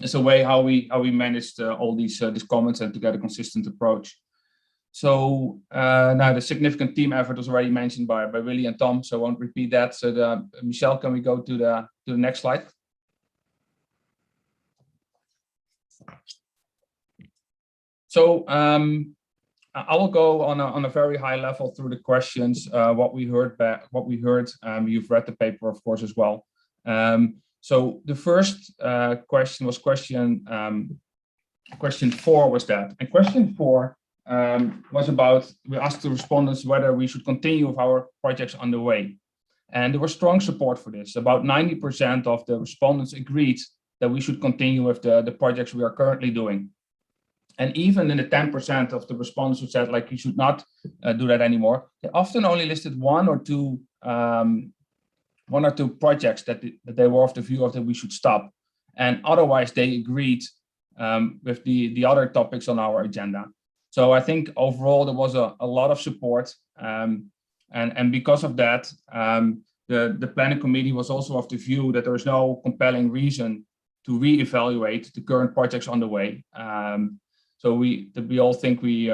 It's a way how we managed all these comments and to get a consistent approach. So now the significant team effort was already mentioned by Willy and Tom, so I won't repeat that. So Michelle, can we go to the next slide? So I will go on a very high level through the questions, what we heard. You've read the paper, of course, as well. So the first question was question 4 was that. And question 4 was about, we asked the respondents whether we should continue with our projects underway. And there was strong support for this. About 90% of the respondents agreed that we should continue with the projects we are currently doing. And even in the 10% of the respondents who said, like, you should not do that anymore, they often only listed one or two projects that they were of the view of that we should stop. And otherwise, they agreed with the other topics on our agenda. So I think overall, there was a lot of support. And because of that, the planning committee was also of the view that there is no compelling reason to reevaluate the current projects on the way. So we all think we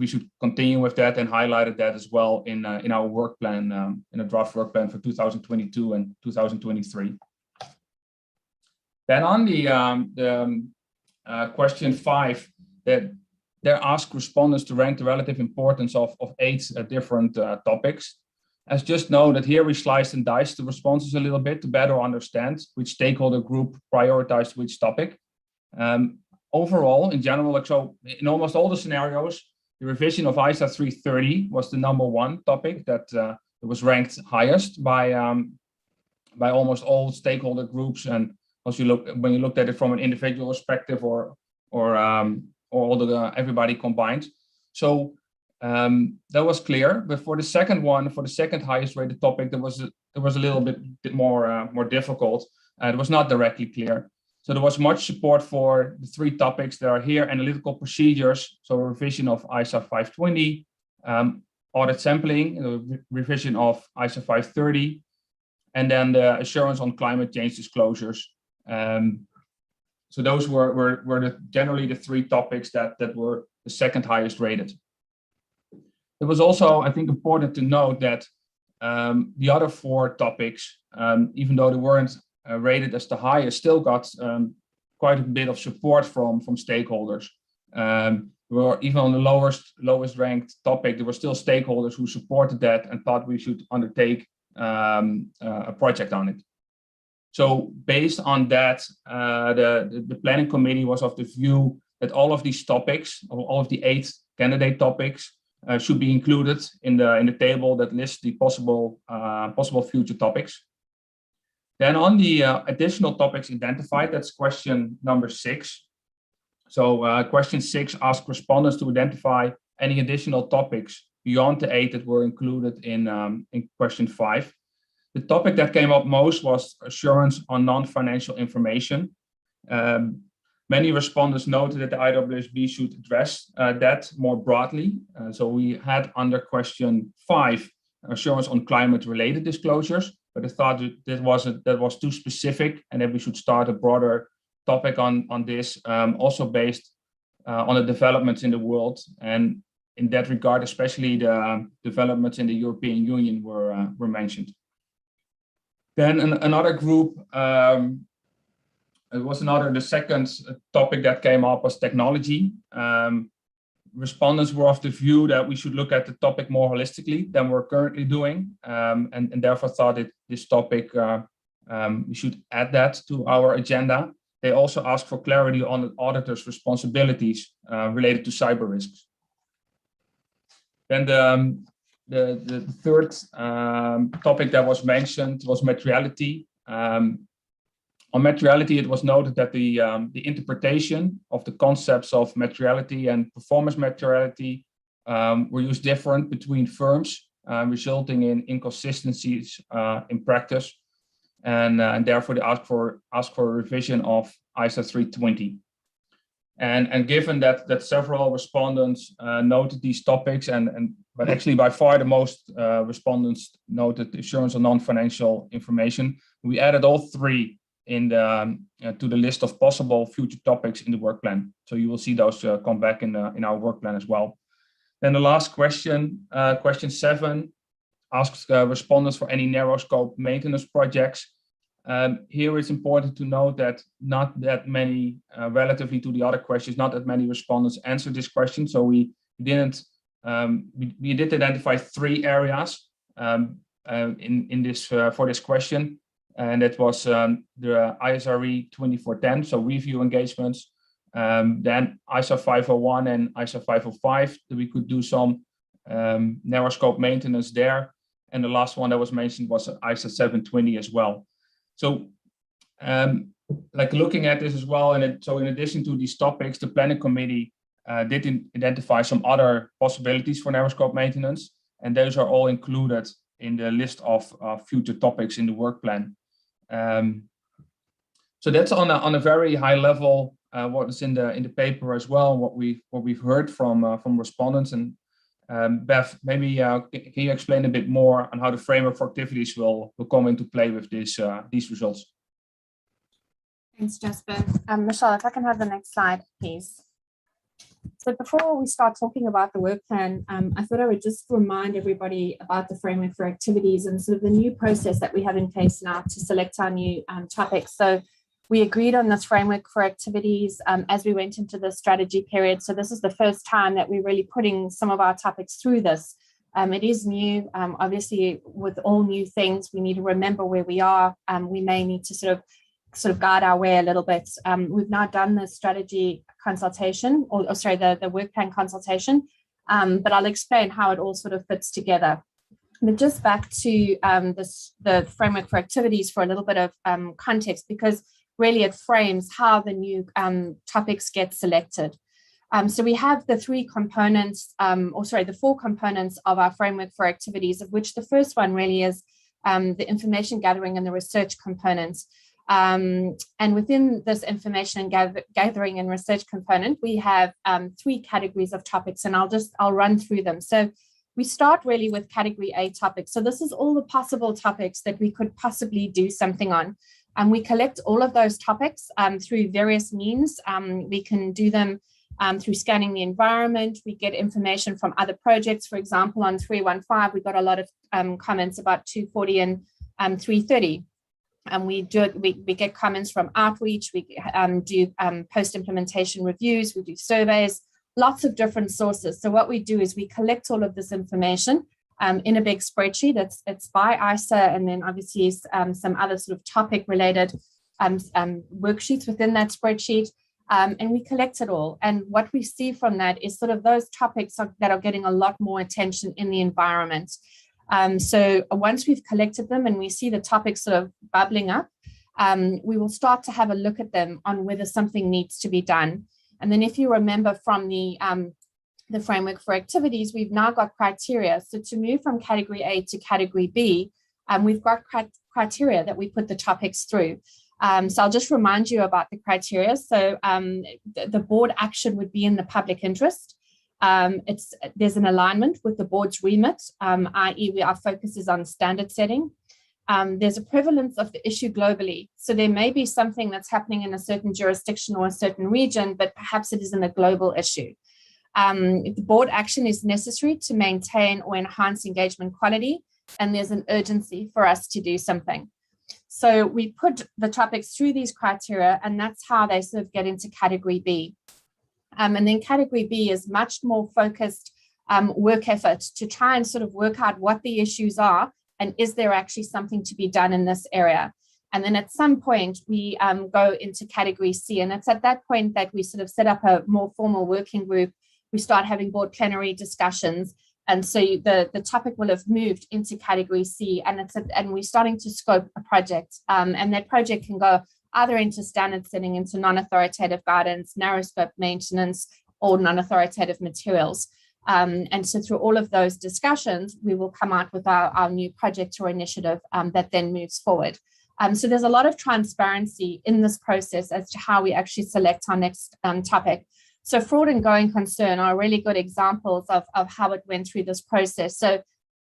should continue with that, and highlighted that as well in our work plan, in a draft work plan for 2022 and 2023. Then on the question 5, that there asked respondents to rank the relative importance of 8 different topics. As just know that here we sliced and diced the responses a little bit to better understand which stakeholder group prioritized which topic. Overall, in general, like, so in almost all the scenarios, the revision of ISA 330 was the #1 topic that was ranked highest by almost all stakeholder groups. And as when you looked at it from an individual perspective or all everybody combined. So that was clear. But for the second one, for the second highest rated topic, there was a little bit more difficult. It was not directly clear. So there was much support for the 3 topics that are here: analytical procedures, so a revision of ISA 520, audit sampling, revision of ISA 530, and then the assurance on climate change disclosures. So those were generally the 3 topics that were the second highest rated. It was also, I think, important to note that the other 4 topics, even though they weren't rated as the highest, still got quite a bit of support from stakeholders. Were even on the lowest ranked topic, there were still stakeholders who supported that and thought we should undertake a project on it. So based on that, the planning committee was of the view that all of these topics, all of the 8 candidate topics, should be included in the table that lists the possible future topics. Then on the additional topics identified, that's question number 6. So question 6 asked respondents to identify any additional topics beyond the 8 that were included in question 5. The topic that came up most was assurance on non-financial information. Many respondents noted that the IAASB should address that more broadly. So we had under question 5, assurance on climate-related disclosures, but I thought that was too specific and that we should start a broader topic on this, also based on the developments in the world. And in that regard, especially the developments in the European Union were mentioned. Then another group, the second topic that came up was technology. Respondents were of the view that we should look at the topic more holistically than we're currently doing, and therefore thought that this topic, we should add that to our agenda. They also asked for clarity on the auditor's responsibilities related to cyber risks. Then the third topic that was mentioned was materiality. On materiality, it was noted that the interpretation of the concepts of materiality and performance materiality were used different between firms, resulting in inconsistencies in practice, and therefore they asked for a revision of ISA 320. And given that several respondents noted these topics, but actually by far the most respondents noted assurance on non-financial information, we added all 3 in to the list of possible future topics in the work plan. So you will see those come back in our work plan as well. Then the last question, question 7, asks respondents for any narrow scope maintenance projects. Here it's important to note that not that many, relatively to the other questions, not that many respondents answered this question. So we did identify 3 areas in this for this question, and that was the ISRE 2410, so review engagements. Then ISA 501 and ISA 505, that we could do some narrow scope maintenance there. And the last one that was mentioned was ISA 720 as well. So like looking at this as well, and so in addition to these topics, the planning committee did identify some other possibilities for narrow scope maintenance, and those are all included in the list of future topics in the work plan. So that's on a very high level what is in the paper as well, what we've heard from respondents. And Bev, maybe can you explain a bit more on how the framework for activities will come into play with these results? Thanks, Jasper. Michelle, if I can have the next slide, please. So before we start talking about the work plan, I thought I would just remind everybody about the framework for activities and sort of the new process that we have in place now to select our new topics. So we agreed on this framework for activities as we went into the strategy period. So this is the first time that we're really putting some of our topics through this. It is new. Obviously, with all new things, we need to remember where we are. We may need to sort of guide our way a little bit. We've now done the strategy consultation, or sorry, the work plan consultation, but I'll explain how it all sort of fits together. But just back to the framework for activities for a little bit of context, because really it frames how the new topics get selected. So we have the 4 components of our framework for activities, of which the first one really is the information gathering and the research components. And within this information gathering and research component, we have 3 categories of topics, and I'll run through them. So we start really with category A topics. So this is all the possible topics that we could possibly do something on. And we collect all of those topics through various means. We can do them through scanning the environment. We get information from other projects. For example, on 315, we got a lot of comments about 240 and 330. And we get comments from outreach. We do post-implementation reviews. We do surveys, lots of different sources. So what we do is we collect all of this information in a big spreadsheet. It's by ISA, and then obviously some other sort of topic-related worksheets within that spreadsheet, and we collect it all. And what we see from that is sort of those topics that are getting a lot more attention in the environment. So once we've collected them and we see the topics sort of bubbling up, we will start to have a look at them on whether something needs to be done. And then if you remember from the framework for activities, we've now got criteria. So to move from category A to category B, we've got criteria that we put the topics through. So I'll just remind you about the criteria. So the board action would be in the public interest. There's an alignment with the board's remit, i.e. our focus is on standard setting. There's a prevalence of the issue globally. So there may be something that's happening in a certain jurisdiction or a certain region, but perhaps it isn't a global issue. The board action is necessary to maintain or enhance engagement quality, and there's an urgency for us to do something. So we put the topics through these criteria, and that's how they sort of get into category B. And then category B is much more focused work effort to try and sort of work out what the issues are and is there actually something to be done in this area. And then at some point we go into category C, and it's at that point that we sort of set up a more formal working group. We start having board plenary discussions. And so the topic will have moved into category C, and we're starting to scope a project. And that project can go either into standard setting, into non-authoritative guidance, narrow scope maintenance, or non-authoritative materials. And so through all of those discussions, we will come out with our new project or initiative that then moves forward. So there's a lot of transparency in this process as to how we actually select our next topic. So fraud and going concern are really good examples of how it went through this process. So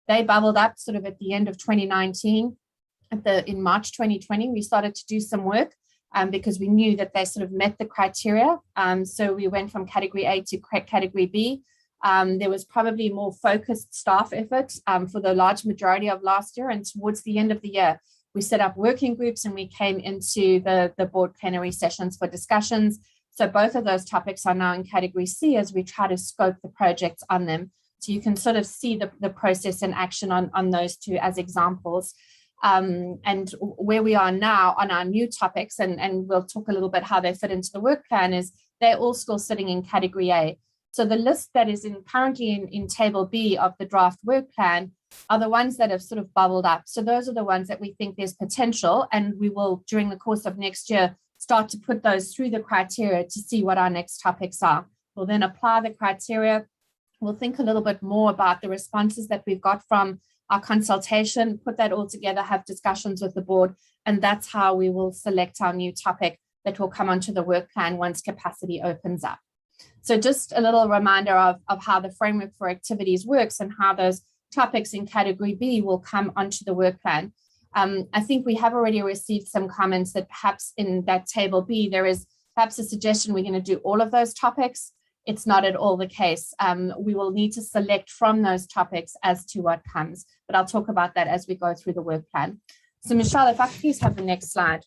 they bubbled up sort of at the end of 2019. In March 2020, we started to do some work because we knew that they sort of met the criteria. So we went from category A to category B. There was probably more focused staff effort for the large majority of last year, and towards the end of the year, we set up working groups and we came into the board plenary sessions for discussions. So both of those topics are now in category C as we try to scope the projects on them. So you can sort of see the process in action on those two as examples. And where we are now on our new topics, and we'll talk a little bit how they fit into the work plan, is they're all still sitting in category A. So the list that is currently in table B of the draft work plan are the ones that have sort of bubbled up. So those are the ones that we think there's potential, and we will, during the course of next year, start to put those through the criteria to see what our next topics are. We'll then apply the criteria. We'll think a little bit more about the responses that we've got from our consultation, put that all together, have discussions with the board, and that's how we will select our new topic that will come onto the work plan once capacity opens up. So just a little reminder of how the framework for activities works and how those topics in category B will come onto the work plan. I think we have already received some comments that perhaps in that table B, there is perhaps a suggestion we're going to do all of those topics. It's not at all the case. We will need to select from those topics as to what comes, but I'll talk about that as we go through the work plan. So Michelle, if I could please have the next slide.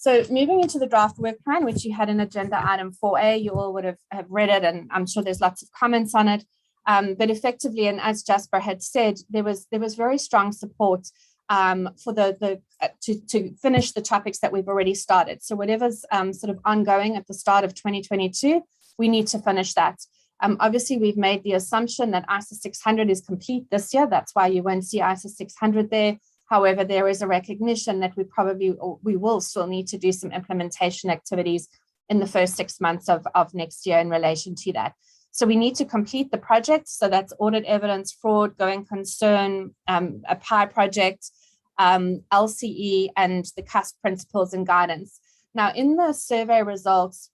So moving into the draft work plan, which you had in agenda item 4A, you all would have read it, and I'm sure there's lots of comments on it. But effectively, and as Jasper had said, there was very strong support for to finish the topics that we've already started. So whatever's sort of ongoing at the start of 2022, we need to finish that. Obviously, we've made the assumption that ISA 600 is complete this year. That's why you won't see ISA 600 there. However, there is a recognition that we will still need to do some implementation activities in the first 6 months of next year in relation to that. So we need to complete the project. So that's audit evidence, fraud, going concern, a PI project, LCE, and the CUSP principles and guidance. Now, in the survey results,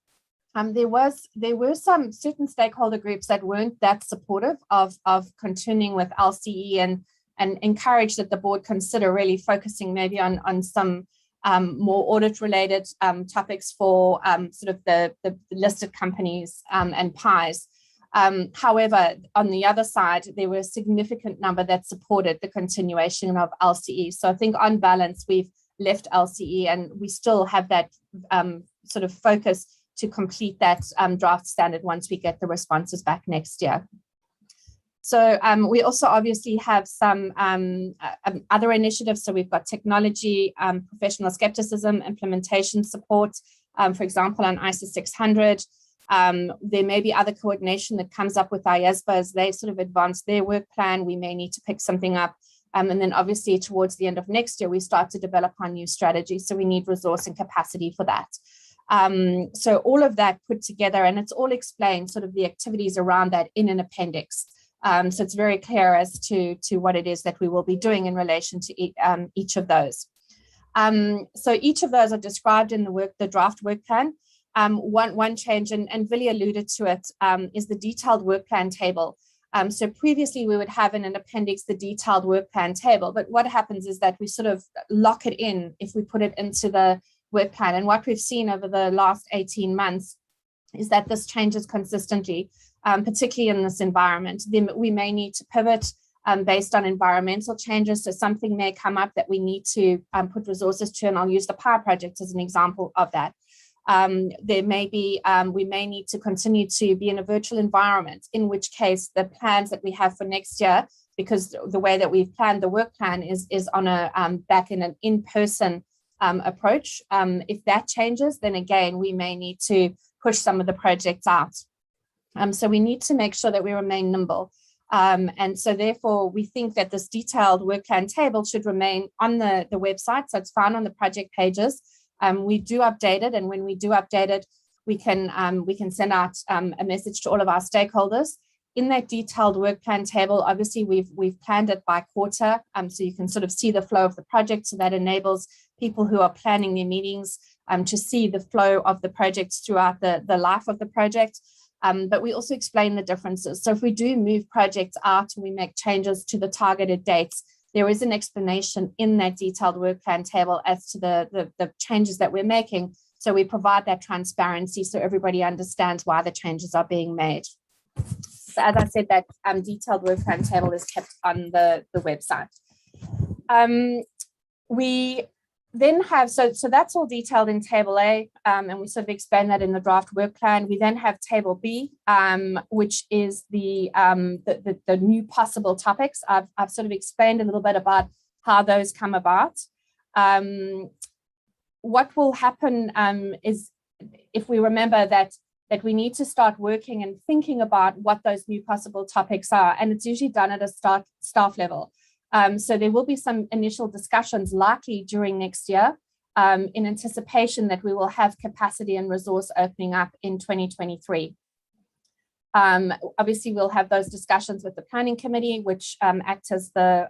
there were some certain stakeholder groups that weren't that supportive of continuing with LCE and encourage that the board consider really focusing maybe on some more audit-related topics for sort of the listed companies and PIs. However, on the other side, there were a significant number that supported the continuation of LCE. So I think on balance, we've left LCE and we still have that sort of focus to complete that draft standard once we get the responses back next year. So we also obviously have some other initiatives. So we've got technology, professional skepticism, implementation support, for example, on ISA 600. There may be other coordination that comes up with IAASB as they sort of advance their work plan. We may need to pick something up. And then obviously towards the end of next year, we start to develop our new strategy. So we need resource and capacity for that. So all of that put together, and it's all explained sort of the activities around that in an appendix. So it's very clear as to what it is that we will be doing in relation to each of those. So each of those are described in the draft work plan. One change, and Villy alluded to it, is the detailed work plan table. So previously we would have in an appendix the detailed work plan table, but what happens is that we sort of lock it in if we put it into the work plan. And what we've seen over the last 18 months is that this changes consistently, particularly in this environment. Then we may need to pivot based on environmental changes. So something may come up that we need to put resources to, and I'll use the power project as an example of that. There may be, we may need to continue to be in a virtual environment, in which case the plans that we have for next year, because the way that we've planned the work plan is on a back in an in-person approach. If that changes, then again, we may need to push some of the projects out. So we need to make sure that we remain nimble. And so therefore, we think that this detailed work plan table should remain on the website. So it's found on the project pages. We do update it, and when we do update it, we can send out a message to all of our stakeholders. In that detailed work plan table, obviously we've planned it by quarter, so you can sort of see the flow of the project. So that enables people who are planning their meetings to see the flow of the projects throughout the life of the project. But we also explain the differences. So if we do move projects out and we make changes to the targeted dates, there is an explanation in that detailed work plan table as to the changes that we're making. So we provide that transparency so everybody understands why the changes are being made. So as I said, that detailed work plan table is kept on the website. We then have, so that's all detailed in table A, and we sort of explain that in the draft work plan. We then have table B, which is the new possible topics. I've sort of explained a little bit about how those come about. What will happen is, if we remember that we need to start working and thinking about what those new possible topics are, and it's usually done at a staff level. So there will be some initial discussions likely during next year in anticipation that we will have capacity and resource opening up in 2023. Obviously, we'll have those discussions with the planning committee, which acts as the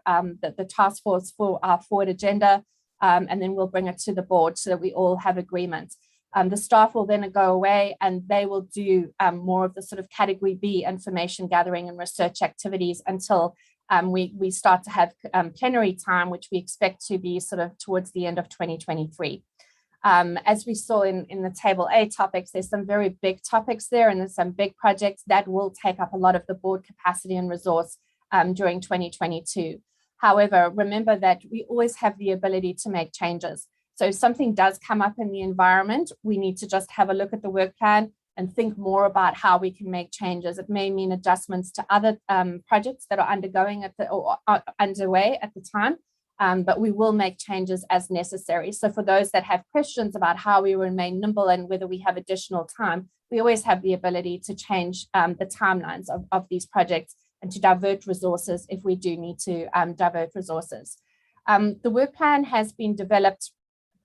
task force for our forward agenda, and then we'll bring it to the board so that we all have agreement. The staff will then go away and they will do more of the sort of category B information gathering and research activities until we start to have plenary time, which we expect to be sort of towards the end of 2023. As we saw in the table A topics, there's some very big topics there, and there's some big projects that will take up a lot of the board capacity and resource during 2022. However, remember that we always have the ability to make changes. So if something does come up in the environment, we need to just have a look at the work plan and think more about how we can make changes. It may mean adjustments to other projects that are underway at the time, but we will make changes as necessary. So for those that have questions about how we remain nimble and whether we have additional time, we always have the ability to change the timelines of these projects and to divert resources if we do need to divert resources. The work plan has been developed,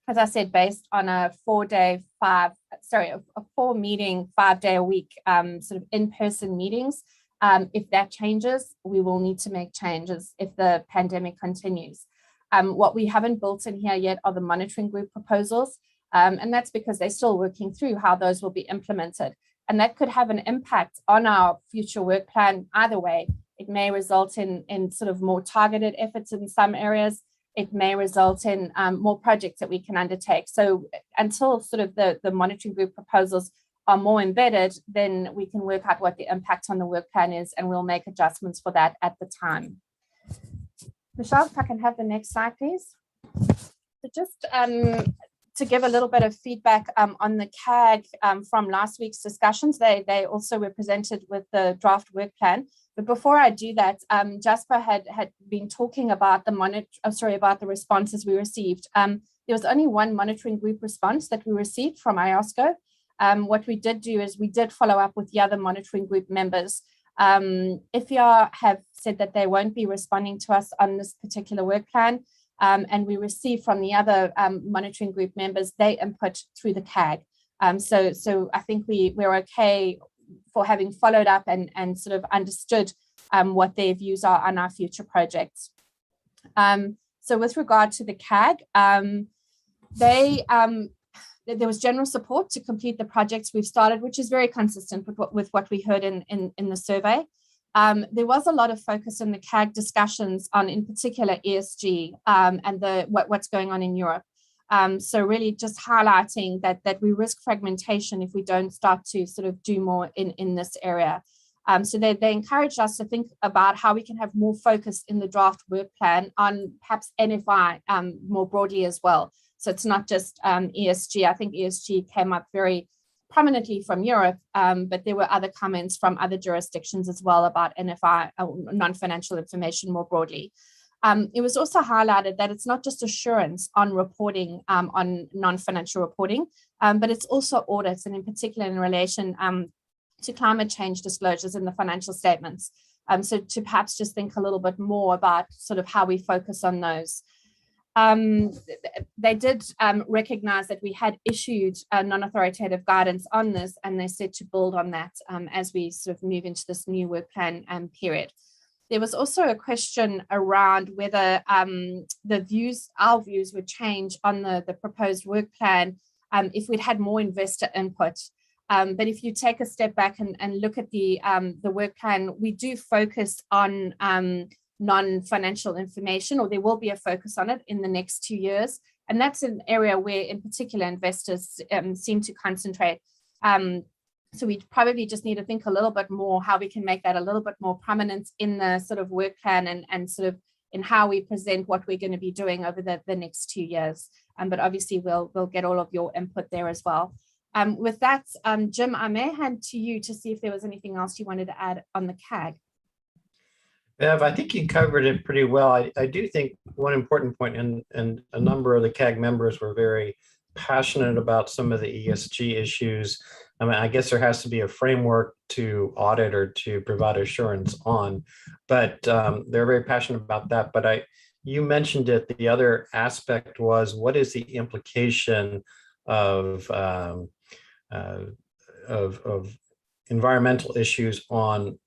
as I said, based on a 4-meeting, 5-day-a-week sort of in-person meetings. If that changes, we will need to make changes if the pandemic continues. What we haven't built in here yet are the monitoring group proposals, and that's because they're still working through how those will be implemented. And that could have an impact on our future work plan either way. It may result in sort of more targeted efforts in some areas. It may result in more projects that we can undertake. So until sort of the monitoring group proposals are more embedded, then we can work out what the impact on the work plan is, and we'll make adjustments for that at the time. Michelle, if I can have the next slide, please. So just to give a little bit of feedback on the CAG from last week's discussions, they also were presented with the draft work plan. But before I do that, Jasper had been talking about the responses we received. There was only one monitoring group response that we received from IAASB. What we did do is we did follow up with the other monitoring group members. IFIA have said that they won't be responding to us on this particular work plan, and we received from the other monitoring group members their input through the CAG. So I think we're okay for having followed up and sort of understood what their views are on our future projects. So with regard to the CAG, there was general support to complete the projects we've started, which is very consistent with what we heard in the survey. There was a lot of focus in the CAG discussions on, in particular, ESG and what's going on in Europe. So really just highlighting that we risk fragmentation if we don't start to sort of do more in this area. So they encouraged us to think about how we can have more focus in the draft work plan on perhaps NFI more broadly as well. So it's not just ESG. I think ESG came up very prominently from Europe, but there were other comments from other jurisdictions as well about NFI, non-financial information more broadly. It was also highlighted that it's not just assurance on reporting, on non-financial reporting, but it's also audits, and in particular in relation to climate change disclosures in the financial statements. So to perhaps just think a little bit more about sort of how we focus on those. They did recognize that we had issued non-authoritative guidance on this, and they said to build on that as we sort of move into this new work plan period. There was also a question around whether our views would change on the proposed work plan if we'd had more investor input. But if you take a step back and look at the work plan, we do focus on non-financial information, or there will be a focus on it in the next 2 years. And that's an area where, in particular, investors seem to concentrate. So we probably just need to think a little bit more how we can make that a little bit more prominent in the sort of work plan and sort of in how we present what we're going to be doing over the next 2 years. But obviously we'll get all of your input there as well. With that, Jim, I may hand to you to see if there was anything else you wanted to add on the CAG. Bev, I think you covered it pretty well. I do think one important point, and a number of the CAG members were very passionate about some of the ESG issues. I mean, I guess there has to be a framework to audit or to provide assurance on, but they're very passionate about that. But you mentioned it, the other aspect was, what is the implication of environmental issues on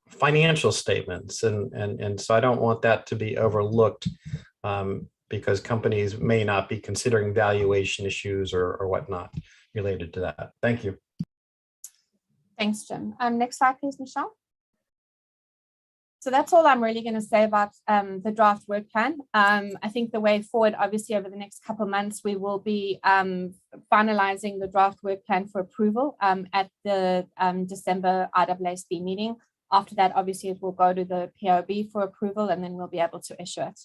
financial statements, and so I don't want that to be overlooked because companies may not be considering valuation issues or whatnot related to that. Thank you. Thanks, Jim. Next slide, please, Michelle. So that's all I'm really going to say about the draft work plan. I think the way forward, obviously, over the next couple of months, we will be finalizing the draft work plan for approval at the December IAASB meeting. After that, obviously, it will go to the POB for approval, and then we'll be able to issue it.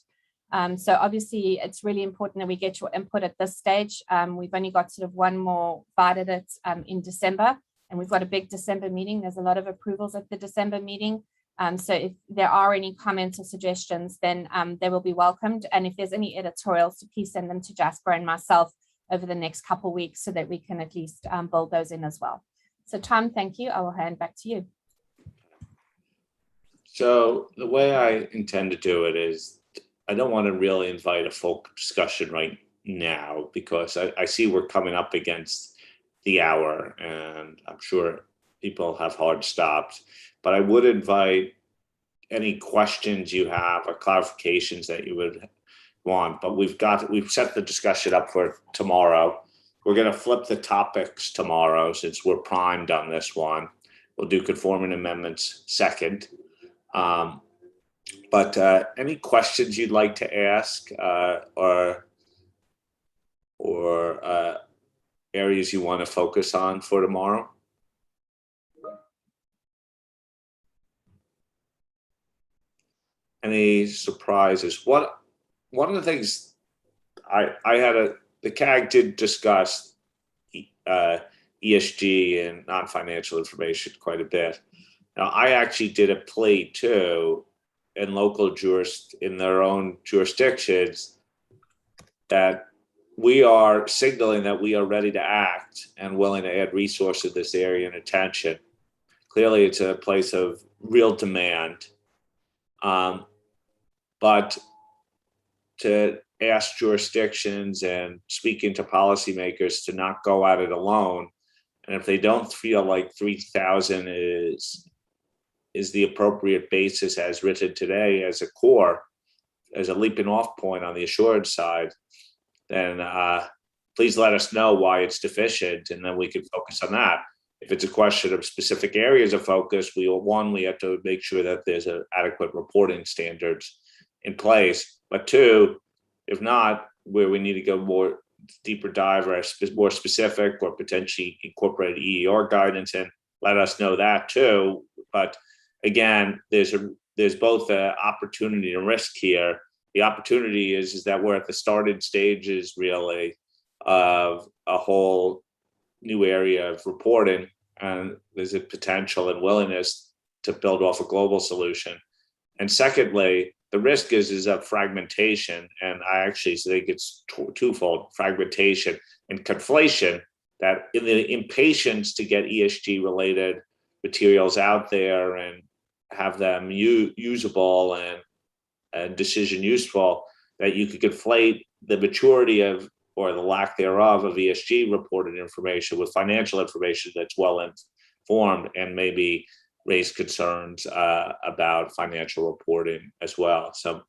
So obviously, it's really important that we get your input at this stage. We've only got sort of one more bite at it in December, and we've got a big December meeting. There's a lot of approvals at the December meeting. So if there are any comments or suggestions, then they will be welcomed. And if there's any editorials, please send them to Jasper and myself over the next couple of weeks so that we can at least build those in as well. So Tom, thank you. I will hand back to you. So the way I intend to do it is, I don't want to really invite a full discussion right now because I see we're coming up against the hour and I'm sure people have hard stops, but I would invite any questions you have or clarifications that you would want, but we've set the discussion up for tomorrow. We're going to flip the topics tomorrow since we're primed on this one. We'll do conforming amendments second. But any questions you'd like to ask or areas you want to focus on for tomorrow? Any surprises? One of the things the CAG did discuss ESG and non-financial information quite a bit. Now, I actually did a plea too in in their own jurisdictions that we are signaling that we are ready to act and willing to add resources to this area and attention. Clearly, it's a place of real demand. But to ask jurisdictions and speaking to policymakers to not go at it alone, and if they don't feel like 3,000 is the appropriate basis as written today as a core, as a leaping off point on the assurance side, then please let us know why it's deficient, and then we can focus on that. If it's a question of specific areas of focus, we have to make sure that there's adequate reporting standards in place. But two, if not, where we need to go more deeper dive or more specific or potentially incorporate EER guidance in, let us know that too. But again, there's both an opportunity and risk here. The opportunity is that we're at the starting stages really of a whole new area of reporting, and there's a potential and willingness to build off a global solution. And secondly, the risk is of fragmentation, and I actually think it's twofold: fragmentation and conflation. That in the impatience to get ESG related materials out there and have them usable and decision useful, that you could conflate the maturity of or the lack thereof of ESG reported information with financial information that's well informed and maybe raise concerns about financial reporting as well. So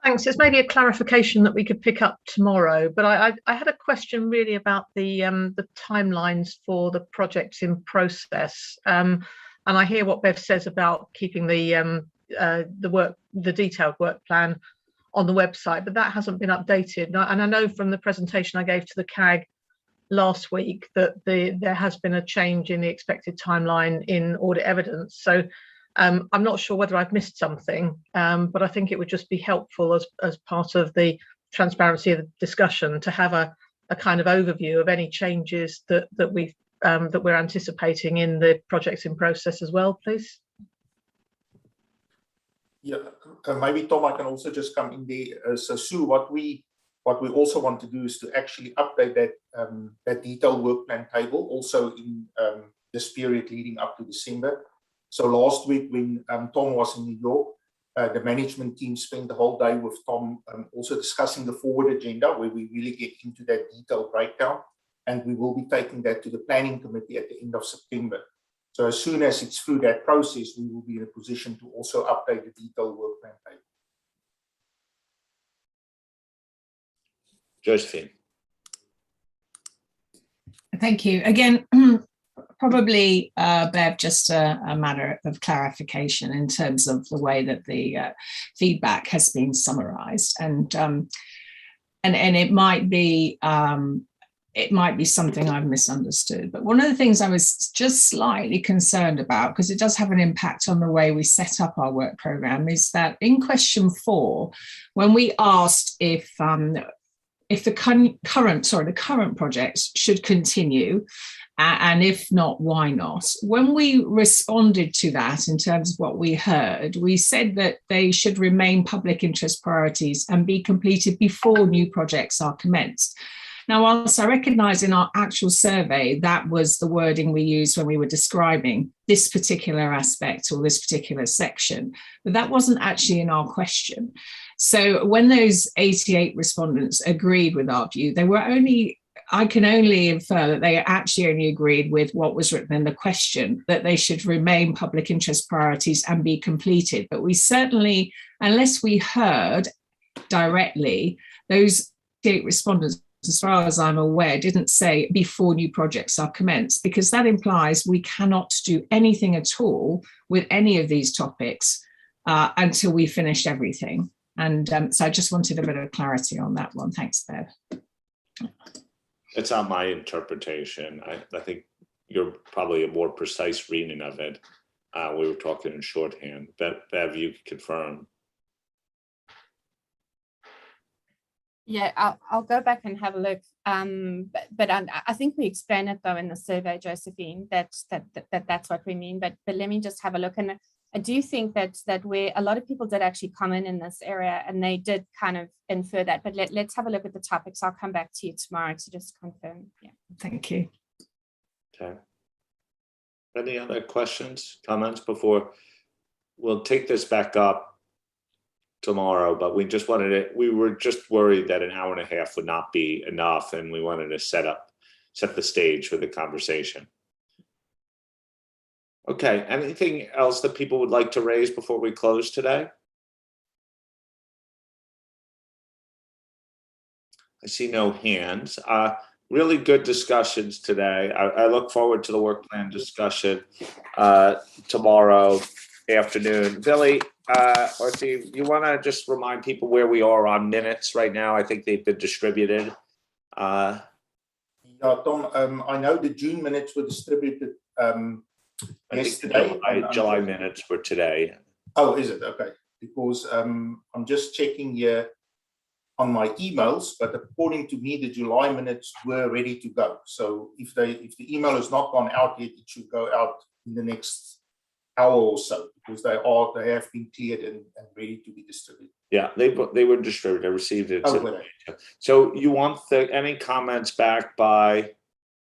thanks. There's maybe a clarification that we could pick up tomorrow, but I had a question really about the timelines for the projects in process. And I hear what Bev says about keeping the detailed work plan on the website, but that hasn't been updated. And I know from the presentation I gave to the CAG last week that there has been a change in the expected timeline in audit evidence. So I'm not sure whether I've missed something, but I think it would just be helpful as part of the transparency of the discussion to have a kind of overview of any changes that we're anticipating in the projects in process as well, please. Yeah, maybe Tom, I can also just come in there. So Sue, what we also want to do is to actually update that detailed work plan table also in this period leading up to December. So last week when Tom was in New York, the management team spent the whole day with Tom also discussing the forward agenda, where we really get into that detailed breakdown, and we will be taking that to the planning committee at the end of September. So as soon as it's through that process, we will be in a position to also update the detailed work plan table. Josephine. Thank you. Again, probably, Bev, just a matter of clarification in terms of the way that the feedback has been summarized. And it might be something I've misunderstood. But one of the things I was just slightly concerned about, because it does have an impact on the way we set up our work program, is that in question 4, when we asked if the current projects should continue, and if not, why not? When we responded to that in terms of what we heard, we said that they should remain public interest priorities and be completed before new projects are commenced. Now, whilst I recognise in our actual survey, that was the wording we used when we were describing this particular aspect or this particular section, but that wasn't actually in our question. So when those 88 respondents agreed with our view, I can only infer that they actually only agreed with what was written in the question, that they should remain public interest priorities and be completed. But we certainly, unless we heard directly, those 88 respondents, as far as I'm aware, didn't say before new projects are commenced, because that implies we cannot do anything at all with any of these topics until we finished everything. And so I just wanted a bit of clarity on that one. Thanks, Bev. It's not my interpretation. I think you're probably a more precise reading of it. We were talking in shorthand. Bev, you confirm. Yeah, I'll go back and have a look. But I think we explained it though in the survey, Josephine, that's what we mean. But let me just have a look. And I do think that where a lot of people did actually comment in this area, and they did kind of infer that. But let's have a look at the topics. I'll come back to you tomorrow to just confirm. Yeah. Thank you. Okay. Any other questions, comments before we'll take this back up tomorrow? But we were just worried that an hour and a half would not be enough, and we wanted to set the stage for the conversation. Okay, anything else that people would like to raise before we close today? I see no hands. Really good discussions today. I look forward to the work plan discussion tomorrow afternoon. Billy or Steve, you want to just remind people where we are on minutes right now? I think they've been distributed. Yeah, Tom, I know the June minutes were distributed yesterday. July minutes for today. Oh, is it? Okay. Because I'm just checking here on my emails, but according to me, the July minutes were ready to go. So if the email has not gone out yet, it should go out in the next hour or so, because they have been cleared and ready to be distributed. Yeah, they were distributed. I received it. Okay. So you want any comments back by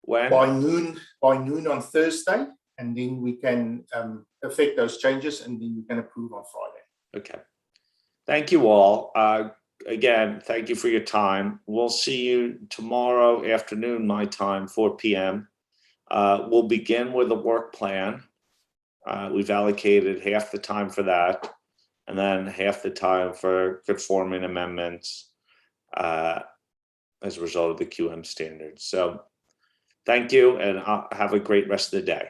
when? By noon on Thursday, and then we can affect those changes, and then we can approve on Friday. Okay. Thank you all. Again, thank you for your time. We'll see you tomorrow afternoon, my time, 4 p.m. We'll begin with a work plan. We've allocated half the time for that, and then half the time for conforming amendments as a result of the QM standards. So thank you, and have a great rest of the day.